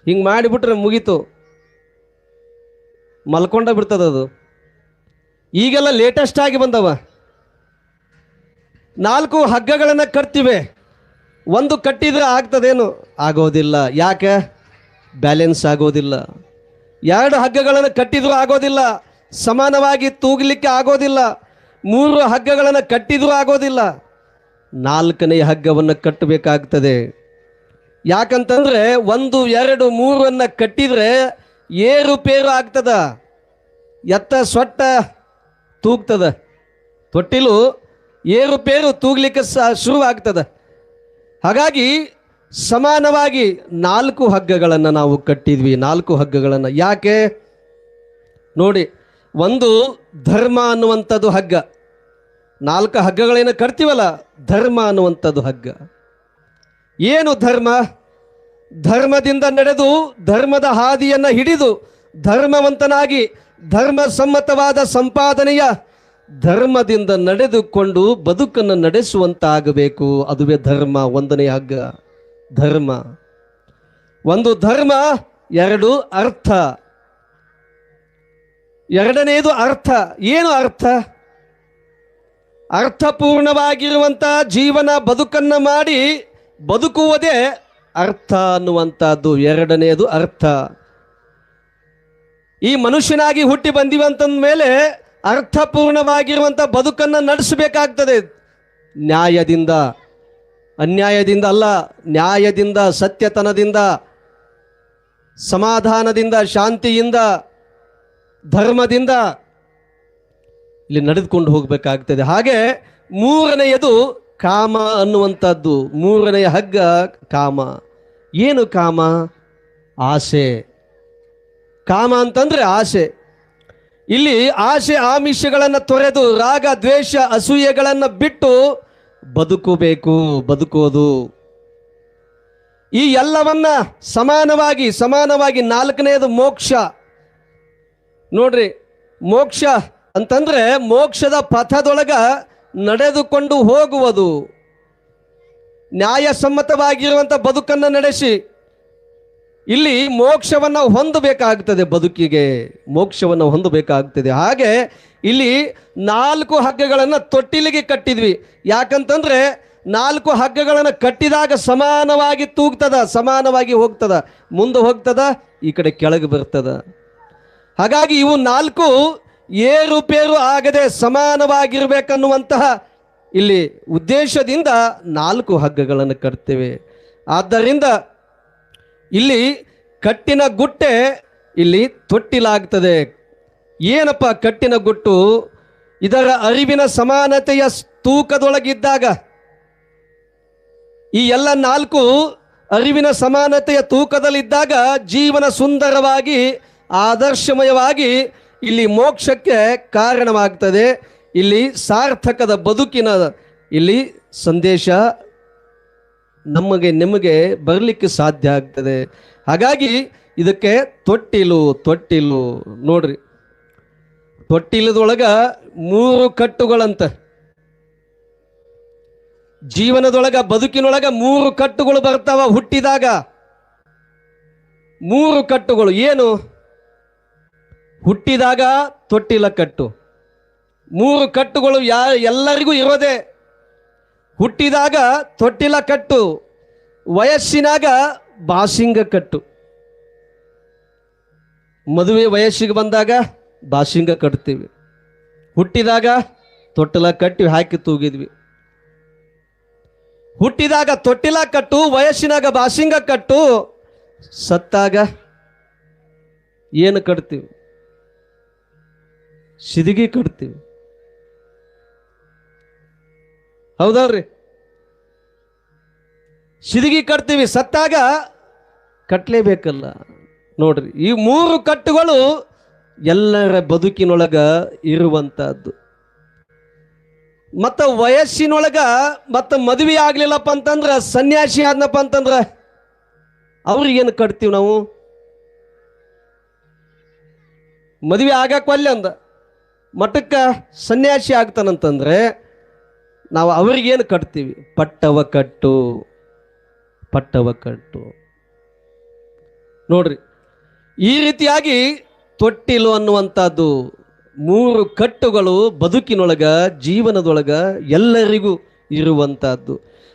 ಹಿಂಗೆ ಮಾಡಿಬಿಟ್ರೆ ಮುಗೀತು, ಮಲ್ಕೊಂಡ ಬಿಡ್ತದ ಅದು. ಈಗೆಲ್ಲ ಲೇಟೆಸ್ಟ್ ಆಗಿ ಬಂದವ. 4 ಹಗ್ಗಗಳನ್ನು ಕಟ್ತಿವೆ. ಒಂದು ಕಟ್ಟಿದ್ರೆ ಆಗ್ತದೇನು? ಆಗೋದಿಲ್ಲ. ಯಾಕೆ? ಬ್ಯಾಲೆನ್ಸ್ ಆಗೋದಿಲ್ಲ. 2 ಹಗ್ಗಗಳನ್ನು ಕಟ್ಟಿದ್ರೂ ಆಗೋದಿಲ್ಲ, ಸಮಾನವಾಗಿ ತೂಗಲಿಕ್ಕೆ ಆಗೋದಿಲ್ಲ. 3 ಹಗ್ಗಗಳನ್ನು ಕಟ್ಟಿದ್ರೂ ಆಗೋದಿಲ್ಲ. 4ನೇ ಹಗ್ಗವನ್ನು ಕಟ್ಟಬೇಕಾಗ್ತದೆ. ಯಾಕಂತಂದ್ರೆ 1, 2, 3 ಕಟ್ಟಿದ್ರೆ ಏರುಪೇರು ಆಗ್ತದ, ಎತ್ತ ಸೊಟ್ಟ ತೂಗ್ತದ. ತೊಟ್ಟಿಲು ಏರುಪೇರು ತೂಗ್ಲಿಕ್ಕೆ ಶುರು ಆಗ್ತದ. ಹಾಗಾಗಿ ಸಮಾನವಾಗಿ 4 ಹಗ್ಗಗಳನ್ನು ನಾವು ಕಟ್ಟಿದ್ವಿ. 4 ಹಗ್ಗಗಳನ್ನು ಯಾಕೆ ನೋಡಿ, ಒಂದು ಧರ್ಮ ಅನ್ನುವಂಥದ್ದು ಹಗ್ಗ. 4 ಹಗ್ಗಗಳೇನು ಕಟ್ತೀವಲ್ಲ, ಧರ್ಮ ಅನ್ನುವಂಥದ್ದು ಹಗ್ಗ. ಏನು ಧರ್ಮ? ಧರ್ಮದಿಂದ ನಡೆದು ಧರ್ಮದ ಹಾದಿಯನ್ನು ಹಿಡಿದು ಧರ್ಮವಂತನಾಗಿ ಧರ್ಮ ಸಮ್ಮತವಾದ ಸಂಪಾದನೆಯ ಧರ್ಮದಿಂದ ನಡೆದುಕೊಂಡು ಬದುಕನ್ನು ನಡೆಸುವಂತಾಗಬೇಕು. ಅದುವೇ ಧರ್ಮ. 1ನೇ ಹಗ್ಗ ಧರ್ಮ. 1 ಧರ್ಮ, 2 ಅರ್ಥ. 2ನೇದು ಅರ್ಥ. ಏನು ಅರ್ಥ? ಅರ್ಥಪೂರ್ಣವಾಗಿರುವಂಥ ಜೀವನ ಬದುಕನ್ನು ಮಾಡಿ ಬದುಕುವುದೇ ಅರ್ಥ ಅನ್ನುವಂಥದ್ದು 2ನೇದು ಅರ್ಥ. ಈ ಮನುಷ್ಯನಾಗಿ ಹುಟ್ಟಿ ಬಂದಿವಂತಂದ ಮೇಲೆ ಅರ್ಥಪೂರ್ಣವಾಗಿರುವಂಥ ಬದುಕನ್ನು ನಡೆಸಬೇಕಾಗ್ತದೆ. ನ್ಯಾಯದಿಂದ, ಅನ್ಯಾಯದಿಂದ ಅಲ್ಲ, ನ್ಯಾಯದಿಂದ, ಸತ್ಯತನದಿಂದ, ಸಮಾಧಾನದಿಂದ, ಶಾಂತಿಯಿಂದ, ಧರ್ಮದಿಂದ ಇಲ್ಲಿ ನಡೆದುಕೊಂಡು ಹೋಗಬೇಕಾಗ್ತದೆ. ಹಾಗೆ 3ನೇಯದು ಕಾಮ ಅನ್ನುವಂಥದ್ದು. 3ನೇ ಹಗ್ಗ ಕಾಮ. ಏನು ಕಾಮ? ಆಸೆ. ಕಾಮ ಅಂತಂದ್ರೆ ಆಸೆ. ಇಲ್ಲಿ ಆಸೆ ಆಮಿಷಗಳನ್ನು ತೊರೆದು ರಾಗ ದ್ವೇಷ ಅಸೂಯೆಗಳನ್ನು ಬಿಟ್ಟು ಬದುಕಬೇಕು. ಬದುಕೋದು ಈ ಎಲ್ಲವನ್ನ ಸಮಾನವಾಗಿ 4ನೇದು ಮೋಕ್ಷ. ನೋಡ್ರಿ, ಮೋಕ್ಷ ಅಂತಂದ್ರೆ ಮೋಕ್ಷದ ಪಥದೊಳಗ ನಡೆದುಕೊಂಡು ಹೋಗುವುದು, ನ್ಯಾಯಸಮ್ಮತವಾಗಿರುವಂಥ ಬದುಕನ್ನು ನಡೆಸಿ ಇಲ್ಲಿ ಮೋಕ್ಷವನ್ನು ಹೊಂದಬೇಕಾಗ್ತದೆ. ಬದುಕಿಗೆ ಮೋಕ್ಷವನ್ನು ಹೊಂದಬೇಕಾಗ್ತದೆ. ಹಾಗೆ ಇಲ್ಲಿ 4 ಹಗ್ಗಗಳನ್ನು ತೊಟ್ಟಿಲಿಗೆ ಕಟ್ಟಿದ್ವಿ. ಯಾಕಂತಂದ್ರೆ 4 ಹಗ್ಗಗಳನ್ನು ಕಟ್ಟಿದಾಗ ಸಮಾನವಾಗಿ ತೂಗ್ತದ, ಸಮಾನವಾಗಿ ಹೋಗ್ತದ, ಮುಂದೆ ಹೋಗ್ತದ, ಈ ಕಡೆ ಕೆಳಗೆ ಬರ್ತದ. ಹಾಗಾಗಿ ಇವು 4 ಏರುಪೇರು ಆಗದೆ ಸಮಾನವಾಗಿರ್ಬೇಕನ್ನುವಂತಹ ಇಲ್ಲಿ ಉದ್ದೇಶದಿಂದ 4 ಹಗ್ಗಗಳನ್ನು ಕಟ್ತೇವೆ. ಆದ್ದರಿಂದ ಇಲ್ಲಿ ಕಟ್ಟಿನ ಗುಟ್ಟೆ ಇಲ್ಲಿ ತೊಟ್ಟಿಲಾಗ್ತದೆ. ಏನಪ್ಪ ಕಟ್ಟಿನ ಗುಟ್ಟು? ಇದರ ಅರಿವಿನ ಸಮಾನತೆಯ ತೂಕದೊಳಗಿದ್ದಾಗ, ಈ ಎಲ್ಲ 4 ಅರಿವಿನ ಸಮಾನತೆಯ ತೂಕದಲ್ಲಿದ್ದಾಗ ಜೀವನ ಸುಂದರವಾಗಿ ಆದರ್ಶಮಯವಾಗಿ ಇಲ್ಲಿ ಮೋಕ್ಷಕ್ಕೆ ಕಾರಣವಾಗ್ತದೆ. ಇಲ್ಲಿ ಸಾರ್ಥಕದ ಬದುಕಿನ ಇಲ್ಲಿ ಸಂದೇಶ ನಿಮಗೆ ಬರಲಿಕ್ಕೆ ಸಾಧ್ಯ ಆಗ್ತದೆ. ಹಾಗಾಗಿ ಇದಕ್ಕೆ ತೊಟ್ಟಿಲು. ತೊಟ್ಟಿಲು ನೋಡ್ರಿ, ತೊಟ್ಟಿಲದೊಳಗ 3 ಕಟ್ಟುಗಳಂತ. ಜೀವನದೊಳಗ ಬದುಕಿನೊಳಗ 3 ಕಟ್ಟುಗಳು ಬರ್ತಾವ. ಹುಟ್ಟಿದಾಗ 3 ಕಟ್ಟುಗಳು. ಏನು? ಹುಟ್ಟಿದಾಗ ತೊಟ್ಟಿಲ ಕಟ್ಟು. 3 ಕಟ್ಟುಗಳು ಎಲ್ಲರಿಗೂ ಇರೋದೇ. ಹುಟ್ಟಿದಾಗ ತೊಟ್ಟಿಲ ಕಟ್ಟು, ವಯಸ್ಸಿನಾಗ ಬಾಸಿಂಗ ಕಟ್ಟು. ಮದುವೆ ವಯಸ್ಸಿಗೆ ಬಂದಾಗ ಬಾಸಿಂಗ ಕಟ್ತೀವಿ. ಹುಟ್ಟಿದಾಗ ತೊಟ್ಟಿಲ ಕಟ್ಟಿ ಹಾಕಿ ತೂಗಿದ್ವಿ. ಹುಟ್ಟಿದಾಗ ತೊಟ್ಟಿಲ ಕಟ್ಟು, ವಯಸ್ಸಿನಾಗ ಬಾಸಿಂಗ ಕಟ್ಟು, ಸತ್ತಾಗ ಏನು ಕಟ್ತೀವಿ? ಸಿದಿಗಿ ಕಟ್ತೀವಿ. ಹೌದಲ್ರಿ? ಸಿದಿಗಿ ಕಟ್ತೀವಿ. ಸತ್ತಾಗ ಕಟ್ಟಲೇಬೇಕಲ್ಲ. ನೋಡ್ರಿ, ಈ 3 ಕಟ್ಟುಗಳು ಎಲ್ಲರ ಬದುಕಿನೊಳಗ ಇರುವಂತಹದ್ದು. ಮತ್ತು ವಯಸ್ಸಿನೊಳಗ ಮತ್ತು ಮದುವೆ ಆಗ್ಲಿಲ್ಲಪ್ಪ ಅಂತಂದ್ರೆ, ಸನ್ಯಾಸಿ ಆದ್ನಪ್ಪ ಅಂತಂದ್ರೆ ಅವ್ರಿಗೇನು ಕಟ್ತೀವಿ ನಾವು? ಮದುವೆ ಆಗಕ್ವಲ್ಲ ಅಂದ ಮಠಕ್ಕ ಸನ್ಯಾಸಿ ಆಗ್ತಾನಂತಂದ್ರೆ ನಾವು ಅವ್ರಿಗೇನು ಕಟ್ತೀವಿ? ಪಟ್ಟವ ಕಟ್ಟು. ಪಟ್ಟವ ಕಟ್ಟು. ನೋಡ್ರಿ, ಈ ರೀತಿಯಾಗಿ ತೊಟ್ಟಿಲು ಅನ್ನುವಂಥದ್ದು ಮೂರು ಕಟ್ಟುಗಳು ಬದುಕಿನೊಳಗ ಜೀವನದೊಳಗ ಎಲ್ಲರಿಗೂ ಇರುವಂತಹದ್ದು.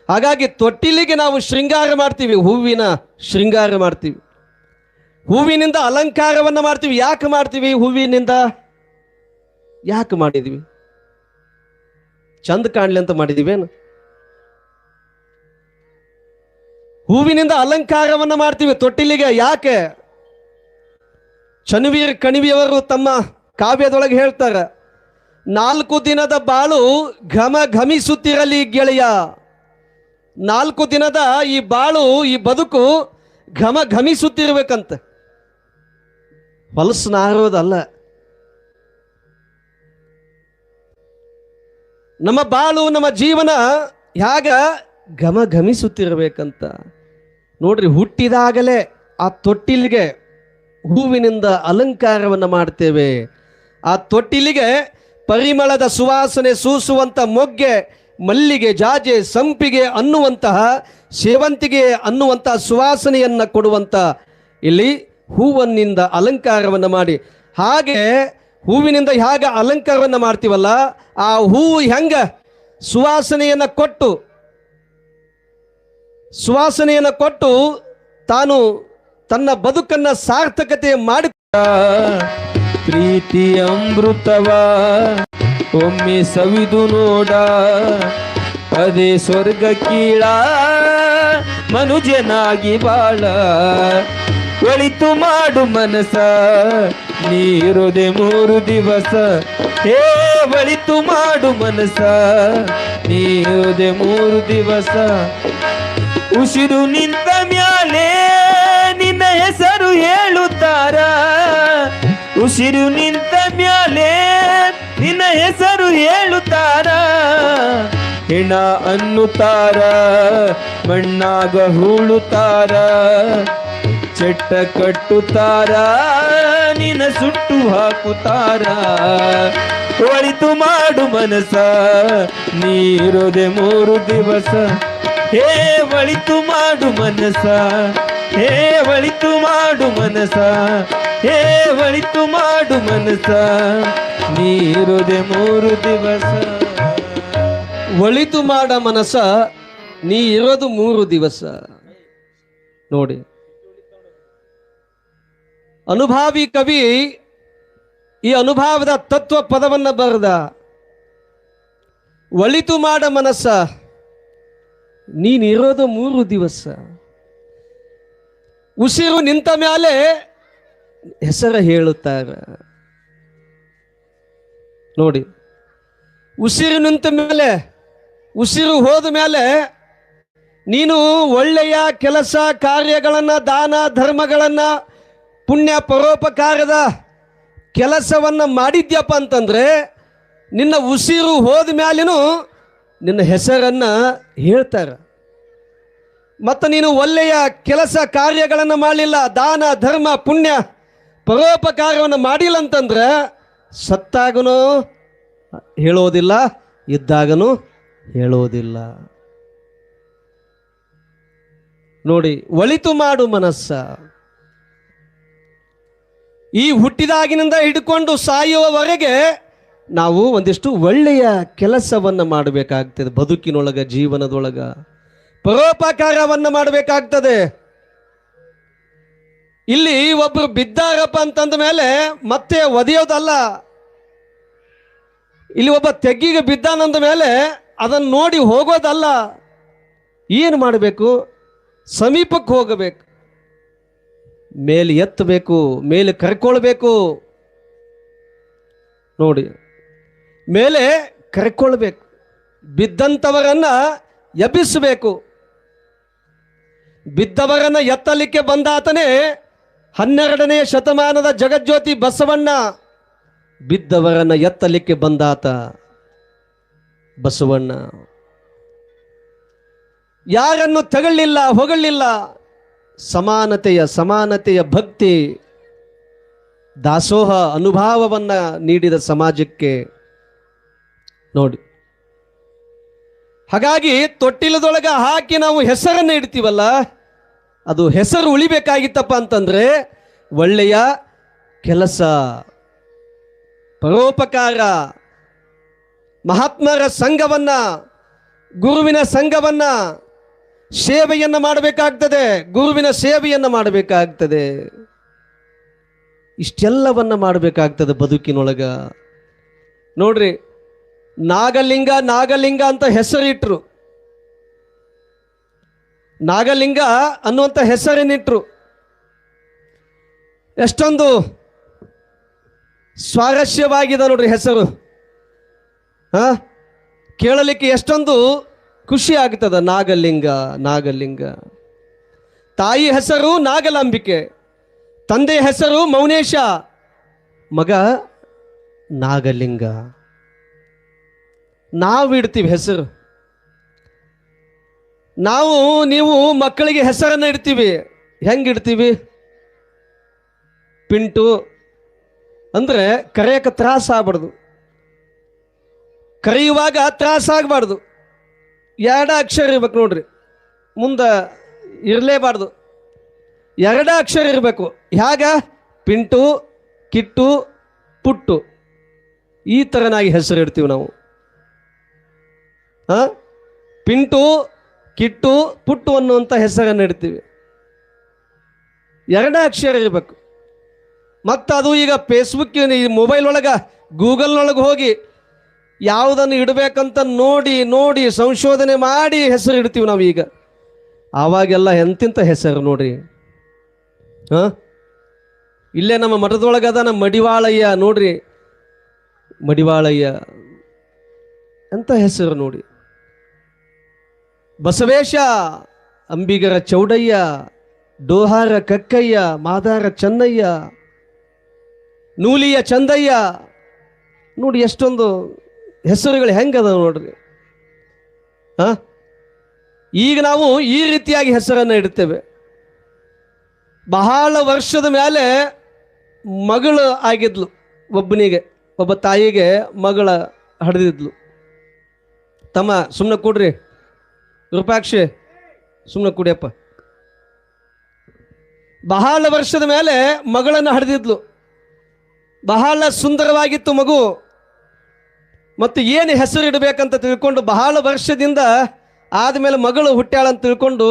ಹಾಗಾಗಿ ತೊಟ್ಟಿಲಿಗೆ ನಾವು ಶೃಂಗಾರ ಮಾಡ್ತೀವಿ, ಹೂವಿನ ಶೃಂಗಾರ ಮಾಡ್ತೀವಿ, ಹೂವಿನಿಂದ ಅಲಂಕಾರವನ್ನ ಮಾಡ್ತೀವಿ. ಯಾಕೆ ಮಾಡ್ತೀವಿ? ಹೂವಿನಿಂದ ಯಾಕೆ ಮಾಡಿದೀವಿ? ಚಂದ ಕಾಣ್ಲಿ ಅಂತ ಮಾಡಿದೀವೇನು? ಹೂವಿನಿಂದ ಅಲಂಕಾರವನ್ನ ಮಾಡ್ತೀವಿ ತೊಟ್ಟಿಲಿಗೆ. ಯಾಕೆ? ಚನುವೀರ್ ಕಣಿವೆಯವರು ತಮ್ಮ ಕಾವ್ಯದೊಳಗೆ ಹೇಳ್ತಾರೆ, 4 ದಿನದ ಬಾಳು ಘಮ ಘಮಿಸುತ್ತಿರಲಿ ಗೆಳೆಯ. 4 ದಿನದ ಈ ಬಾಳು, ಈ ಬದುಕು ಘಮ ಘಮಿಸುತ್ತಿರ್ಬೇಕಂತ, ಹೊಲಸು ನಾರೋದಲ್ಲ. ನಮ್ಮ ಬಾಳು, ನಮ್ಮ ಜೀವನ ಹೇಗ ಘಮ ಘಮಿಸುತ್ತಿರಬೇಕಂತ ನೋಡ್ರಿ. ಹುಟ್ಟಿದಾಗಲೇ ಆ ತೊಟ್ಟಿಲಿಗೆ ಹೂವಿನಿಂದ ಅಲಂಕಾರವನ್ನು ಮಾಡ್ತೇವೆ. ಆ ತೊಟ್ಟಿಲಿಗೆ ಪರಿಮಳದ ಸುವಾಸನೆ ಸೂಸುವಂಥ ಮೊಗ್ಗೆ, ಮಲ್ಲಿಗೆ, ಜಾಜೆ, ಸಂಪಿಗೆ ಅನ್ನುವಂತಹ, ಸೇವಂತಿಗೆ ಅನ್ನುವಂತಹ ಸುವಾಸನೆಯನ್ನು ಕೊಡುವಂಥ ಇಲ್ಲಿ ಹೂವನ್ನಿಂದ ಅಲಂಕಾರವನ್ನು ಮಾಡಿ, ಹಾಗೆ ಹೂವಿನಿಂದ ಹೇಗೆ ಅಲಂಕಾರವನ್ನು ಮಾಡ್ತೀವಲ್ಲ, ಆ ಹೂವು ಹೆಂಗ ಸುವಾಸನೆಯನ್ನು ಕೊಟ್ಟು ತಾನು ತನ್ನ ಬದುಕನ್ನ ಸಾರ್ಥಕತೆ ಮಾಡಿ, ಪ್ರೀತಿ ಅಮೃತವ ಒಮ್ಮೆ ಸವಿದು ನೋಡ, ಅದೇ ಸ್ವರ್ಗ ಕೀಳ ಮನುಜನಾಗಿ ಬಾಳ. ಒಳಿತು ಮಾಡು ಮನಸ ನೀರುದೆ 3 ದಿವಸ, ಹೇ ಒಳಿತು ಮಾಡು ಮನಸ ನೀರುದೆ 3 ದಿವಸ. ಉಸಿರು ನಿಂತ ಮ್ಯಾಲೆ ನಿನ್ನ ಹೆಸರು ಹೇಳುತ್ತಾರ, ಉಸಿರು ನಿಂತ ಮ್ಯಾಲೆ ನಿನ್ನ ಹೆಸರು ಹೇಳುತ್ತಾರ. ಹೆಣ ಅನ್ನುತ್ತಾರ, ಮಣ್ಣಾಗ ಹೂಳುತ್ತಾರ, ಚಟ್ಟ ಕಟ್ಟುತ್ತಾರ, ನಿನ್ನ ಸುಟ್ಟು ಹಾಕುತ್ತಾರ. ಒಳಿತು ಮಾಡು ಮನಸ ನೀರುದೆ 3 ದಿವಸ, ಹೇ ಒಳಿತು ಮಾಡು ಮನಸ, ಹೇ ಒಳಿತು ಮಾಡು ಮನಸ, ಹೇ ಒಳಿತು ಮಾಡು ಮನಸ ನೀರುದೆ 3 ದಿವಸ. ಒಳಿತು ಮಾಡ ಮನಸ ನೀ ಇರೋದು 3 ದಿವಸ. ನೋಡಿ, ಅನುಭಾವಿ ಕವಿ ಈ ಅನುಭವದ ತತ್ವ ಪದವನ್ನು ಬರೆದ. ಒಳಿತು ಮಾಡ ಮನಸ್ಸ ನೀನಿರೋದು 3 ದಿವಸ. ಉಸಿರು ನಿಂತ ಮೇಲೆ ಹೆಸರು ಹೇಳುತ್ತಾರೆ. ನೋಡಿ, ಉಸಿರು ನಿಂತ ಮೇಲೆ, ಉಸಿರು ಹೋದ ಮೇಲೆ ನೀನು ಒಳ್ಳೆಯ ಕೆಲಸ ಕಾರ್ಯಗಳನ್ನು, ದಾನ ಧರ್ಮಗಳನ್ನು, ಪುಣ್ಯ ಪರೋಪಕಾರದ ಕೆಲಸವನ್ನು ಮಾಡಿದ್ಯಪ್ಪ ಅಂತಂದ್ರೆ ನಿನ್ನ ಉಸಿರು ಹೋದ ಮ್ಯಾಲೇನು ನಿನ್ನ ಹೆಸರನ್ನು ಹೇಳ್ತಾರೆ. ಮತ್ತು ನೀನು ಒಳ್ಳೆಯ ಕೆಲಸ ಕಾರ್ಯಗಳನ್ನು ಮಾಡಲಿಲ್ಲ, ದಾನ ಧರ್ಮ ಪುಣ್ಯ ಪರೋಪಕಾರವನ್ನು ಮಾಡಿಲ್ಲ ಅಂತಂದ್ರೆ ಸತ್ತಾಗನೂ ಹೇಳೋದಿಲ್ಲ, ಇದ್ದಾಗನೂ ಹೇಳೋದಿಲ್ಲ. ನೋಡಿ, ಒಳಿತು ಮಾಡು ಮನಸ್ಸ. ಈ ಹುಟ್ಟಿದಾಗಿನಿಂದ ಹಿಡ್ಕೊಂಡು ಸಾಯುವವರೆಗೆ ನಾವು ಒಂದಿಷ್ಟು ಒಳ್ಳೆಯ ಕೆಲಸವನ್ನು ಮಾಡಬೇಕಾಗ್ತದೆ. ಬದುಕಿನೊಳಗ, ಜೀವನದೊಳಗ ಪರೋಪಕಾರವನ್ನು ಮಾಡಬೇಕಾಗ್ತದೆ. ಇಲ್ಲಿ ಒಬ್ರು ಬಿದ್ದಾರಪ್ಪ ಅಂತಂದ ಮೇಲೆ ಮತ್ತೆ ಒದೆಯೋದಲ್ಲ. ಇಲ್ಲಿ ಒಬ್ಬ ತೆಗ್ಗಿಗೆ ಬಿದ್ದಾನಂದ ಮೇಲೆ ಅದನ್ನು ನೋಡಿ ಹೋಗೋದಲ್ಲ. ಏನು ಮಾಡಬೇಕು? ಸಮೀಪಕ್ಕೆ ಹೋಗಬೇಕು, ಮೇಲೆ ಎತ್ತಬೇಕು, ಮೇಲೆ ಕರ್ಕೊಳ್ಬೇಕು. ನೋಡಿ, ಮೇಲೆ ಕರ್ಕೊಳ್ಬೇಕು, ಬಿದ್ದಂಥವರನ್ನ ಎಬ್ಬಿಸಬೇಕು. ಬಿದ್ದವರನ್ನ ಎತ್ತಲಿಕ್ಕೆ ಬಂದಾತನೇ 12ನೇ ಶತಮಾನದ ಜಗಜ್ಯೋತಿ ಬಸವಣ್ಣ. ಬಿದ್ದವರನ್ನ ಎತ್ತಲಿಕ್ಕೆ ಬಂದಾತ ಬಸವಣ್ಣ. ಯಾರನ್ನು ತಗೊಳ್ಳಿಲ್ಲ, ಹೊಗಳಿಲ್ಲ. ಸಮಾನತೆಯ ಭಕ್ತಿ, ದಾಸೋಹ ಅನುಭವವನ್ನ ನೀಡಿದ ಸಮಾಜಕ್ಕೆ. ನೋಡಿ, ಹಾಗಾಗಿ ತೊಟ್ಟಿಲದೊಳಗ ಹಾಕಿ ನಾವು ಹೆಸರನ್ನು ಇಡ್ತೀವಲ್ಲ, ಅದು ಹೆಸರು ಉಳಿಬೇಕಾಗಿತ್ತಪ್ಪ ಅಂತಂದ್ರೆ ಒಳ್ಳೆಯ ಕೆಲಸ, ಪರೋಪಕಾರ, ಮಹಾತ್ಮರ ಸಂಘವನ್ನ, ಗುರುವಿನ ಸಂಘವನ್ನ, ಸೇವೆಯನ್ನು ಮಾಡಬೇಕಾಗ್ತದೆ, ಗುರುವಿನ ಸೇವೆಯನ್ನು ಮಾಡಬೇಕಾಗ್ತದೆ. ಇಷ್ಟೆಲ್ಲವನ್ನ ಮಾಡಬೇಕಾಗ್ತದೆ ಬದುಕಿನೊಳಗ. ನೋಡ್ರಿ, ನಾಗಲಿಂಗ ನಾಗಲಿಂಗ ಅಂತ ಹೆಸರಿಟ್ರು. ನಾಗಲಿಂಗ ಅನ್ನುವಂಥ ಹೆಸರನ್ನಿಟ್ರು. ಎಷ್ಟೊಂದು ಸ್ವಾರಸ್ಯವಾಗಿದೆ ನೋಡ್ರಿ ಹೆಸರು. ಕೇಳಲಿಕ್ಕೆ ಎಷ್ಟೊಂದು ಖುಷಿ ಆಗ್ತದ. ನಾಗಲಿಂಗ ನಾಗಲಿಂಗ. ತಾಯಿ ಹೆಸರು ನಾಗಲಾಂಬಿಕೆ, ತಂದೆ ಹೆಸರು ಮೌನೇಶ, ಮಗ ನಾಗಲಿಂಗ. ನಾವು ಇಡ್ತೀವಿ ಹೆಸರು. ನಾವು ನೀವು ಮಕ್ಕಳಿಗೆ ಹೆಸರನ್ನು ಇಡ್ತೀವಿ. ಹೆಂಗಿಡ್ತೀವಿ? ಪಿಂಟು ಅಂದರೆ ಕರೆಯಕ್ಕೆ ತ್ರಾಸ ಆಗ್ಬಾರ್ದು, ಕರೆಯುವಾಗ ತ್ರಾಸ ಆಗಬಾರ್ದು. ಎರಡು ಅಕ್ಷರ ಇರ್ಬೇಕು ನೋಡ್ರಿ, ಮುಂದೆ ಇರಲೇಬಾರ್ದು. ಎರಡು ಅಕ್ಷರ ಇರಬೇಕು. ಹೇಗ? ಪಿಂಟು, ಕಿಟ್ಟು, ಪುಟ್ಟು, ಈ ಥರನಾಗಿ ಹೆಸರು ಇಡ್ತೀವಿ ನಾವು. ಪಿಂಟು, ಕಿಟ್ಟು, ಪುಟ್ಟು ಅನ್ನುವಂಥ ಹೆಸರನ್ನು ಇಡ್ತೀವಿ. ಎರಡು ಅಕ್ಷರ ಇರಬೇಕು. ಮತ್ತು ಅದು ಈಗ ಫೇಸ್ಬುಕ್, ಈ ಮೊಬೈಲ್ ಒಳಗೆ, ಗೂಗಲ್ನೊಳಗೆ ಹೋಗಿ ಯಾವುದನ್ನು ಇಡಬೇಕಂತ ನೋಡಿ ನೋಡಿ ಸಂಶೋಧನೆ ಮಾಡಿ ಹೆಸರು ಇಡ್ತೀವಿ ನಾವು. ಈಗ ಆವಾಗೆಲ್ಲ ಎಂತಿಂಥ ಹೆಸರು ನೋಡ್ರಿ. ಇಲ್ಲೇ ನಮ್ಮ ಮಠದೊಳಗದ ನಮ್ಮ ಮಡಿವಾಳಯ್ಯ ನೋಡ್ರಿ, ಮಡಿವಾಳಯ್ಯ ಎಂಥ ಹೆಸರು ನೋಡಿ. ಬಸವೇಶ, ಅಂಬಿಗರ ಚೌಡಯ್ಯ, ಡೋಹಾರ ಕಕ್ಕಯ್ಯ, ಮಾದಾರ ಚೆನ್ನಯ್ಯ, ನೂಲಿಯ ಚಂದಯ್ಯ, ನೋಡಿ ಎಷ್ಟೊಂದು ಹೆಸರುಗಳು ಹೆಂಗದ ನೋಡ್ರಿ. ಈಗ ನಾವು ಈ ರೀತಿಯಾಗಿ ಹೆಸರನ್ನು ಇಡ್ತೇವೆ. ಬಹಳ ವರ್ಷದ ಮೇಲೆ ಮಗಳು ಆಗಿದ್ಲು ಒಬ್ಬನಿಗೆ, ಒಬ್ಬ ತಾಯಿಗೆ ಮಗಳ ಹಡೆದಿದ್ಲು. ತಮ್ಮ ಸುಮ್ಮನೆ ಕೊಡ್ರಿ, ರೂಪಾಕ್ಷಿ ಸುಮ್ಮನೆ ಕುಡಿಯಪ್ಪ. ಬಹಳ ವರ್ಷದ ಮೇಲೆ ಮಗಳನ್ನು ಹಡೆದಿದ್ಲು. ಬಹಳ ಸುಂದರವಾಗಿತ್ತು ಮಗು. ಮತ್ತು ಏನು ಹೆಸರು ಇಡಬೇಕಂತ ತಿಳ್ಕೊಂಡು, ಬಹಳ ವರ್ಷದಿಂದ ಆದಮೇಲೆ ಮಗಳು ಹುಟ್ಟ್ಯಾಳಂತ ತಿಳ್ಕೊಂಡು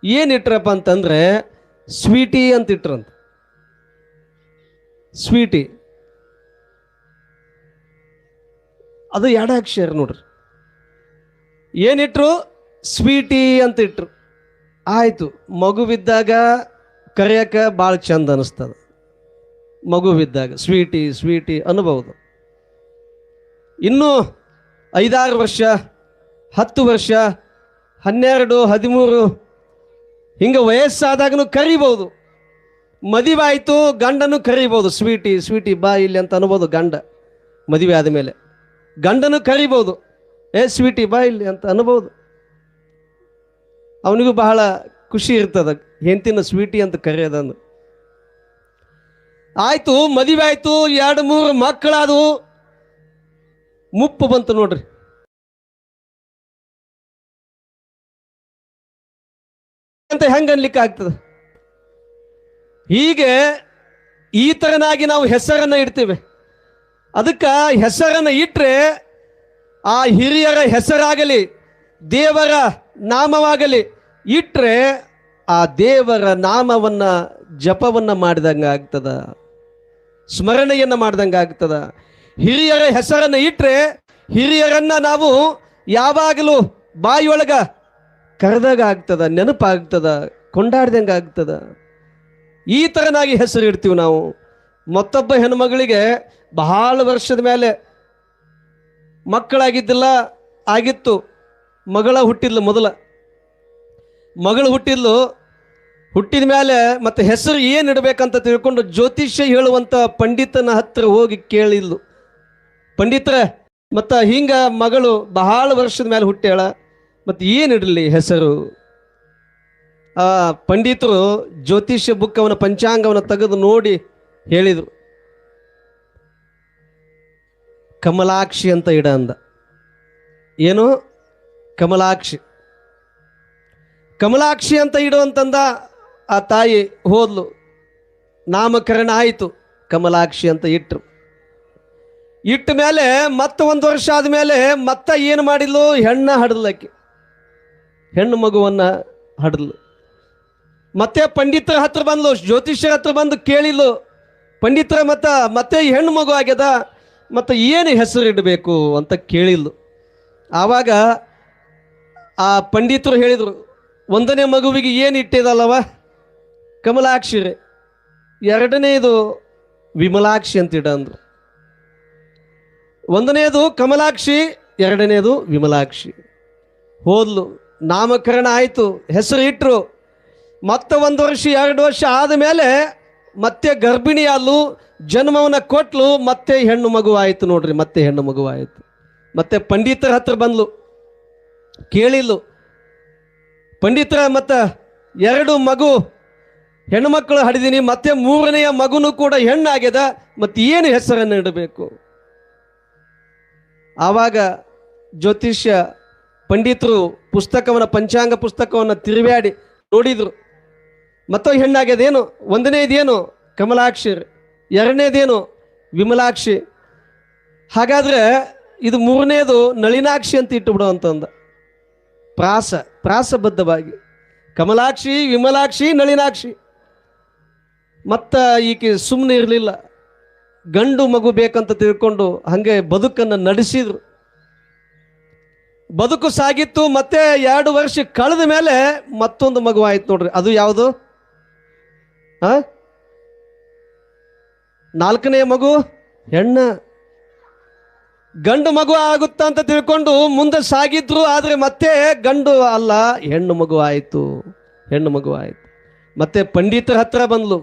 ಏನಿಟ್ರಪ್ಪ ಅಂತಂದರೆ ಸ್ವೀಟಿ ಅಂತ ಇಟ್ರಂತ. ಸ್ವೀಟಿ ಅದು ಎರಡು ಅಕ್ಷರ ನೋಡ್ರಿ. ಏನಿಟ್ರು? ಸ್ವೀಟಿ ಅಂತ ಇಟ್ರು. ಆಯಿತು, ಮಗುವಿದ್ದಾಗ ಕರೆಯೋಕೆ ಭಾಳ ಚಂದ ಅನ್ನಿಸ್ತದೆ. ಮಗುವಿದ್ದಾಗ ಸ್ವೀಟಿ ಸ್ವೀಟಿ ಅನ್ಬೋದು. ಇನ್ನೂ 5-6 ವರ್ಷ, 10 ವರ್ಷ, 12, 13 ಹಿಂಗೆ ವಯಸ್ಸಾದಾಗೂ ಕರಿಬೋದು. ಮದುವೆ ಆಯಿತು, ಗಂಡನು ಕರಿಬೋದು. ಸ್ವೀಟಿ ಸ್ವೀಟಿ ಬಾ ಇಲ್ಲಿ ಅಂತ ಅನ್ಬೋದು. ಗಂಡ ಮದುವೆ ಆದಮೇಲೆ ಗಂಡನು ಕರಿಬೋದು. ಸ್ವೀಟಿ ಬಾ ಇಲ್ಲಿ ಅಂತ ಅನ್ಬೋದು. ಅವನಿಗೂ ಬಹಳ ಖುಷಿ ಇರ್ತದೆ ಹೆಂಡತಿನ ಸ್ವೀಟಿ ಅಂತ ಕರೆಯೋದಂದು. ಆಯಿತು, ಮದುವೆ ಆಯಿತು, 2-3 ಮಕ್ಕಳಾದವು. ಮುಪ್ಪು ಬಂತು ನೋಡ್ರಿ. ಅಂತ ಹೆಂಗೆ ಅನ್ಲಿಕ್ಕೆ ಆಗ್ತದೆ? ಹೀಗೆ ಈ ಥರನಾಗಿ ನಾವು ಹೆಸರನ್ನು ಇಡ್ತೇವೆ. ಅದಕ್ಕೆ ಹೆಸರನ್ನು ಇಟ್ಟರೆ ಆ ಹಿರಿಯರ ಹೆಸರಾಗಲಿ, ದೇವರ ನಾಮವಾಗಲಿ ಇಟ್ಟರೆ ಆ ದೇವರ ನಾಮವನ್ನು ಜಪವನ್ನು ಮಾಡಿದಂಗೆ ಆಗ್ತದ, ಸ್ಮರಣೆಯನ್ನು ಮಾಡ್ದಂಗೆ ಆಗ್ತದ. ಹಿರಿಯರ ಹೆಸರನ್ನು ಇಟ್ಟರೆ ಹಿರಿಯರನ್ನು ನಾವು ಯಾವಾಗಲೂ ಬಾಯಿಯೊಳಗ ಕರೆದಾಗ ಆಗ್ತದ, ನೆನಪಾಗ್ತದ, ಕೊಂಡಾಡ್ದಂಗೆ ಆಗ್ತದ. ಈ ಥರನಾಗಿ ಹೆಸರು ಇಡ್ತೀವಿ ನಾವು. ಮತ್ತೊಬ್ಬ ಹೆಣ್ಮಗಳಿಗೆ ಬಹಳ ವರ್ಷದ ಮೇಲೆ ಮಕ್ಕಳಾಗಿದ್ದಿಲ್ಲ, ಆಗಿತ್ತು. ಮಗಳ ಹುಟ್ಟಿದ್ಲು, ಮೊದಲ ಮಗಳು ಹುಟ್ಟಿದ್ಲು. ಹುಟ್ಟಿದ ಮೇಲೆ ಮತ್ತೆ ಹೆಸರು ಏನು ಇಡಬೇಕಂತ ತಿಳ್ಕೊಂಡು ಜ್ಯೋತಿಷ್ಯ ಹೇಳುವಂಥ ಪಂಡಿತನ ಹತ್ರ ಹೋಗಿ ಕೇಳಿದ್ಲು. ಪಂಡಿತರ, ಮತ್ತು ಹಿಂಗೆ ಮಗಳು ಬಹಳ ವರ್ಷದ ಮೇಲೆ ಹುಟ್ಟ್ಯಾಳ, ಮತ್ತು ಏನು ಇಡಲಿ ಹೆಸರು? ಆ ಪಂಡಿತರು ಜ್ಯೋತಿಷ್ಯ ಬುಕ್, ಅವನ ಪಂಚಾಂಗವನ್ನು ತೆಗೆದು ನೋಡಿ ಹೇಳಿದರು, ಕಮಲಾಕ್ಷಿ ಅಂತ ಇಡ ಅಂದ. ಏನು? ಕಮಲಾಕ್ಷಿ. ಕಮಲಾಕ್ಷಿ ಅಂತ ಇಡು ಅಂತಂದ. ಆ ತಾಯಿ ಹೋದ್ಲು, ನಾಮಕರಣ ಆಯಿತು, ಕಮಲಾಕ್ಷಿ ಅಂತ ಇಟ್ಟರು. ಇಟ್ಟ ಮೇಲೆ ಮತ್ತೆ 1 ವರ್ಷ ಆದ್ಮೇಲೆ ಮತ್ತೆ ಏನು ಮಾಡಿದ್ಲು, ಹೆಣ್ಣ ಹಡದ್ಲಕ್ಕೆ, ಹೆಣ್ಣು ಮಗುವನ್ನ ಹಡದ್ಲು. ಮತ್ತೆ ಪಂಡಿತರ ಹತ್ರ ಬಂದ್ಲು, ಜ್ಯೋತಿಷ್ಯರ ಹತ್ರ ಬಂದು ಕೇಳಿದ್ಲು, ಪಂಡಿತರ ಮತ್ತೆ ಹೆಣ್ಣು ಮಗು ಆಗ್ಯದ, ಮತ್ತೆ ಏನು ಹೆಸರು ಇಡಬೇಕು ಅಂತ ಕೇಳಿದ್ಲು. ಆವಾಗ ಆ ಪಂಡಿತರು ಹೇಳಿದರು, 1ನೇ ಮಗುವಿಗೆ ಏನು ಇಟ್ಟಿದಲ್ಲವ, ಕಮಲಾಕ್ಷಿ ರೇ, 2ನೇದು ವಿಮಲಾಕ್ಷಿ ಅಂತ ಇಡ ಅಂದ್ರು. 1ನೇದು ಕಮಲಾಕ್ಷಿ, 2ನೇದು ವಿಮಲಾಕ್ಷಿ. ಹೋದ್ಲು, ನಾಮಕರಣ ಆಯಿತು, ಹೆಸರು ಇಟ್ಟರು. ಮತ್ತೆ 1 ವರ್ಷ 2 ವರ್ಷ ಆದಮೇಲೆ ಮತ್ತೆ ಗರ್ಭಿಣಿ ಆದ್ಲು, ಜನ್ಮವನ್ನ ಕೊಟ್ಲು, ಮತ್ತೆ ಹೆಣ್ಣು ಮಗು ಆಯಿತು. ನೋಡ್ರಿ, ಮತ್ತೆ ಹೆಣ್ಣು ಮಗು ಆಯಿತು. ಮತ್ತೆ ಪಂಡಿತರ ಹತ್ರ ಬಂದ್ಲು, ಕೇಳಿದ್ಲು, ಪಂಡಿತರ ಮತ್ತೆ 2 ಮಗು ಹೆಣ್ಣು ಮಕ್ಕಳು ಹಡಿದೀನಿ, ಮತ್ತೆ 3ನೆಯ ಮಗುನು ಕೂಡ ಹೆಣ್ಣಾಗ್ಯದ, ಮತ್ತೆ ಏನು ಹೆಸರನ್ನು ಇಡಬೇಕು? ಆವಾಗ ಜ್ಯೋತಿಷ್ಯ ಪಂಡಿತರು ಪುಸ್ತಕವನ್ನು, ಪಂಚಾಂಗ ಪುಸ್ತಕವನ್ನು ತಿರುವ್ಯಾಡಿ ನೋಡಿದ್ರು. ಮತ್ತೆ ಹೆಣ್ಣಾಗ್ಯದೇನು, 1ನೇದೇನು ಕಮಲಾಕ್ಷಿ, 2ನೇದೇನು ವಿಮಲಾಕ್ಷಿ. ಹಾಗಾದ್ರೆ ಇದು 3ನೇದು ನಳಿನಾಕ್ಷಿ ಅಂತ ಇಟ್ಟುಬಿಡು ಅಂತಂದ. ಪ್ರಾಸಬದ್ಧವಾಗಿ ಕಮಲಾಕ್ಷಿ, ವಿಮಲಾಕ್ಷಿ, ನಳಿನಾಕ್ಷಿ. ಮತ್ತ ಈಕೆ ಸುಮ್ಮನೆ ಇರಲಿಲ್ಲ, ಗಂಡು ಮಗು ಬೇಕಂತ ತಿಳ್ಕೊಂಡು ಹಾಗೆ ಬದುಕನ್ನು ನಡೆಸಿದ್ರು. ಬದುಕು ಸಾಗಿತ್ತು. ಮತ್ತೆ 2 ವರ್ಷ ಕಳೆದ ಮೇಲೆ ಮತ್ತೊಂದು ಮಗು ಆಯ್ತು. ನೋಡ್ರಿ, ಅದು ಯಾವುದು? 4ನೇ ಮಗು ಹೆಣ್ಣ. ಗಂಡು ಮಗು ಆಗುತ್ತಾ ಅಂತ ತಿಳ್ಕೊಂಡು ಮುಂದೆ ಸಾಗಿದ್ರು. ಆದರೆ ಮತ್ತೆ ಗಂಡು ಅಲ್ಲ, ಹೆಣ್ಣು ಮಗು ಆಯಿತು, ಹೆಣ್ಣು ಮಗು ಆಯಿತು. ಮತ್ತೆ ಪಂಡಿತರ ಹತ್ರ ಬಂದ್ಲು,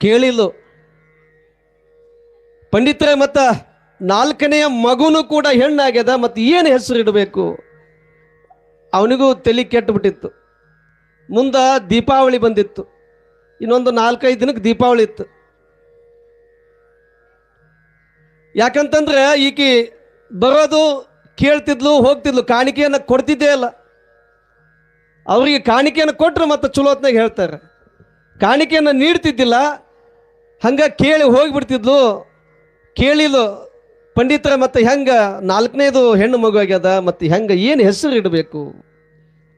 ಕೇಳಿದ್ಲು, ಪಂಡಿತರೇ ಮತ್ತೆ 4ನೆಯ ಮಗುನು ಕೂಡ ಹೆಣ್ಣಾಗ್ಯದ, ಮತ್ತೆ ಏನು ಹೆಸರು ಇಡಬೇಕು? ಅವನಿಗೂ ತಲೆ ಕೆಟ್ಟುಬಿಟ್ಟಿತ್ತು. ಮುಂದೆ ದೀಪಾವಳಿ ಬಂದಿತ್ತು, ಇನ್ನೊಂದು 4-5 ದಿನಕ್ಕೆ ದೀಪಾವಳಿ ಇತ್ತು. ಯಾಕಂತಂದ್ರೆ ಈಕಿ ಬರೋದು, ಕೇಳ್ತಿದ್ಲು, ಹೋಗ್ತಿದ್ಲು, ಕಾಣಿಕೆಯನ್ನು ಕೊಡ್ತಿದ್ದೇ ಇಲ್ಲ. ಅವರಿಗೆ ಕಾಣಿಕೆಯನ್ನು ಕೊಟ್ಟರೆ ಮತ್ತೆ ಚಲೋತ್ನಾಗ ಹೇಳ್ತಾರೆ, ಕಾಣಿಕೆಯನ್ನು ನೀಡ್ತಿದ್ದಿಲ್ಲ. ಹಂಗ ಕೇಳಿ ಹೋಗಿಬಿಡ್ತಿದ್ಲು. ಕೇಳಿದ್ಲು, ಪಂಡಿತರ ಮತ್ತೆ ಹೆಂಗ 4ನೇದು ಹೆಣ್ಣು ಮಗು ಆಗ್ಯದ, ಮತ್ತೆ ಹೆಂಗ ಏನು ಹೆಸರು ಇಡಬೇಕು?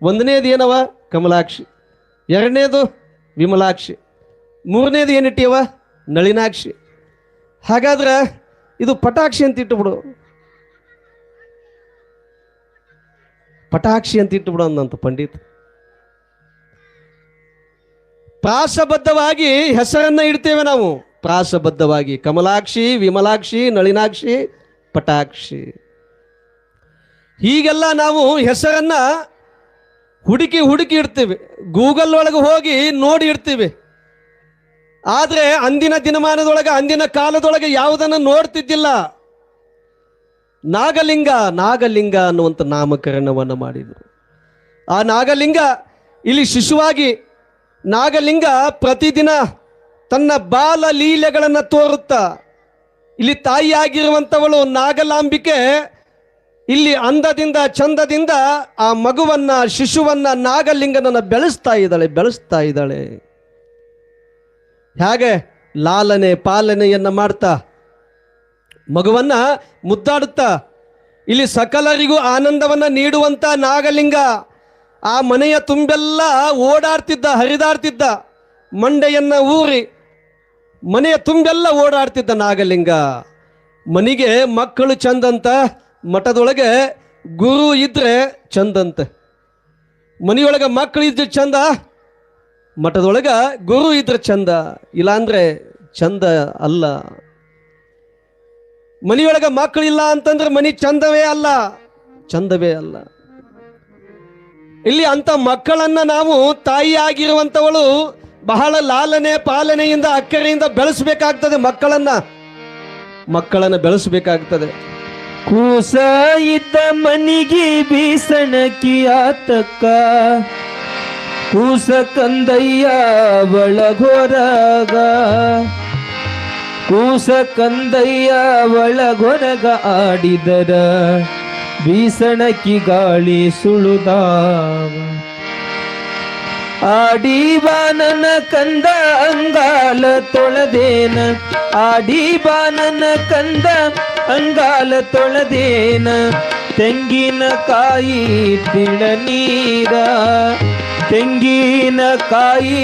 1ನೇದು ಏನವ ಕಮಲಾಕ್ಷಿ, 2ನೇದು ವಿಮಲಾಕ್ಷಿ, 3ನೇದು ಏನಿಟ್ಟಿಯವ ನಳಿನಾಕ್ಷಿ. ಹಾಗಾದ್ರೆ ಇದು ಪಟಾಕ್ಷಿ ಅಂತ ಇಟ್ಟುಬಿಡು, ಪಟಾಕ್ಷಿ ಅಂತ ಇಟ್ಟುಬಿಡು ಅಂದಂತ ಪಂಡಿತ. ಪ್ರಾಸಬದ್ಧವಾಗಿ ಹೆಸರನ್ನ ಇಡ್ತೇವೆ ನಾವು, ಪ್ರಾಸಬದ್ಧವಾಗಿ ಕಮಲಾಕ್ಷಿ, ವಿಮಲಾಕ್ಷಿ, ನಳಿನಾಕ್ಷಿ, ಪಟಾಕ್ಷಿ. ಹೀಗೆಲ್ಲ ನಾವು ಹೆಸರನ್ನ ಹುಡುಕಿ ಇಡ್ತೀವಿ, ಗೂಗಲ್ ಒಳಗೆ ಹೋಗಿ ನೋಡಿ ಇಡ್ತೀವಿ. ಆದರೆ ಅಂದಿನ ದಿನಮಾನದೊಳಗೆ, ಅಂದಿನ ಕಾಲದೊಳಗೆ ಯಾವುದನ್ನು ನೋಡ್ತಿದ್ದಿಲ್ಲ. ನಾಗಲಿಂಗ ಅನ್ನುವಂಥ ನಾಮಕರಣವನ್ನು ಮಾಡಿದರು. ಆ ನಾಗಲಿಂಗ ಇಲ್ಲಿ ಶಿಶುವಾಗಿ, ನಾಗಲಿಂಗ ಪ್ರತಿದಿನ ತನ್ನ ಬಾಲ ಲೀಲೆಗಳನ್ನು ತೋರುತ್ತಾ, ಇಲ್ಲಿ ತಾಯಿಯಾಗಿರುವಂಥವಳು ನಾಗಲಾಂಬಿಕೆ ಇಲ್ಲಿ ಅಂದದಿಂದ ಚಂದದಿಂದ ಆ ಮಗುವನ್ನ, ಶಿಶುವನ್ನ, ನಾಗಲಿಂಗನನ್ನ ಬೆಳೆಸ್ತಾ ಇದ್ದಾಳೆ. ಹೇಗೆ ಲಾಲನೆ ಪಾಲನೆಯನ್ನ ಮಾಡ್ತಾ, ಮಗುವನ್ನ ಮುದ್ದಾಡುತ್ತಾ, ಇಲ್ಲಿ ಸಕಲರಿಗೂ ಆನಂದವನ್ನ ನೀಡುವಂತ ನಾಗಲಿಂಗ ಆ ಮನೆಯ ತುಂಬೆಲ್ಲ ಓಡಾಡ್ತಿದ್ದ, ಹರಿದಾಡ್ತಿದ್ದ. ಮಂಡೆಯನ್ನ ಊರಿ ಮನೆಯ ತುಂಬೆಲ್ಲ ಓಡಾಡ್ತಿದ್ದ ನಾಗಲಿಂಗ. ಮನೆಗೆ ಮಕ್ಕಳು ಚಂದಂತ, ಮಠದೊಳಗೆ ಗುರು ಇದ್ರೆ ಚಂದಂತ. ಮನೆಯೊಳಗೆ ಮಕ್ಕಳು ಇದ್ರೆ ಚಂದ, ಮಠದೊಳಗ ಗುರು ಇದ್ರೆ ಚಂದ, ಇಲ್ಲಾಂದ್ರೆ ಚಂದ ಅಲ್ಲ. ಮನೆಯೊಳಗ ಮಕ್ಕಳಿಲ್ಲ ಅಂತಂದ್ರೆ ಮನೆ ಚಂದವೇ ಅಲ್ಲ. ಇಲ್ಲಿ ಅಂತ ಮಕ್ಕಳನ್ನ ನಾವು ತಾಯಿಯಾಗಿರುವಂಥವಳು ಬಹಳ ಲಾಲನೆ ಪಾಲನೆಯಿಂದ, ಅಕ್ಕರೆಯಿಂದ ಬೆಳೆಸಬೇಕಾಗ್ತದೆ. ಮಕ್ಕಳನ್ನ ಬೆಳೆಸಬೇಕಾಗ್ತದೆ. ಕೂಸ ಇದ್ದ ಮನಿಗೆ ಬೀಸಣಕಿ ಆತಕ್ಕ, ಕೂಸ ಕಂದಯ್ಯ ಒಳಗೊರಗ, ಕೂಸ ಕಂದಯ್ಯ ಒಳಗೊರಗ ಆಡಿದರ ಬೀಸಣಕಿ ಗಾಳಿ ಸುಳುದಾವ. ಆಡಿ ಬಾನನ ಕಂದ ಅಂಗಾಲ ತೊಳೆದೇನ, ಆಡಿ ಬಾನನ ಕಂದ ಅಂಗಾಲ ತೊಳೆದೇನ ತೆಂಗಿನಕಾಯಿ ತಿಳನೀರ ತೆಂಗಿನಕಾಯಿ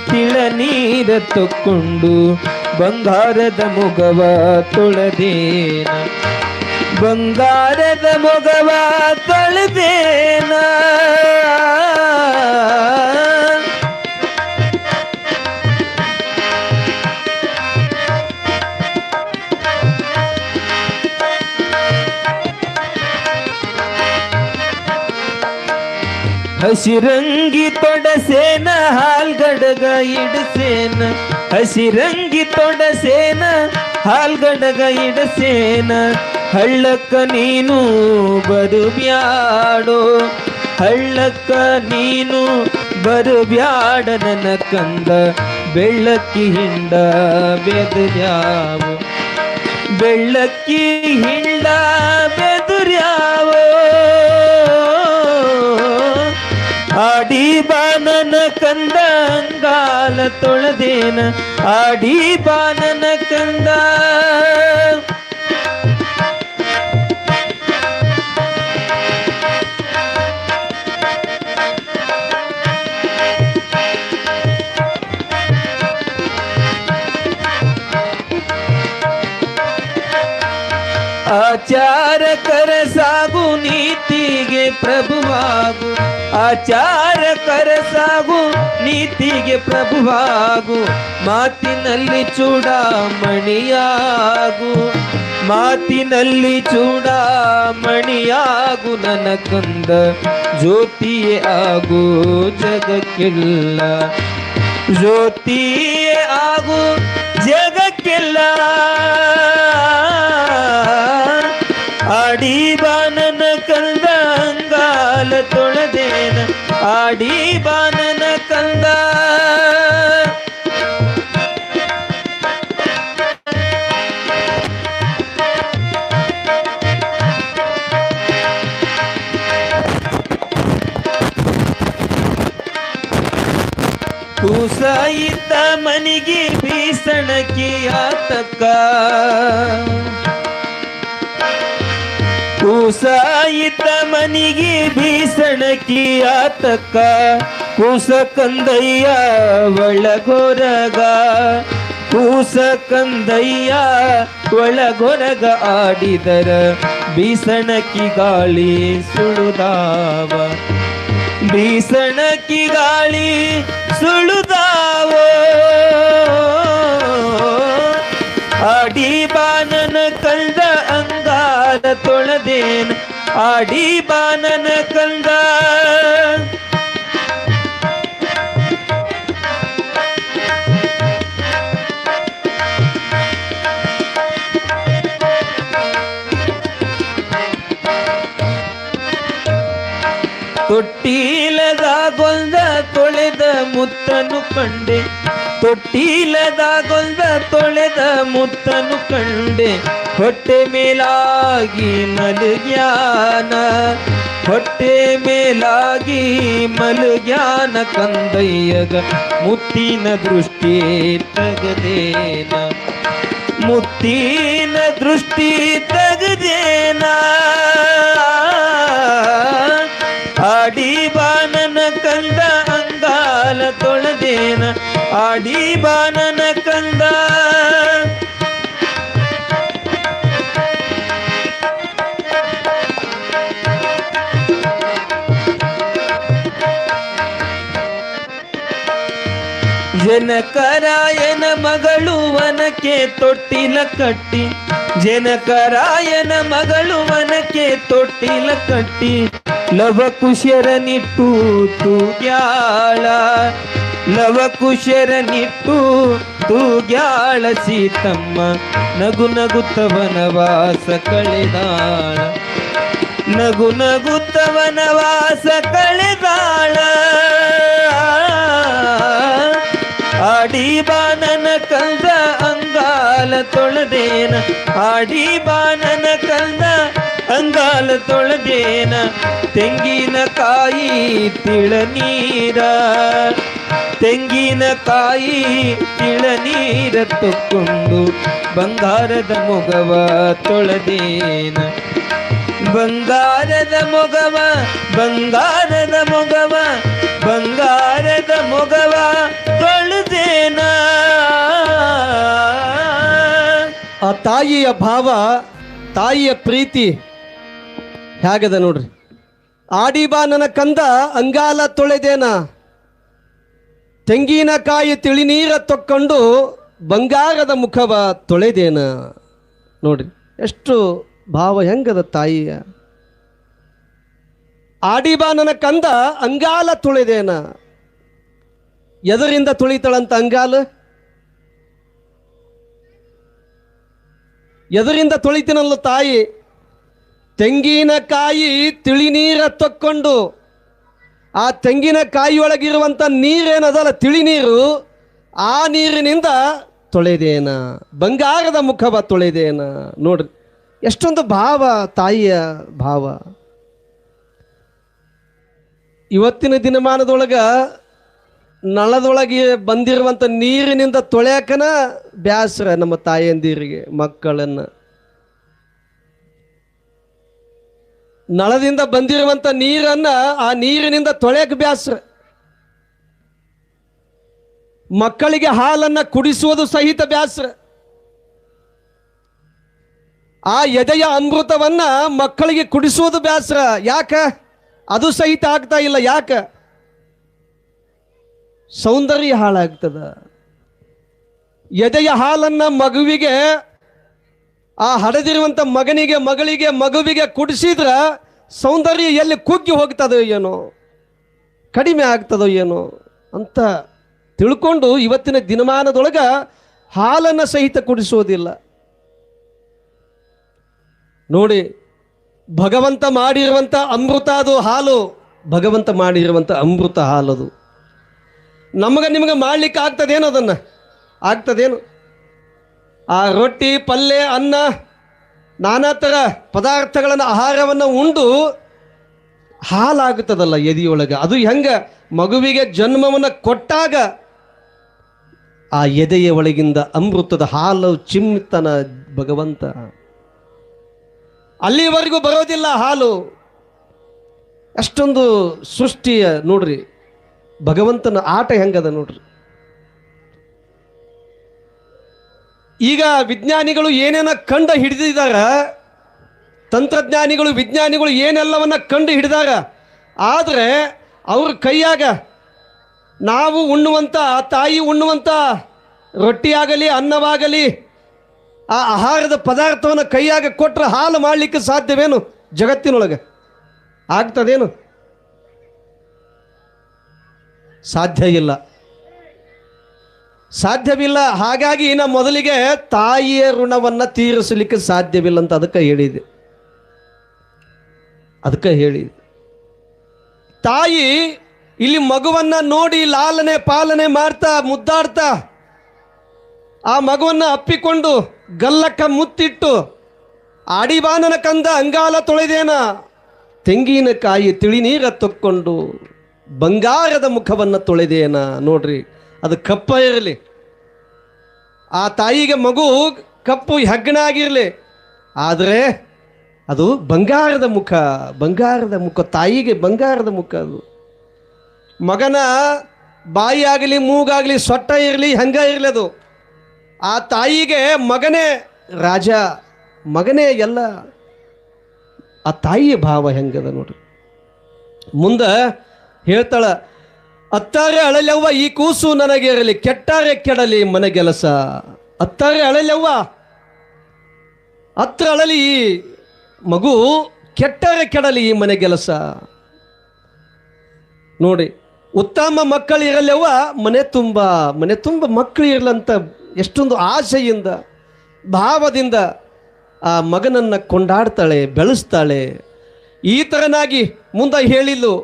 ತಿಳನೀರ ತಕ್ಕೊಂಡು ಬಂಗಾರದ ಮೊಗವ ತೊಳೆದೇನ ಬಂಗಾರದ ಮೊಗವ ತೊಳೆದೇನ ಹಸಿರಂಗಿ ತೊಡಸೇನ ಹಾಲ್ಗಡಗ ಇಡಸೇನ ಹಸಿರಂಗಿ ತೊಡಸೇನ ಹಾಲ್ಗಡಗ ಇಡಸೇನ ಹಳ್ಳಕ್ಕ ನೀನು ಬರುಬ್ಯಾಡೋ ಹಳ್ಳಕ್ಕ ನೀನು ಬರುಬ್ಯಾಡ ನನ್ನ ಕಂದ ಬೆಳ್ಳಕ್ಕಿ ಹಿಂಡ ಬೆದರ್ಯಾವೋ ಬೆಳ್ಳಕ್ಕಿ ಹಿಂಡ ಬೆದರ್ಯಾವೋ ಆಡಿ ಬಾನನ ಕಂದ ಅಂಗಾಲ ತೊಳೆದೇನ ಆಡಿ ಬಾನನ ಕಂದ ಆಚಾರ ಕರಸಾಗು ನೀತಿಗೆ ಪ್ರಭುವಾಗು ಆಚಾರ ಕರಸಾಗು ನೀತಿಗೆ ಪ್ರಭುವಾಗು ಮಾತಿನಲ್ಲಿ ಚೂಡಾಮಣಿಯಾಗು ಮಾತಿನಲ್ಲಿ ಚೂಡಾಮಣಿಯಾಗು ನನ್ನ ಕಂದ ಜ್ಯೋತಿಯೇ ಆಗು ಜಗಕ್ಕೆಲ್ಲ ಜ್ಯೋತಿಯೇ ಆಗು ಜಗಕ್ಕೆಲ್ಲ ಆಡಿ ಬಾನನ ಕಂದ ಅಂಗಾಲ ತೊಳೆದೇನ ಆಡಿ ಬಾನನ ಕಂದ ಕೂಸ ಇದ್ದ ಮನಿಗೆ ಬೀಸಣಕಿ ಆತಕ್ಕ ಕೂಸ ಇದ್ದ ಮನಿಗೆ ಬೀಸಣಕಿ ಆತಕ್ಕ ಕೂಸ ಕಂದಯ್ಯ ಒಳಗೊರಗ ಕೂಸ ಕಂದಯ್ಯ ಒಳಗೊರಗ ಆಡಿದರ ಬೀಸಣಕಿ ಗಾಳಿ ಸುಳುದಾವ ಬೀಸಣಕಿ ಗಾಳಿ ಸುಳುದಾವೋ ಆಡಿ ಬಾನನ ಕಂದ ಅಂಗಾಲ ತೊಳೆದೇನ ಆಡಿ ಬಾನನ ಕಂದ ತೊಟ್ಟಿಲದಾಗೊಂದ ತೊಳೆದ ಮುತ್ತನು ಕಂಡೆ ತೊಟ್ಟಿಲದಾಗೊಂದ ತೊಳೆದ ಮುತ್ತನು ಕಂಡೆ ಹೊಟ್ಟೆ ಮೇಲಾಗಿ ಮಲಗ್ಯಾನ ಹೊಟ್ಟೆ ಮೇಲಾಗಿ ಮಲಗ್ಯಾನ ಕಂದಯ್ಯಗ ಮುತ್ತಿನ ದೃಷ್ಟಿ ತಗದೇನ ಮುತ್ತಿನ ದೃಷ್ಟಿ ತಗದೇನ ಆಡಿ ಬಾನನ ಕಂದ ಅಂಗಾಲ ತೊಳೆದೇನ ಆಡಿ ಬಾನನ ಕಂದ ಜನಕರಾಯನ ಮಗಳು ವನಕ್ಕೆ ತೊಟ್ಟಿಲ ಕಟ್ಟಿ ಜನಕರಾಯನ ಮಗಳು ವನಕ್ಕೆ ತೊಟ್ಟಿಲ ಕಟ್ಟಿ ಲವಕುಶರನಿಟ್ಟು ತೂಗ್ಯಾಳ ಲವಕುಶರನಿಟ್ಟು ತೂಗ್ಯಾಳ ಸೀತಮ್ಮ ನಗು ನಗುತ್ತ ವನವಾಸ ಕಳೆದಾಳ ನಗು ನಗುತ್ತ ವನವಾಸ ಕಳೆದಾಳ ಆಡಿ ಬಾನನ ಕಂದ ಅಂಗಾಲ ತೊಳೆದೇನ ಆಡಿ ಬಾನನ ಕಂದ ಅಂಗಾಲ ತೊಳೆದೇನ ತೆಂಗಿನಕಾಯಿ ತಿಳನೀರ ತೆಂಗಿನಕಾಯಿ ಇಳನೀರ ತಕ್ಕೊಂಡು ಬಂಗಾರದ ಮೊಗವ ತೊಳೆದೇನ ಬಂಗಾರದ ಮೊಗವ ಬಂಗಾರದ ಮೊಗವ ಬಂಗಾರದ ಮೊಗವ ತೊಳೆದೇನ. ಆ ತಾಯಿಯ ಭಾವ, ತಾಯಿಯ ಪ್ರೀತಿ ಹೇಗದ ನೋಡ್ರಿ. ಆಡಿ ಬಾ ನನ್ನ ಕಂದ ಅಂಗಾಲ ತೊಳೆದೇನ, ತೆಂಗಿನಕಾಯಿ ತಿಳಿನೀರ ತೊಕ್ಕೊಂಡು ಬಂಗಾರದ ಮುಖವ ತೊಳೆದೇನ. ನೋಡ್ರಿ ಎಷ್ಟು ಭಾವ ಹೆಂಗದ ತಾಯಿಯ. ಆಡಿ ಬಾ ನನ್ನ ಕಂದ ಅಂಗಾಲ ತೊಳೆದೇನ. ಎದರಿಂದ ತುಳಿತಾಳಂತ ಅಂಗಾಲ? ಎದರಿಂದ ತೊಳಿತೀನಲ್ಲ ತಾಯಿ? ತೆಂಗಿನಕಾಯಿ ತಿಳಿನೀರ ತೊಕ್ಕೊಂಡು, ಆ ತೆಂಗಿನಕಾಯಿಯೊಳಗಿರುವಂಥ ನೀರೇನದಲ್ಲ ತಿಳಿ ನೀರು, ಆ ನೀರಿನಿಂದ ತೊಳೆದೇನ, ಬಂಗಾರದ ಮುಖವ ತೊಳೆದೇನ. ನೋಡ್ರಿ ಎಷ್ಟೊಂದು ಭಾವ, ತಾಯಿಯ ಭಾವ. ಇವತ್ತಿನ ದಿನಮಾನದೊಳಗ ನಳದೊಳಗೆ ಬಂದಿರುವಂಥ ನೀರಿನಿಂದ ತೊಳೆಯಕನ ಬ್ಯಾಸರ ನಮ್ಮ ತಾಯಿಯಂದಿರಿಗೆ, ಮಕ್ಕಳನ್ನು. ನಳದಿಂದ ಬಂದಿರುವಂಥ ನೀರನ್ನ ಆ ನೀರಿನಿಂದ ತೊಳೆಯಕ್ಕೆ ಬ್ಯಾಸರ. ಮಕ್ಕಳಿಗೆ ಹಾಲನ್ನು ಕುಡಿಸುವುದು ಸಹಿತ ಬ್ಯಾಸರ. ಆ ಎದೆಯ ಅಮೃತವನ್ನ ಮಕ್ಕಳಿಗೆ ಕುಡಿಸುವುದು ಬ್ಯಾಸರ. ಯಾಕ? ಅದು ಸಹಿತ ಆಗ್ತಾ ಇಲ್ಲ. ಯಾಕ? ಸೌಂದರ್ಯ ಹಾಳಾಗ್ತದ. ಎದೆಯ ಹಾಲನ್ನ ಮಗುವಿಗೆ, ಆ ಹಡೆದಿರುವಂಥ ಮಗನಿಗೆ, ಮಗಳಿಗೆ, ಮಗುವಿಗೆ ಕುಡಿಸಿದ್ರ ಸೌಂದರ್ಯ ಎಲ್ಲಿ ಕುಗ್ಗಿ ಹೋಗ್ತದೋ ಏನೋ, ಕಡಿಮೆ ಆಗ್ತದೋ ಏನೋ ಅಂತ ತಿಳ್ಕೊಂಡು ಇವತ್ತಿನ ದಿನಮಾನದೊಳಗ ಹಾಲನ್ನು ಸಹಿತ ಕುಡಿಸೋದಿಲ್ಲ. ನೋಡಿ, ಭಗವಂತ ಮಾಡಿರುವಂಥ ಅಮೃತ ಅದು ಹಾಲು. ಭಗವಂತ ಮಾಡಿರುವಂಥ ಅಮೃತ ಹಾಲದು. ನಮಗೆ ನಿಮಗೆ ಮಾಡ್ಲಿಕ್ಕೆ ಆಗ್ತದೇನು? ಅದನ್ನು ಆಗ್ತದೇನು? ಆ ರೊಟ್ಟಿ, ಪಲ್ಯ, ಅನ್ನ, ನಾನಾ ಥರ ಪದಾರ್ಥಗಳನ್ನು, ಆಹಾರವನ್ನು ಉಂಡು ಹಾಲಾಗುತ್ತದಲ್ಲ ಎದೆಯೊಳಗೆ. ಅದು ಹೆಂಗ? ಮಗುವಿಗೆ ಜನ್ಮವನ್ನು ಕೊಟ್ಟಾಗ ಆ ಎದೆಯ ಒಳಗಿಂದ ಅಮೃತದ ಹಾಲು ಚಿಮ್ತಾನ ಭಗವಂತ. ಅಲ್ಲಿವರೆಗೂ ಬರೋದಿಲ್ಲ ಹಾಲು. ಅಷ್ಟೊಂದು ಸೃಷ್ಟಿಯ ನೋಡ್ರಿ, ಭಗವಂತನ ಆಟ ಹೆಂಗದ ನೋಡ್ರಿ. ಈಗ ವಿಜ್ಞಾನಿಗಳು ಏನೇನ ಕಂಡು ಹಿಡಿದಿದ್ದಾರ, ತಂತ್ರಜ್ಞಾನಿಗಳು, ವಿಜ್ಞಾನಿಗಳು ಏನೆಲ್ಲವನ್ನ ಕಂಡು ಹಿಡಿದಾರ. ಆದರೆ ಅವ್ರ ಕೈಯಾಗ ನಾವು ಉಣ್ಣುವಂಥ, ತಾಯಿ ಉಣ್ಣುವಂಥ ರೊಟ್ಟಿಯಾಗಲಿ, ಅನ್ನವಾಗಲಿ, ಆ ಆಹಾರದ ಪದಾರ್ಥವನ್ನು ಕೈಯಾಗ ಕೊಟ್ಟರೆ ಹಾಲು ಮಾಡಲಿಕ್ಕೆ ಸಾಧ್ಯವೇನು? ಜಗತ್ತಿನೊಳಗೆ ಆಗ್ತದೇನು? ಸಾಧ್ಯ ಇಲ್ಲ, ಸಾಧ್ಯವಿಲ್ಲ. ಹಾಗಾಗಿ ನಾ ಮೊದಲಿಗೆ ತಾಯಿಯ ಋಣವನ್ನು ತೀರಿಸಲಿಕ್ಕೆ ಸಾಧ್ಯವಿಲ್ಲ ಅಂತ ಅದಕ್ಕೆ ಹೇಳಿದೆ. ತಾಯಿ ಇಲ್ಲಿ ಮಗುವನ್ನ ನೋಡಿ ಲಾಲನೆ ಪಾಲನೆ ಮಾಡ್ತಾ, ಮುದ್ದಾಡ್ತಾ, ಆ ಮಗುವನ್ನ ಅಪ್ಪಿಕೊಂಡು ಗಲ್ಲಕ್ಕ ಮುತ್ತಿಟ್ಟು, ಆಡಿಬಾನನ ಕಂದ ಅಂಗಾಲ ತೊಳೆದೇನ, ತೆಂಗಿನಕಾಯಿ ತಿಳಿನೀರ ತೊಕ್ಕೊಂಡು ಬಂಗಾರದ ಮುಖವನ್ನು ತೊಳೆದೇನ. ನೋಡ್ರಿ, ಅದು ಕಪ್ಪ ಇರಲಿ, ಆ ತಾಯಿಗೆ ಮಗು ಕಪ್ಪು ಹೆಗ್ಗಣ ಆಗಿರಲಿ, ಆದರೆ ಅದು ಬಂಗಾರದ ಮುಖ. ಬಂಗಾರದ ಮುಖ ತಾಯಿಗೆ, ಬಂಗಾರದ ಮುಖ ಅದು. ಮಗನ ಬಾಯಿ ಆಗಲಿ, ಮೂಗಾಗಲಿ, ಸೊಟ್ಟ ಇರಲಿ, ಹಂಗ ಇರಲಿ, ಅದು ಆ ತಾಯಿಗೆ ಮಗನೇ ರಾಜ, ಮಗನೇ ಎಲ್ಲ. ಆ ತಾಯಿಯ ಭಾವ ಹೆಂಗದ ನೋಡ್ರಿ. ಮುಂದೆ ಹೇಳ್ತಾಳ, ಅತ್ತಾರೆ ಅಳಲೆವ್ವ ಈ ಕೂಸು ನನಗೆ ಇರಲಿ, ಕೆಟ್ಟಾರೆ ಕೆಡಲಿ ಮನೆಗೆಲಸ. ಅತ್ತಾರೆ ಅಳಲೆವ್ವ, ಹತ್ರ ಅಳಲಿ ಈ ಮಗು, ಕೆಟ್ಟರೆ ಕೆಡಲಿ ಈ ಮನೆಗೆಲಸ. ನೋಡಿ, ಉತ್ತಮ ಮಕ್ಕಳು ಇರಲ್ಲವ್ವ ಮನೆ ತುಂಬ ಮಕ್ಕಳು ಇರಲಂತ ಎಷ್ಟೊಂದು ಆಸೆಯಿಂದ, ಭಾವದಿಂದ ಆ ಮಗನನ್ನು ಕೊಂಡಾಡ್ತಾಳೆ, ಬೆಳೆಸ್ತಾಳೆ. ಈ ಥರನಾಗಿ ಮುಂದೆ ಹೇಳಿಲ್ಲು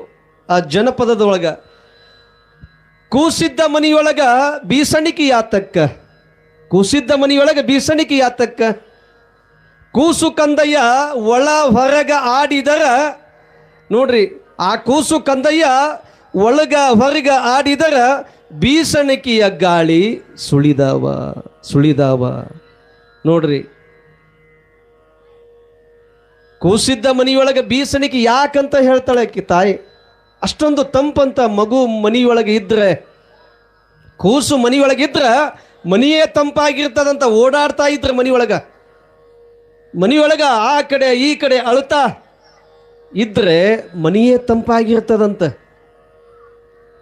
ಆ ಜನಪದದೊಳಗ, ಕೂಸಿದ್ದ ಮನೆಯೊಳಗ ಬೀಸಣಿಕೆ ಯಾತಕ್ಕ, ಕೂಸಿದ್ದ ಮನೆಯೊಳಗ ಬೀಸಣಿಕೆ ಯಾತಕ್ಕ, ಕೂಸು ಕಂದಯ್ಯ ಒಳ ಹೊರಗ ಆಡಿದರ. ನೋಡ್ರಿ, ಆ ಕೂಸು ಕಂದಯ್ಯ ಒಳಗ ಹೊರಗ ಆಡಿದರ ಬೀಸಣಿಕೆಯ ಗಾಳಿ ಸುಳಿದಾವ ಸುಳಿದಾವ. ನೋಡ್ರಿ, ಕೂಸಿದ್ದ ಮನೆಯೊಳಗೆ ಬೀಸಣಿಕೆ ಯಾಕಂತ ಹೇಳ್ತಾಳೆ ಆಕಿ ತಾಯಿ. ಅಷ್ಟೊಂದು ತಂಪಂತ ಮಗು ಮನೆಯೊಳಗೆ ಇದ್ರೆ, ಕೂಸು ಮನೆಯೊಳಗಿದ್ರೆ ಮನೆಯೇ ತಂಪಾಗಿರ್ತದಂತ. ಓಡಾಡ್ತಾ ಇದ್ರೆ ಮನೆಯೊಳಗ ಆ ಕಡೆ ಈ ಕಡೆ ಅಳುತ್ತಾ ಇದ್ರೆ ಮನೆಯೇ ತಂಪಾಗಿರ್ತದಂತ.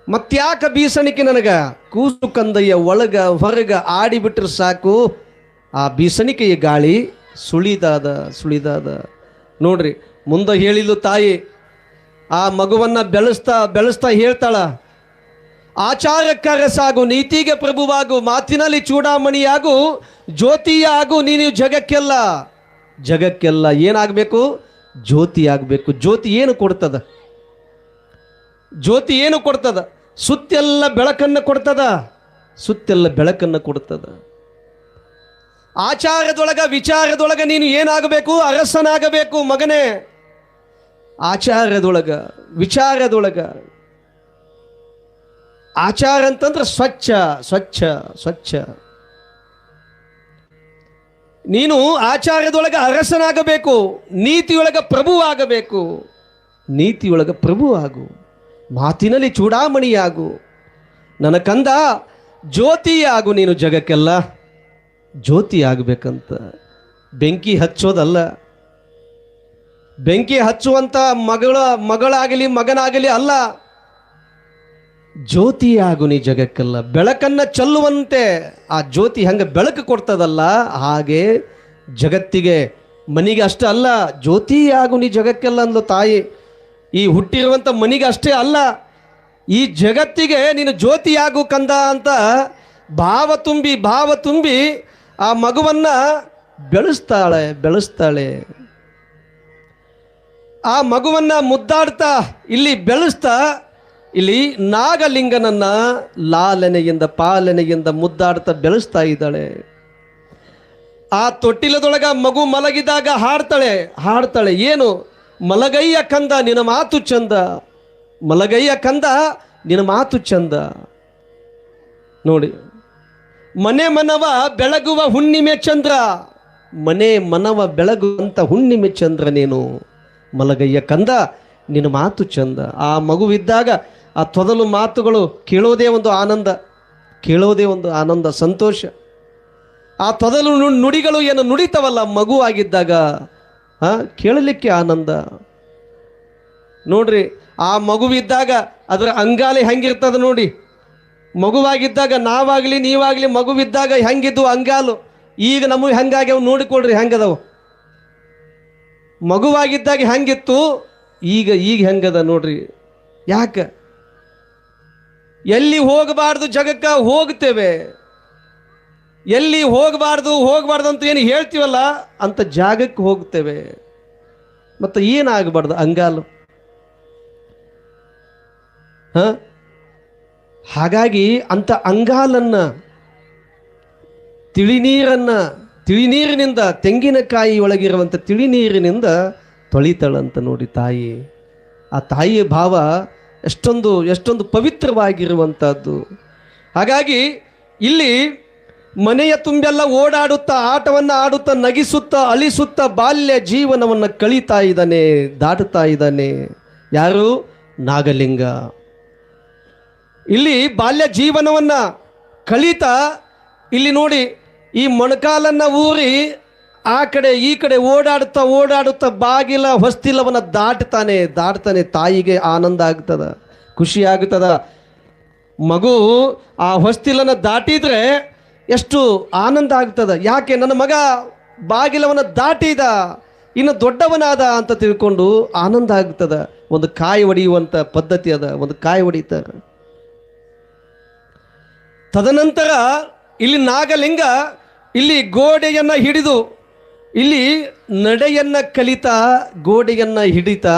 ಮತ್ತ್ಯಾಕ ಬೀಸಣಿಕೆ ನನಗ? ಕೂಸು ಕಂದಯ್ಯ ಒಳಗ ಹೊರಗ ಆಡಿಬಿಟ್ರೆ ಸಾಕು, ಆ ಬೀಸಣಿಕೆಯ ಗಾಳಿ ಸುಳಿದಾದ ಸುಳಿದಾದ. ನೋಡ್ರಿ, ಮುಂದೆ ಹೇಳಿದ್ಲು ತಾಯಿ, ಆ ಮಗುವನ್ನ ಬೆಳೆಸ್ತಾ ಬೆಳೆಸ್ತಾ ಹೇಳ್ತಾಳ, ಆಚಾರಕ್ಕರಸಾಗು, ನೀತಿಗೆ ಪ್ರಭುವಾಗು, ಮಾತಿನಲ್ಲಿ ಚೂಡಾಮಣಿಯಾಗು, ಜ್ಯೋತಿಯಾಗು ನೀನು ಜಗಕ್ಕೆಲ್ಲ. ಜಗಕ್ಕೆಲ್ಲ ಏನಾಗಬೇಕು? ಜ್ಯೋತಿ ಆಗಬೇಕು. ಜ್ಯೋತಿ ಏನು ಕೊಡ್ತದ? ಜ್ಯೋತಿ ಏನು ಕೊಡ್ತದ? ಸುತ್ತೆಲ್ಲ ಬೆಳಕನ್ನು ಕೊಡ್ತದ. ಸುತ್ತೆಲ್ಲ ಬೆಳಕನ್ನು ಕೊಡ್ತದ. ಆಚಾರದೊಳಗ ವಿಚಾರದೊಳಗ ನೀನು ಏನಾಗಬೇಕು? ಅರಸನಾಗಬೇಕು ಮಗನೇ. ಆಚಾರದೊಳಗ ವಿಚಾರದೊಳಗ. ಆಚಾರ ಅಂತಂದ್ರೆ ಸ್ವಚ್ಛ ಸ್ವಚ್ಛ ಸ್ವಚ್ಛ. ನೀನು ಆಚಾರದೊಳಗ ಅರಸನಾಗಬೇಕು, ನೀತಿಯೊಳಗ ಪ್ರಭು ಆಗಬೇಕು. ನೀತಿಯೊಳಗ ಪ್ರಭು ಆಗು, ಮಾತಿನಲ್ಲಿ ಚೂಡಾಮಣಿಯಾಗು. ನನ್ನ ಕಂದ ಜ್ಯೋತಿ ಆಗು ನೀನು ಜಗಕ್ಕೆಲ್ಲ. ಜ್ಯೋತಿ ಆಗಬೇಕಂತ. ಬೆಂಕಿ ಹಚ್ಚೋದಲ್ಲ, ಬೆಂಕಿ ಹಚ್ಚುವಂತ ಮಗಳಾಗಲಿ ಮಗನಾಗಲಿ ಅಲ್ಲ. ಜ್ಯೋತಿ ಆಗು ನೀ ಜಗಕ್ಕೆಲ್ಲ. ಬೆಳಕನ್ನ ಚೆಲ್ಲುವಂತೆ ಆ ಜ್ಯೋತಿ ಹಂಗೆ ಬೆಳಕು ಕೊಡ್ತದಲ್ಲ, ಹಾಗೆ ಜಗತ್ತಿಗೆ ಮನಿಗೆ ಅಷ್ಟೇ ಅಲ್ಲ, ಜ್ಯೋತಿ ಆಗು ನೀ ಜಗಕ್ಕೆಲ್ಲ ಅಂದ್ಲು ತಾಯಿ. ಈ ಹುಟ್ಟಿರುವಂಥ ಮನಿಗೆ ಅಷ್ಟೇ ಅಲ್ಲ, ಈ ಜಗತ್ತಿಗೆ ನೀನು ಜ್ಯೋತಿ ಆಗು ಕಂದ ಅಂತ ಭಾವ ತುಂಬಿ ಆ ಮಗುವನ್ನ ಬೆಳೆಸ್ತಾಳೆ ಬೆಳೆಸ್ತಾಳೆ. ಆ ಮಗುವನ್ನ ಮುದ್ದಾಡ್ತಾ ಇಲ್ಲಿ ಬೆಳೆಸ್ತಾ ಇಲ್ಲಿ ನಾಗಲಿಂಗನನ್ನ ಲಾಲನೆಯಿಂದ ಪಾಲನೆಯಿಂದ ಮುದ್ದಾಡ್ತಾ ಬೆಳೆಸ್ತಾ ಇದ್ದಾಳೆ. ಆ ತೊಟ್ಟಿಲದೊಳಗ ಮಗು ಮಲಗಿದಾಗ ಹಾಡ್ತಾಳೆ ಏನು? ಮಲಗಯ್ಯ ಕಂದ ನಿನ್ನ ಮಾತು ಚಂದ, ಮಲಗಯ್ಯ ಕಂದ ನಿನ್ನ ಮಾತು ಚಂದ. ನೋಡಿ, ಮನೆ ಮನವ ಬೆಳಗುವ ಹುಣ್ಣಿಮೆ ಚಂದ್ರ, ಮನೆ ಮನವ ಬೆಳಗುವಂತ ಹುಣ್ಣಿಮೆ ಚಂದ್ರ ನೀನು, ಮಲಗಯ್ಯ ಕಂದ ನಿನ್ನ ಮಾತು ಚಂದ. ಆ ಮಗುವಿದ್ದಾಗ ಆ ತೊದಲು ಮಾತುಗಳು ಕೇಳೋದೇ ಒಂದು ಆನಂದ, ಕೇಳೋದೇ ಒಂದು ಆನಂದ, ಸಂತೋಷ. ಆ ತೊದಲು ನುಡಿಗಳು ಏನು ನುಡಿತವಲ್ಲ ಮಗು ಆಗಿದ್ದಾಗ ಕೇಳಲಿಕ್ಕೆ ಆನಂದ. ನೋಡ್ರಿ, ಆ ಮಗುವಿದ್ದಾಗ ಅದರ ಅಂಗಾಲೆ ಹೆಂಗಿರ್ತದ ನೋಡಿ. ಮಗುವಾಗಿದ್ದಾಗ ನಾವಾಗಲಿ ನೀವಾಗಲಿ ಮಗುವಿದ್ದಾಗ ಹೆಂಗಿದ್ದು ಅಂಗಾಲು, ಈಗ ನಮಗೆ ಹೆಂಗಾಗ್ಯಾವ ನೋಡಿಕೊಡ್ರಿ ಹೆಂಗದವು. ಮಗುವಾಗಿದ್ದಾಗ ಹೆಂಗಿತ್ತು, ಈಗ ಹೆಂಗದ ನೋಡ್ರಿ. ಯಾಕೆ? ಎಲ್ಲಿ ಹೋಗಬಾರ್ದು ಜಗಕ್ಕ ಹೋಗ್ತೇವೆ, ಎಲ್ಲಿ ಹೋಗಬಾರ್ದು ಅಂತ ಏನು ಹೇಳ್ತೀವಲ್ಲ ಅಂತ ಜಾಗಕ್ಕೆ ಹೋಗ್ತೇವೆ. ಮತ್ತು ಏನಾಗಬಾರ್ದು ಅಂಗಾಲು. ಹಾಗಾಗಿ ಅಂತ ಅಂಗಾಲನ್ನ ತಿಳಿನೀರಿನಿಂದ ತೆಂಗಿನಕಾಯಿ ಒಳಗಿರುವಂಥ ತಿಳಿನೀರಿನಿಂದ ತೊಳಿತಾಳಂತ ನೋಡಿ ತಾಯಿ. ಆ ತಾಯಿಯ ಭಾವ ಎಷ್ಟೊಂದು ಪವಿತ್ರವಾಗಿರುವಂಥದ್ದು. ಹಾಗಾಗಿ ಇಲ್ಲಿ ಮನೆಯ ತುಂಬೆಲ್ಲ ಓಡಾಡುತ್ತಾ ಆಟವನ್ನು ಆಡುತ್ತಾ ನಗಿಸುತ್ತಾ ಅಲಿಸುತ್ತಾ ಬಾಲ್ಯ ಜೀವನವನ್ನು ಕಳೀತಾ ಇದ್ದಾನೆ, ದಾಟುತ್ತಾ ಇದ್ದಾನೆ. ಯಾರು? ನಾಗಲಿಂಗ. ಇಲ್ಲಿ ಬಾಲ್ಯ ಜೀವನವನ್ನು ಕಳೀತಾ ಇಲ್ಲಿ ನೋಡಿ ಈ ಮೊಣಕಾಲನ್ನು ಊರಿ ಆ ಕಡೆ ಈ ಕಡೆ ಓಡಾಡುತ್ತಾ ಬಾಗಿಲ ಹೊಸ್ತಿಲವನ್ನು ದಾಟ್ತಾನೆ. ತಾಯಿಗೆ ಆನಂದ ಆಗ್ತದ, ಖುಷಿ ಆಗ್ತದ. ಮಗು ಆ ಹೊಸ್ತಿಲನ್ನು ದಾಟಿದ್ರೆ ಎಷ್ಟು ಆನಂದ ಆಗ್ತದ. ಯಾಕೆ? ನನ್ನ ಮಗ ಬಾಗಿಲವನ್ನು ದಾಟಿದ, ಇನ್ನು ದೊಡ್ಡವನಾದ ಅಂತ ತಿಳ್ಕೊಂಡು ಆನಂದ ಆಗ್ತದ. ಒಂದು ಕಾಯಿ ಹೊಡೆಯುವಂಥ ಪದ್ಧತಿ ಅದ, ಒಂದು ಕಾಯಿ ಹೊಡಿತಾರೆ. ತದನಂತರ ಇಲ್ಲಿ ನಾಗಲಿಂಗ ಇಲ್ಲಿ ಗೋಡೆಯನ್ನು ಹಿಡಿದು ಇಲ್ಲಿ ನಡೆಯನ್ನು ಕಲಿತಾ ಗೋಡೆಯನ್ನು ಹಿಡಿತಾ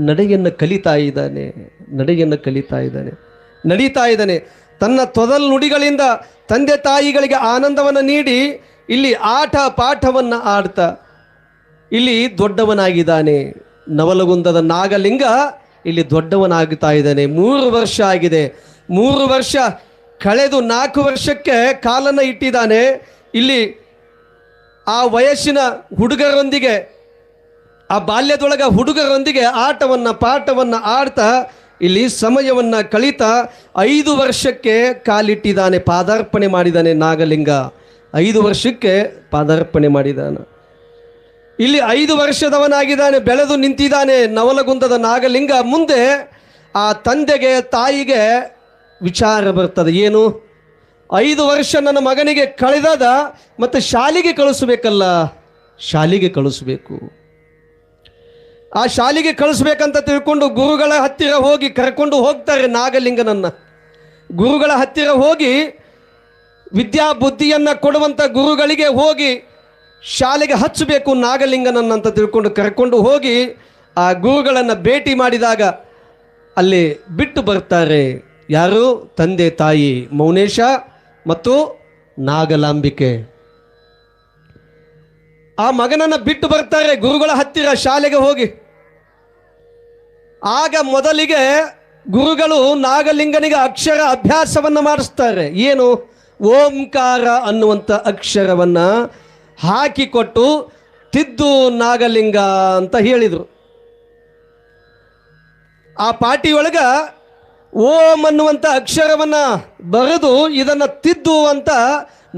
ನಡೆಯನ್ನು ಕಲಿತಾ ಇದ್ದಾನೆ. ನಡೀತಾ ಇದ್ದಾನೆ. ತನ್ನ ತೊದಲು ನುಡಿಗಳಿಂದ ತಂದೆ ತಾಯಿಗಳಿಗೆ ಆನಂದವನ್ನು ನೀಡಿ ಇಲ್ಲಿ ಆಟ ಪಾಠವನ್ನು ಆಡ್ತಾ ಇಲ್ಲಿ ದೊಡ್ಡವನಾಗಿದ್ದಾನೆ. ನವಲಗುಂದದ ನಾಗಲಿಂಗ ಇಲ್ಲಿ ದೊಡ್ಡವನಾಗ್ತಾ ಇದ್ದಾನೆ. 3 ವರ್ಷ ಆಗಿದೆ. 3 ವರ್ಷ ಕಳೆದು 4 ವರ್ಷಕ್ಕೆ ಕಾಲನ್ನು ಇಟ್ಟಿದ್ದಾನೆ. ಇಲ್ಲಿ ಆ ವಯಸ್ಸಿನ ಹುಡುಗರೊಂದಿಗೆ, ಆ ಬಾಲ್ಯದೊಳಗ ಹುಡುಗರೊಂದಿಗೆ ಆಟವನ್ನು ಪಾಠವನ್ನು ಆಡ್ತಾ ಇಲ್ಲಿ ಸಮಯವನ್ನು ಕಳೀತಾ 5 ವರ್ಷಕ್ಕೆ ಕಾಲಿಟ್ಟಿದ್ದಾನೆ, ಪಾದಾರ್ಪಣೆ ಮಾಡಿದ್ದಾನೆ ನಾಗಲಿಂಗ. 5 ವರ್ಷಕ್ಕೆ ಪಾದಾರ್ಪಣೆ ಮಾಡಿದ್ದಾನೆ. ಇಲ್ಲಿ 5 ವರ್ಷದವನಾಗಿದ್ದಾನೆ, ಬೆಳೆದು ನಿಂತಿದ್ದಾನೆ ನವಲಗುಂದದ ನಾಗಲಿಂಗ. ಮುಂದೆ ಆ ತಂದೆಗೆ ತಾಯಿಗೆ ವಿಚಾರ ಬರ್ತದೆ, ಏನು 5 ವರ್ಷ ನನ್ನ ಮಗನಿಗೆ ಕಳೆದಾದ, ಮತ್ತು ಶಾಲೆಗೆ ಕಳಿಸ್ಬೇಕಲ್ಲ, ಶಾಲೆಗೆ ಕಳಿಸ್ಬೇಕು. ಆ ಶಾಲೆಗೆ ಕಳಿಸ್ಬೇಕಂತ ತಿಳ್ಕೊಂಡು ಗುರುಗಳ ಹತ್ತಿರ ಹೋಗಿ ಕರ್ಕೊಂಡು ಹೋಗ್ತಾರೆ ನಾಗಲಿಂಗನನ್ನು. ಗುರುಗಳ ಹತ್ತಿರ ಹೋಗಿ ವಿದ್ಯಾ ಬುದ್ಧಿಯನ್ನು ಕೊಡುವಂಥ ಗುರುಗಳಿಗೆ ಹೋಗಿ ಶಾಲೆಗೆ ಹಚ್ಚಬೇಕು ನಾಗಲಿಂಗನನ್ನಂತ ತಿಳ್ಕೊಂಡು ಕರ್ಕೊಂಡು ಹೋಗಿ ಆ ಗುರುಗಳನ್ನು ಭೇಟಿ ಮಾಡಿದಾಗ ಅಲ್ಲಿ ಬಿಟ್ಟು ಬರ್ತಾರೆ. ಯಾರು? ತಂದೆ ತಾಯಿ ಮೌನೇಶ ಮತ್ತು ನಾಗಲಾಂಬಿಕೆ. ಆ ಮಗನನ್ನು ಬಿಟ್ಟು ಬರ್ತಾರೆ ಗುರುಗಳ ಹತ್ತಿರ ಶಾಲೆಗೆ ಹೋಗಿ. ಆಗ ಮೊದಲಿಗೆ ಗುರುಗಳು ನಾಗಲಿಂಗನಿಗೆ ಅಕ್ಷರ ಅಭ್ಯಾಸವನ್ನು ಮಾಡಿಸ್ತಾರೆ. ಏನು? ಓಂಕಾರ ಅನ್ನುವಂಥ ಅಕ್ಷರವನ್ನು ಹಾಕಿಕೊಟ್ಟು ತಿದ್ದು ನಾಗಲಿಂಗ ಅಂತ ಹೇಳಿದರು. ಆ ಪಾಟಿಯೊಳಗ ಓಂ ಅನ್ನುವಂಥ ಅಕ್ಷರವನ್ನು ಬರೆದು ಇದನ್ನು ತಿದ್ದು ಅಂತ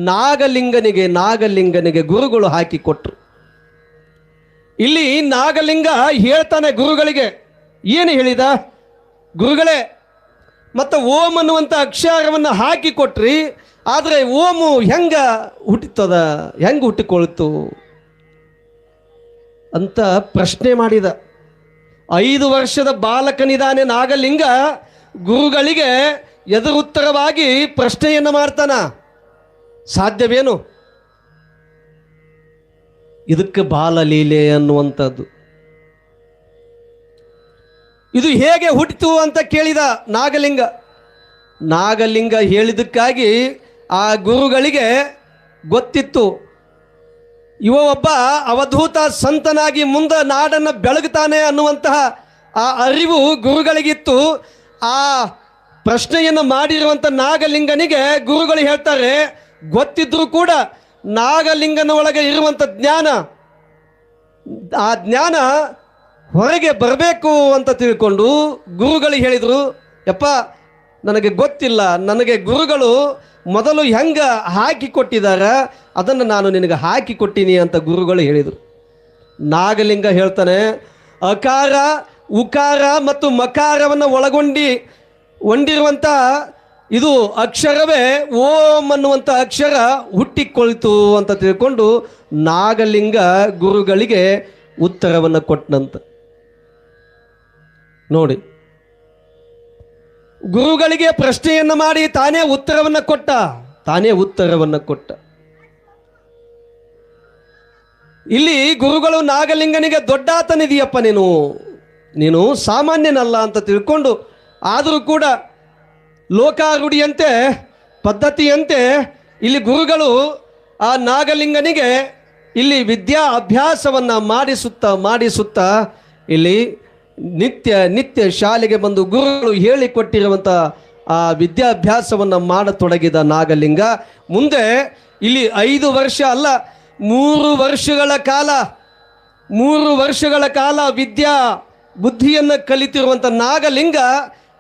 ನಾಗಲಿಂಗನಿಗೆ ಗುರುಗಳು ಹಾಕಿಕೊಟ್ರು. ಇಲ್ಲಿ ನಾಗಲಿಂಗ ಹೇಳ್ತಾನೆ ಗುರುಗಳಿಗೆ, ಏನು ಹೇಳಿದ? ಗುರುಗಳೇ, ಮತ್ತು ಓಂ ಅನ್ನುವಂಥ ಅಕ್ಷರವನ್ನು ಹಾಕಿಕೊಟ್ರಿ, ಆದರೆ ಓಮು ಹೆಂಗ ಹುಟ್ಟಿತದ, ಹೆಂಗೆ ಹುಟ್ಟಿಕೊಳ್ತು ಅಂತ ಪ್ರಶ್ನೆ ಮಾಡಿದ. 5 ವರ್ಷದ ಬಾಲಕನಿದಾನೆ ನಾಗಲಿಂಗ. ಗುರುಗಳಿಗೆ ಎದುರುತ್ತರವಾಗಿ ಪ್ರಶ್ನೆಯನ್ನು ಮಾಡ್ತಾನ. ಸಾಧ್ಯವೇನು? ಇದಕ್ಕೆ ಬಾಲಲೀಲೆ ಅನ್ನುವಂಥದ್ದು. ಇದು ಹೇಗೆ ಹುಟ್ಟಿತು ಅಂತ ಕೇಳಿದ ನಾಗಲಿಂಗ. ನಾಗಲಿಂಗ ಹೇಳಿದ್ದಕ್ಕಾಗಿ ಆ ಗುರುಗಳಿಗೆ ಗೊತ್ತಿತ್ತು, ಇವ ಒಬ್ಬ ಅವಧೂತ ಸಂತನಾಗಿ ಮುಂದೆ ನಾಡನ್ನು ಬೆಳಗುತ್ತಾನೆ ಅನ್ನುವಂತಹ ಆ ಅರಿವು ಗುರುಗಳಿಗಿತ್ತು. ಆ ಪ್ರಶ್ನೆಯನ್ನು ಮಾಡಿರುವಂಥ ನಾಗಲಿಂಗನಿಗೆ ಗುರುಗಳು ಹೇಳ್ತಾರೆ, ಗೊತ್ತಿದ್ರೂ ಕೂಡ ನಾಗಲಿಂಗನ ಒಳಗೆ ಇರುವಂಥ ಜ್ಞಾನ, ಆ ಜ್ಞಾನ ಹೊರಗೆ ಬರಬೇಕು ಅಂತ ತಿಳ್ಕೊಂಡು ಗುರುಗಳು ಹೇಳಿದರು, ಯಪ್ಪ ನನಗೆ ಗೊತ್ತಿಲ್ಲ, ನನಗೆ ಗುರುಗಳು ಮೊದಲು ಹೆಂಗೆ ಹಾಕಿಕೊಟ್ಟಿದ್ದಾರೆ ಅದನ್ನು ನಾನು ನಿನಗೆ ಹಾಕಿಕೊಟ್ಟಿನಿ ಅಂತ ಗುರುಗಳು ಹೇಳಿದರು. ನಾಗಲಿಂಗ ಹೇಳ್ತಾನೆ, ಅಕಾರ ಉಕಾರ ಮತ್ತು ಮಕಾರವನ್ನು ಒಳಗೊಂಡಿರುವಂಥ ಇದು ಅಕ್ಷರವೇ ಓಂ ಅನ್ನುವಂಥ ಅಕ್ಷರ ಹುಟ್ಟಿಕೊಳ್ತು ಅಂತ ತಿಳ್ಕೊಂಡು ನಾಗಲಿಂಗ ಗುರುಗಳಿಗೆ ಉತ್ತರವನ್ನು ಕೊಟ್ಟನಂತ. ನೋಡಿ, ಗುರುಗಳಿಗೆ ಪ್ರಶ್ನೆಯನ್ನು ಮಾಡಿ ತಾನೇ ಉತ್ತರವನ್ನು ಕೊಟ್ಟ. ಇಲ್ಲಿ ಗುರುಗಳು ನಾಗಲಿಂಗನಿಗೆ ದೊಡ್ಡಾತನಿದೆಯಪ್ಪ, ನೀನು ಸಾಮಾನ್ಯನಲ್ಲ ಅಂತ ತಿಳ್ಕೊಂಡು, ಆದರೂ ಕೂಡ ಲೋಕಾರೂಢಿಯಂತೆ ಪದ್ಧತಿಯಂತೆ ಇಲ್ಲಿ ಗುರುಗಳು ಆ ನಾಗಲಿಂಗನಿಗೆ ಇಲ್ಲಿ ವಿದ್ಯಾ ಅಭ್ಯಾಸವನ್ನು ಮಾಡಿಸುತ್ತಾ ಇಲ್ಲಿ ನಿತ್ಯ ಶಾಲೆಗೆ ಬಂದು ಗುರುಗಳು ಹೇಳಿಕೊಟ್ಟಿರುವಂಥ ಆ ವಿದ್ಯಾಭ್ಯಾಸವನ್ನು ಮಾಡತೊಡಗಿದ ನಾಗಲಿಂಗ. ಮುಂದೆ ಇಲ್ಲಿ 5 ವರ್ಷ ಅಲ್ಲ, 3 ವರ್ಷಗಳ ಕಾಲ ವಿದ್ಯಾ ಬುದ್ಧಿಯನ್ನು ಕಲಿತಿರುವಂಥ ನಾಗಲಿಂಗ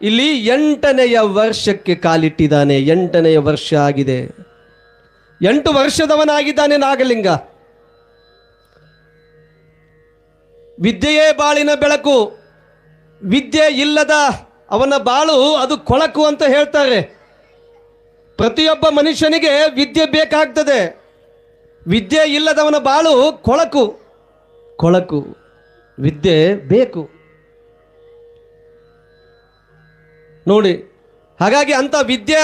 ಇಲ್ಲಿ 8ನೆಯ ವರ್ಷಕ್ಕೆ ಕಾಲಿಟ್ಟಿದ್ದಾನೆ. 8ನೆಯ ವರ್ಷ ಆಗಿದೆ. 8 ವರ್ಷದವನಾಗಿದ್ದಾನೆ ನಾಗಲಿಂಗ. ವಿದ್ಯೆಯೇ ಬಾಳಿನ ಬೆಳಕು, ವಿದ್ಯೆ ಇಲ್ಲದ ಅವನ ಬಾಳು ಅದು ಕೊಳಕು ಅಂತ ಹೇಳ್ತಾರೆ. ಪ್ರತಿಯೊಬ್ಬ ಮನುಷ್ಯನಿಗೆ ವಿದ್ಯೆ ಬೇಕಾಗ್ತದೆ. ವಿದ್ಯೆ ಇಲ್ಲದವನ ಬಾಳು ಕೊಳಕು, ವಿದ್ಯೆ ಬೇಕು ನೋಡಿ. ಹಾಗಾಗಿ ಅಂಥ ವಿದ್ಯಾ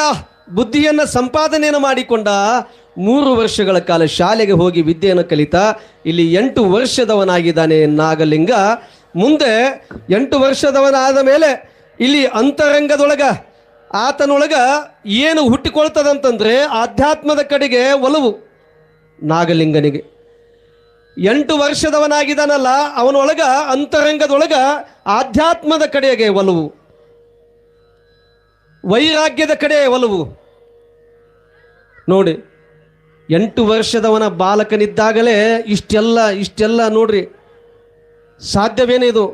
ಬುದ್ಧಿಯನ್ನು ಸಂಪಾದನೆಯನ್ನು ಮಾಡಿಕೊಂಡ 3 ವರ್ಷಗಳ ಕಾಲ ಶಾಲೆಗೆ ಹೋಗಿ ವಿದ್ಯೆಯನ್ನು ಕಲಿತಾ ಇಲ್ಲಿ 8 ವರ್ಷದವನಾಗಿದ್ದಾನೆ ನಾಗಲಿಂಗ. ಮುಂದೆ 8 ವರ್ಷದವನಾದ ಮೇಲೆ ಇಲ್ಲಿ ಅಂತರಂಗದೊಳಗ ಆತನೊಳಗ ಏನು ಹುಟ್ಟಿಕೊಳ್ತದಂತಂದ್ರೆ ಆಧ್ಯಾತ್ಮದ ಕಡೆಗೆ ಒಲವು ನಾಗಲಿಂಗನಿಗೆ. 8 ವರ್ಷದವನಾಗಿದ್ದಾನಲ್ಲ, ಅವನೊಳಗ ಅಂತರಂಗದೊಳಗ ಆಧ್ಯಾತ್ಮದ ಕಡೆಗೆ ಒಲವು, ವೈರಾಗ್ಯದ ಕಡೆ ಒಲವು, ನೋಡಿ, 8 ವರ್ಷದವನ ಬಾಲಕನಿದ್ದಾಗಲೇ ಇಷ್ಟೆಲ್ಲ ನೋಡ್ರಿ, ಸಾಧ್ಯವೇನಿದು?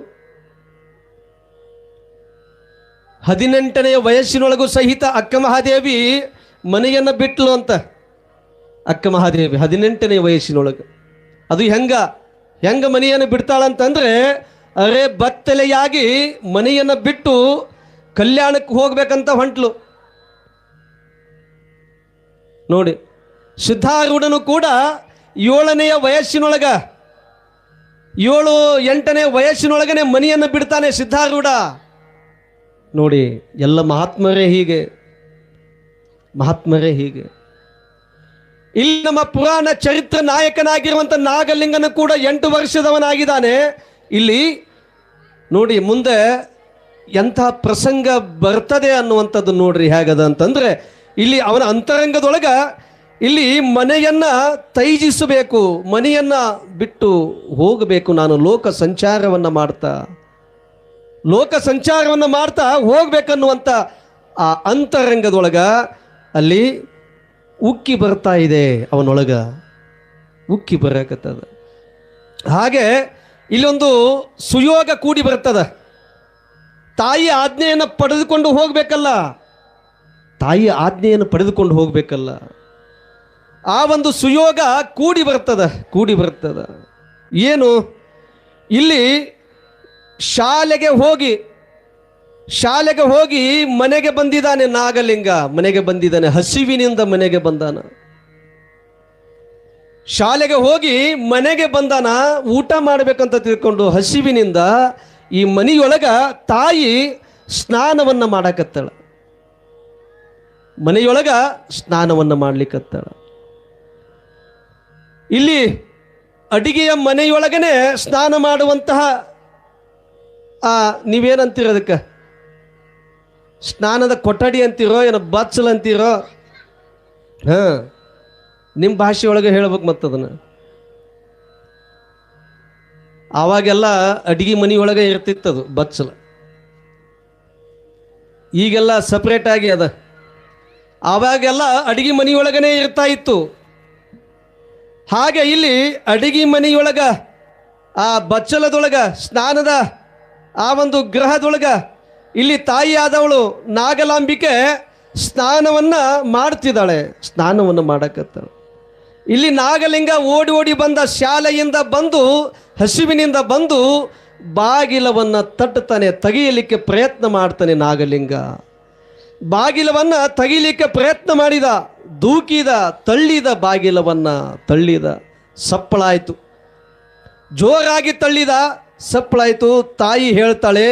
18ನೇ ವಯಸ್ಸಿನೊಳಗೂ ಸಹಿತ ಅಕ್ಕ ಮಹಾದೇವಿ ಮನೆಯನ್ನು ಬಿಟ್ಲು ಅಂತ. ಅಕ್ಕ ಮಹಾದೇವಿ 18ನೇ ವಯಸ್ಸಿನೊಳಗೆ ಅದು ಹೆಂಗ ಮನೆಯನ್ನು ಬಿಡ್ತಾಳಂತಂದ್ರೆ, ಅರೆ ಬತ್ತಲೆಯಾಗಿ ಮನೆಯನ್ನು ಬಿಟ್ಟು ಕಲ್ಯಾಣಕ್ಕೆ ಹೋಗ್ಬೇಕಂತ ಹೊಂಟ್ಲು. ನೋಡಿ, ಸಿದ್ಧಾರೂಢನು ಕೂಡ 7ನೇ ವಯಸ್ಸಿನೊಳಗ 7-8ನೇ ವಯಸ್ಸಿನೊಳಗನೆ ಮನೆಯನ್ನು ಬಿಡ್ತಾನೆ ಸಿದ್ಧಾರೂಢ. ನೋಡಿ, ಎಲ್ಲ ಮಹಾತ್ಮರೇ ಹೀಗೆ. ಇಲ್ಲಿ ನಮ್ಮ ಪುರಾಣ ಚರಿತ್ರ ನಾಯಕನಾಗಿರುವಂಥ ನಾಗಲಿಂಗನ ಕೂಡ 8 ವರ್ಷದವನಾಗಿದ್ದಾನೆ. ಇಲ್ಲಿ ನೋಡಿ, ಮುಂದೆ ಎಂಥ ಪ್ರಸಂಗ ಬರ್ತದೆ ಅನ್ನುವಂಥದ್ದು ನೋಡ್ರಿ ಹೇಗದ ಅಂತಂದ್ರೆ, ಇಲ್ಲಿ ಅವನ ಅಂತರಂಗದೊಳಗ ಇಲ್ಲಿ ಮನೆಯನ್ನ ತ್ಯಜಿಸಬೇಕು, ಮನೆಯನ್ನ ಬಿಟ್ಟು ಹೋಗಬೇಕು, ನಾನು ಲೋಕ ಸಂಚಾರವನ್ನು ಮಾಡ್ತಾ ಹೋಗ್ಬೇಕನ್ನುವಂಥ ಆ ಅಂತರಂಗದೊಳಗ ಅಲ್ಲಿ ಉಕ್ಕಿ ಬರ್ತಾ ಇದೆ, ಅವನೊಳಗ ಉಕ್ಕಿ ಬರಕತ್ತದ. ಹಾಗೆ ಇಲ್ಲೊಂದು ಸುಯೋಗ ಕೂಡಿ ಬರ್ತದ. ತಾಯಿ ಆಜ್ಞೆಯನ್ನು ಪಡೆದುಕೊಂಡು ಹೋಗ್ಬೇಕಲ್ಲ, ಆ ಒಂದು ಸುಯೋಗ ಕೂಡಿ ಬರ್ತದ. ಏನು? ಇಲ್ಲಿ ಶಾಲೆಗೆ ಹೋಗಿ ಮನೆಗೆ ಬಂದಿದ್ದಾನೆ ನಾಗಲಿಂಗ, ಹಸಿವಿನಿಂದ ಮನೆಗೆ ಬಂದಾನ. ಶಾಲೆಗೆ ಹೋಗಿ ಮನೆಗೆ ಬಂದಾನ, ಊಟ ಮಾಡಬೇಕಂತ ತಿಳ್ಕೊಂಡು ಹಸಿವಿನಿಂದ ಈ ಮನೆಯೊಳಗ ತಾಯಿ ಸ್ನಾನವನ್ನು ಮಾಡಕತ್ತಾಳ, ಮನೆಯೊಳಗ ಸ್ನಾನವನ್ನು ಮಾಡ್ಲಿಕ್ಕತ್ತಾಳ. ಇಲ್ಲಿ ಅಡಿಗೆಯ ಮನೆಯೊಳಗನೆ ಸ್ನಾನ ಮಾಡುವಂತಹ ನೀವೇನಂತೀರೋ ಅದಕ್ಕೆ, ಸ್ನಾನದ ಕೊಠಡಿ ಅಂತೀರೋ ಏನೋ ಬಚ್ಚಲ್ ಅಂತೀರೋ, ನಿಮ್ಮ ಭಾಷೆಯೊಳಗೆ ಹೇಳ್ಬೇಕು ಮತ್ತದನ್ನು. ಆವಾಗೆಲ್ಲ ಅಡಿಗೆ ಮನೆಯೊಳಗೆ ಇರ್ತಿತ್ತದು ಬಚ್ಚಲ, ಈಗೆಲ್ಲ ಸಪ್ರೇಟ್ ಆಗಿ ಅದ. ಆವಾಗೆಲ್ಲ ಅಡಿಗೆ ಮನೆಯೊಳಗನೆ ಇರ್ತಾ ಇತ್ತು. ಹಾಗೆ ಇಲ್ಲಿ ಅಡಿಗೆ ಮನೆಯೊಳಗ ಆ ಬಚ್ಚಲದೊಳಗ ಸ್ನಾನದ ಆ ಒಂದು ಗ್ರಹದೊಳಗ ಇಲ್ಲಿ ತಾಯಿಯಾದವಳು ನಾಗಲಾಂಬಿಕೆ ಸ್ನಾನವನ್ನು ಮಾಡ್ತಿದ್ದಾಳೆ, ಸ್ನಾನವನ್ನು ಮಾಡಕತ್ತಾಳೆ. ಇಲ್ಲಿ ನಾಗಲಿಂಗ ಓಡಿ ಬಂದ, ಶಾಲೆಯಿಂದ ಬಂದು ಹಸಿವಿನಿಂದ ಬಂದು ಬಾಗಿಲವನ್ನು ತಟ್ಟುತ್ತಾನೆ, ತೆಗೆಯಲಿಕ್ಕೆ ಪ್ರಯತ್ನ ಮಾಡ್ತಾನೆ ನಾಗಲಿಂಗ. ಬಾಗಿಲವನ್ನು ತೆಗಿಲಿಕ್ಕೆ ಪ್ರಯತ್ನ ಮಾಡಿದ, ದೂಕಿದ, ತಳ್ಳಿದ, ಸಪ್ಪಳಾಯಿತು, ಜೋರಾಗಿ ತಳ್ಳಿದ, ಸಪ್ಪಳಾಯಿತು. ತಾಯಿ ಹೇಳ್ತಾಳೆ,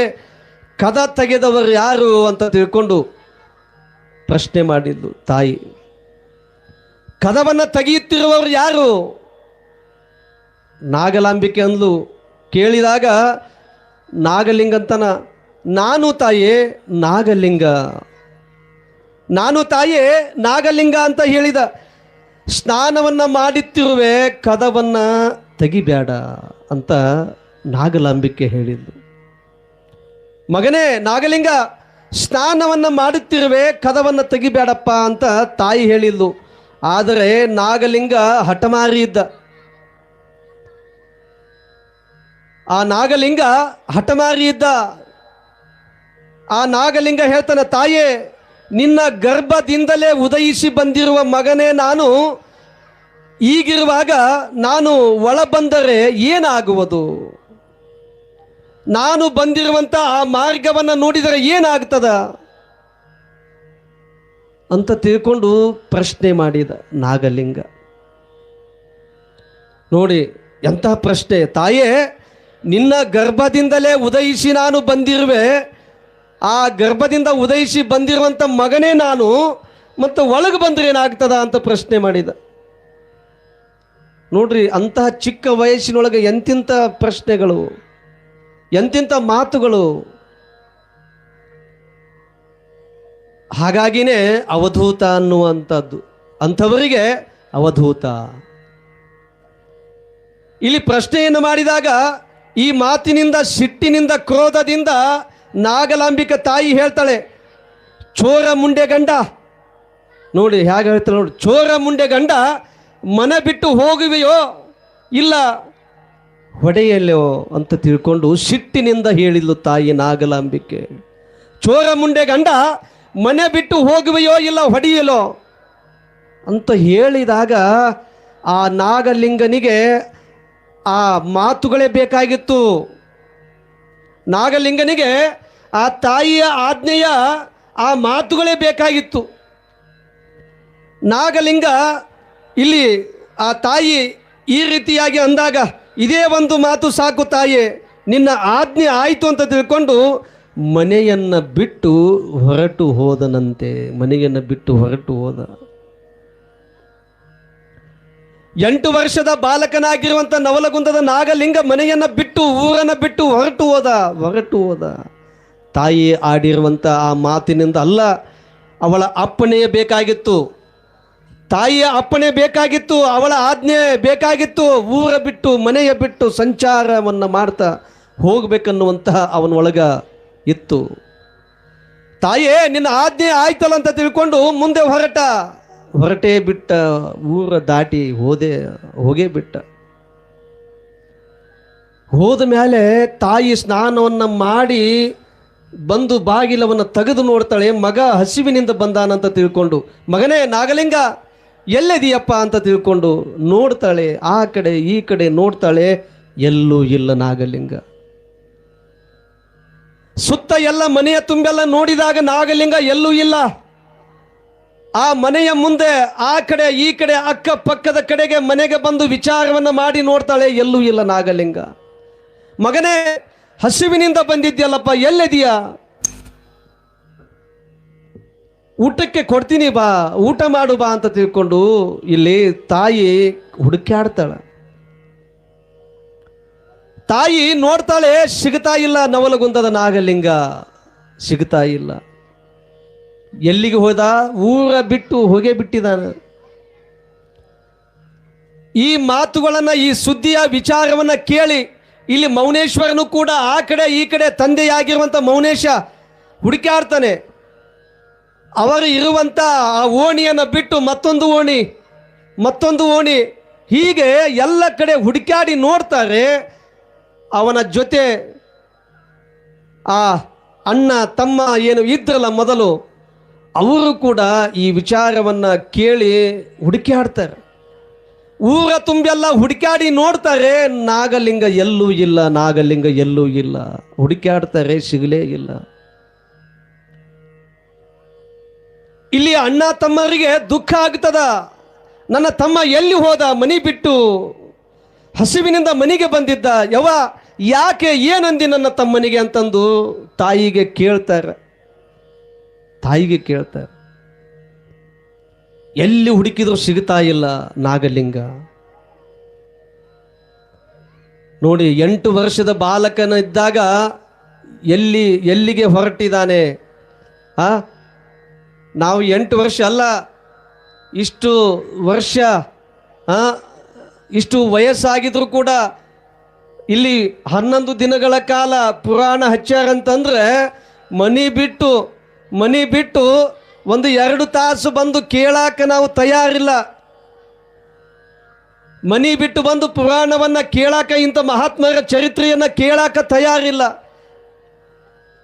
ಕದ ತೆಗೆದವರು ಯಾರು ಅಂತ ತಿಳ್ಕೊಂಡು ಪ್ರಶ್ನೆ ಮಾಡಿದ್ಲು ತಾಯಿ. ಕದವನ್ನು ತೆಗೆಯುತ್ತಿರುವವರು ಯಾರು? ನಾಗಲಾಂಬಿಕೆ ಅಂದ್ಲು. ಕೇಳಿದಾಗ ನಾಗಲಿಂಗಂತನ, ನಾನು ತಾಯೇ ನಾಗಲಿಂಗ ಅಂತ ಹೇಳಿದ. ಸ್ನಾನವನ್ನು ಮಾಡುತ್ತಿರುವೆ, ಕದವನ್ನು ತೆಗಿಬೇಡ ಅಂತ ನಾಗಲಾಂಬಿಕೆ ಹೇಳಿದ್ಲು. ಮಗನೇ ನಾಗಲಿಂಗ, ಸ್ನಾನವನ್ನು ಮಾಡುತ್ತಿರುವೆ, ಕದವನ್ನು ತೆಗಿಬೇಡಪ್ಪ ಅಂತ ತಾಯಿ ಹೇಳಿದ್ಲು. ಆದರೆ ನಾಗಲಿಂಗ ಹಠಮಾರಿ ಇದ್ದ. ಆ ನಾಗಲಿಂಗ ಹೇಳ್ತಾನೆ, ತಾಯೇ, ನಿನ್ನ ಗರ್ಭದಿಂದಲೇ ಉದಯಿಸಿ ಬಂದಿರುವ ಮಗನೇ ನಾನು. ಈಗಿರುವಾಗ ನಾನು ಒಳ ಬಂದರೆ ಏನಾಗುವುದು? ನಾನು ಬಂದಿರುವಂಥ ಆ ಮಾರ್ಗವನ್ನು ನೋಡಿದರೆ ಏನಾಗ್ತದ ಅಂತ ತಿಳ್ಕೊಂಡು ಪ್ರಶ್ನೆ ಮಾಡಿದ ನಾಗಲಿಂಗ. ನೋಡಿ ಎಂತಹ ಪ್ರಶ್ನೆ! ತಾಯೇ, ನಿನ್ನ ಗರ್ಭದಿಂದಲೇ ಉದಯಿಸಿ ನಾನು ಬಂದಿರುವೆ, ಆ ಗರ್ಭದಿಂದ ಉದಯಿಸಿ ಬಂದಿರುವಂಥ ಮಗನೇ ನಾನು, ಮತ್ತು ಒಳಗೆ ಬಂದರೆ ಏನಾಗ್ತದ ಅಂತ ಪ್ರಶ್ನೆ ಮಾಡಿದ. ನೋಡ್ರಿ, ಅಂತಹ ಚಿಕ್ಕ ವಯಸ್ಸಿನೊಳಗೆ ಎಂತಿಂಥ ಪ್ರಶ್ನೆಗಳು, ಎಂತಿಂಥ ಮಾತುಗಳು. ಹಾಗಾಗಿನೇ ಅವಧೂತ ಅನ್ನುವಂಥದ್ದು, ಅಂಥವರಿಗೆ ಅವಧೂತ. ಇಲ್ಲಿ ಪ್ರಶ್ನೆಯನ್ನು ಮಾಡಿದಾಗ ಈ ಮಾತಿನಿಂದ, ಸಿಟ್ಟಿನಿಂದ, ಕ್ರೋಧದಿಂದ ನಾಗಲಾಂಬಿಕ ತಾಯಿ ಹೇಳ್ತಾಳೆ, ಚೋರ ಮುಂಡೆ ಗಂಡ, ನೋಡಿ ಹೇಗೆ ಹೇಳ್ತಾರೆ ನೋಡಿ, ಚೋರ ಮುಂಡೆ ಗಂಡ ಮನೆ ಬಿಟ್ಟು ಹೋಗುವೆಯೋ ಇಲ್ಲ ಹೊಡೆಯಲ್ಲೋ ಅಂತ ತಿಳ್ಕೊಂಡು ಸಿಟ್ಟಿನಿಂದ ಹೇಳಿದ್ಲು ತಾಯಿ ನಾಗಲಾಂಬಿಕೆ. ಚೋರ ಮುಂಡೆ ಗಂಡ ಮನೆ ಬಿಟ್ಟು ಹೋಗುವೆಯೋ ಇಲ್ಲ ಹೊಡೆಯಲೋ ಅಂತ ಹೇಳಿದಾಗ ಆ ನಾಗಲಿಂಗನಿಗೆ ಆ ಮಾತುಗಳೇ ಬೇಕಾಗಿತ್ತು. ನಾಗಲಿಂಗನಿಗೆ ಆ ತಾಯಿಯ ಆಜ್ಞೆಯ ಆ ಮಾತುಗಳೇ ಬೇಕಾಗಿತ್ತು. ನಾಗಲಿಂಗ ಇಲ್ಲಿ ಆ ತಾಯಿ ಈ ರೀತಿಯಾಗಿ ಅಂದಾಗ ಇದೇ ಒಂದು ಮಾತು ಸಾಕು ತಾಯಿ, ನಿನ್ನ ಆಜ್ಞೆ ಆಯಿತು ಅಂತ ತಿಳ್ಕೊಂಡು ಮನೆಯನ್ನು ಬಿಟ್ಟು ಹೊರಟು ಹೋದನಂತೆ. ಮನೆಯನ್ನು ಬಿಟ್ಟು ಹೊರಟು ಹೋದ. 8 ವರ್ಷದ ಬಾಲಕನಾಗಿರುವಂಥ ನವಲಗುಂದದ ನಾಗಲಿಂಗ ಮನೆಯನ್ನು ಬಿಟ್ಟು ಊರನ್ನು ಬಿಟ್ಟು ಹೊರಟು ಹೋದ. ತಾಯಿ ಆಡಿರುವಂಥ ಆ ಮಾತಿನಿಂದ ಅಲ್ಲ, ಅವಳ ಅಪ್ಪಣೆಯೇ ಬೇಕಾಗಿತ್ತು. ತಾಯಿಯ ಅಪ್ಪಣೆ ಬೇಕಾಗಿತ್ತು, ಅವಳ ಆಜ್ಞೆ ಬೇಕಾಗಿತ್ತು. ಊರ ಬಿಟ್ಟು ಮನೆಯ ಬಿಟ್ಟು ಸಂಚಾರವನ್ನು ಮಾಡ್ತಾ ಹೋಗ್ಬೇಕನ್ನುವಂತಹ ಅವನೊಳಗ ಇತ್ತು. ತಾಯೇ ನಿನ್ನ ಆಜ್ಞೆ ಆಯ್ತಲ್ಲ ಅಂತ ತಿಳ್ಕೊಂಡು ಮುಂದೆ ಹೊರಟೇ ಬಿಟ್ಟ. ಊರ ದಾಟಿ ಹೋಗೇ ಬಿಟ್ಟ. ಹೋದ ಮೇಲೆ ತಾಯಿ ಸ್ನಾನವನ್ನು ಮಾಡಿ ಬಂದು ಬಾಗಿಲವನ್ನು ತೆಗೆದು ನೋಡ್ತಾಳೆ. ಮಗ ಹಸಿವಿನಿಂದ ಬಂದಾನಂತ ತಿಳ್ಕೊಂಡು, ಮಗನೇ ನಾಗಲಿಂಗ ಎಲ್ಲದಿಯಪ್ಪ ಅಂತ ತಿಳ್ಕೊಂಡು ನೋಡ್ತಾಳೆ. ಆ ಕಡೆ ಈ ಕಡೆ ನೋಡ್ತಾಳೆ, ಎಲ್ಲೂ ಇಲ್ಲ ನಾಗಲಿಂಗ. ಸುತ್ತ ಎಲ್ಲ ಮನೆಯ ತುಂಬೆಲ್ಲ ನೋಡಿದಾಗ ನಾಗಲಿಂಗ ಎಲ್ಲೂ ಇಲ್ಲ. ಆ ಮನೆಯ ಮುಂದೆ ಆ ಕಡೆ ಈ ಕಡೆ ಅಕ್ಕಪಕ್ಕದ ಕಡೆಗೆ ಮನೆಗೆ ಬಂದು ವಿಚಾರವನ್ನು ಮಾಡಿ ನೋಡ್ತಾಳೆ, ಎಲ್ಲೂ ಇಲ್ಲ ನಾಗಲಿಂಗ. ಮಗನೇ ಹಸಿವಿನಿಂದ ಬಂದಿದ್ಯಲ್ಲಪ್ಪ, ಎಲ್ಲದಿಯಾ? ಊಟಕ್ಕೆ ಕೊಡ್ತೀನಿ ಬಾ, ಊಟ ಮಾಡು ಬಾ ಅಂತ ತಿಳ್ಕೊಂಡು ಇಲ್ಲಿ ತಾಯಿ ಹುಡುಕಾಡ್ತಾಳೆ. ತಾಯಿ ನೋಡ್ತಾಳೆ, ಸಿಗ್ತಾ ಇಲ್ಲ ನವಲಗುಂದದ ನಾಗಲಿಂಗ, ಸಿಗ್ತಾ ಇಲ್ಲ. ಎಲ್ಲಿಗೆ ಹೋದ? ಊರ ಬಿಟ್ಟು ಹೋಗೇ ಬಿಟ್ಟಿದ್ದಾನೆ. ಈ ಮಾತುಗಳನ್ನು, ಈ ಸುದ್ದಿಯ ವಿಚಾರವನ್ನು ಕೇಳಿ ಇಲ್ಲಿ ಮೌನೇಶ್ವರನು ಕೂಡ ಆ ಕಡೆ ಈ ಕಡೆ ತಂದೆಯಾಗಿರುವಂಥ ಮೌನೇಶ ಹುಡುಕಾಡ್ತಾನೆ. ಅವರು ಇರುವಂಥ ಆ ಓಣಿಯನ್ನು ಬಿಟ್ಟು ಮತ್ತೊಂದು ಓಣಿ ಹೀಗೆ ಎಲ್ಲ ಕಡೆ ಹುಡುಕಾಡಿ ನೋಡ್ತಾರೆ. ಅವನ ಜೊತೆ ಆ ಅಣ್ಣ ತಮ್ಮ ಏನು ಇದ್ರಲ್ಲ ಮೊದಲು, ಅವರು ಕೂಡ ಈ ವಿಚಾರವನ್ನು ಕೇಳಿ ಹುಡುಕಾಡ್ತಾರೆ. ಊರ ತುಂಬೆಲ್ಲ ಹುಡುಕಾಡಿ ನೋಡ್ತಾರೆ, ನಾಗಲಿಂಗ ಎಲ್ಲೂ ಇಲ್ಲ. ಹುಡುಕಾಡ್ತಾರೆ, ಸಿಗಲೇ ಇಲ್ಲ. ಇಲ್ಲಿ ಅಣ್ಣ ತಮ್ಮರಿಗೆ ದುಃಖ ಆಗ್ತದ. ನನ್ನ ತಮ್ಮ ಎಲ್ಲಿ ಹೋದ? ಮನೆ ಬಿಟ್ಟು ಹಸಿವಿನಿಂದ ಮನೆಗೆ ಬಂದಿದ್ದ. ಯಾಕೆ ಏನಂದಿ ನನ್ನ ತಮ್ಮನಿಗೆ ಅಂತಂದು ತಾಯಿಗೆ ಕೇಳ್ತಾರೆ. ಎಲ್ಲಿ ಹುಡುಕಿದ್ರು ಸಿಗ್ತಾ ಇಲ್ಲ ನಾಗಲಿಂಗ. ನೋಡಿ, 8 ವರ್ಷದ ಬಾಲಕನ ಇದ್ದಾಗ ಎಲ್ಲಿಗೆ ಹೊರಟಿದ್ದಾನೆ? ನಾವು 8 ವರ್ಷ ಅಲ್ಲ, ಇಷ್ಟು ವರ್ಷ ಇಷ್ಟು ವಯಸ್ಸಾಗಿದ್ರು ಕೂಡ ಇಲ್ಲಿ 11 ದಿನಗಳ ಕಾಲ ಪುರಾಣ ಹಚ್ಚಾರಂತಂದ್ರೆ ಮನೆ ಬಿಟ್ಟು 1-2 ತಾಸು ಬಂದು ಕೇಳಾಕ ನಾವು ತಯಾರಿಲ್ಲ. ಮನೆ ಬಿಟ್ಟು ಬಂದು ಪುರಾಣವನ್ನು ಕೇಳಾಕ, ಇಂಥ ಮಹಾತ್ಮರ ಚರಿತ್ರೆಯನ್ನು ಕೇಳಾಕ ತಯಾರಿಲ್ಲ.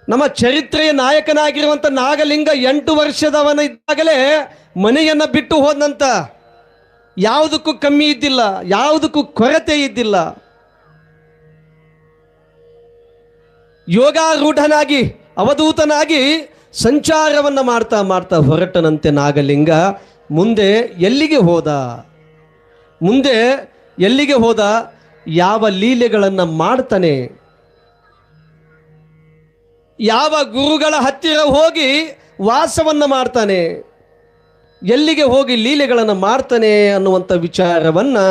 ನಮ್ಮ ಚರಿತ್ರೆಯ ನಾಯಕನಾಗಿರುವಂಥ ನಾಗಲಿಂಗ 8 ವರ್ಷದವನ ಇದ್ದಾಗಲೇ ಮನೆಯನ್ನು ಬಿಟ್ಟು ಹೋದಂತ. ಯಾವುದಕ್ಕೂ ಕಮ್ಮಿ ಇದ್ದಿಲ್ಲ, ಯಾವುದಕ್ಕೂ ಕೊರತೆ ಇದ್ದಿಲ್ಲ. ಯೋಗಾರೂಢನಾಗಿ ಅವಧೂತನಾಗಿ ಸಂಚಾರವನ್ನು ಮಾಡ್ತಾ ಹೊರಟನಂತೆ ನಾಗಲಿಂಗ. ಮುಂದೆ ಎಲ್ಲಿಗೆ ಹೋದ? ಯಾವ ಲೀಲೆಗಳನ್ನು ಮಾಡ್ತಾನೆ? ಯಾವ ಗುರುಗಳ ಹತ್ತಿರ ಹೋಗಿ ವಾಸವನ್ನು ಮಾಡ್ತಾನೆ? ಎಲ್ಲಿಗೆ ಹೋಗಿ ಲೀಲೆಗಳನ್ನು ಮಾಡ್ತಾನೆ ಅನ್ನುವಂಥ ವಿಚಾರವನ್ನು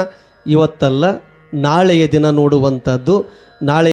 ಇವತ್ತಲ್ಲ ನಾಳೆಯ ದಿನ ನೋಡುವಂಥದ್ದು. ನಾಳೆ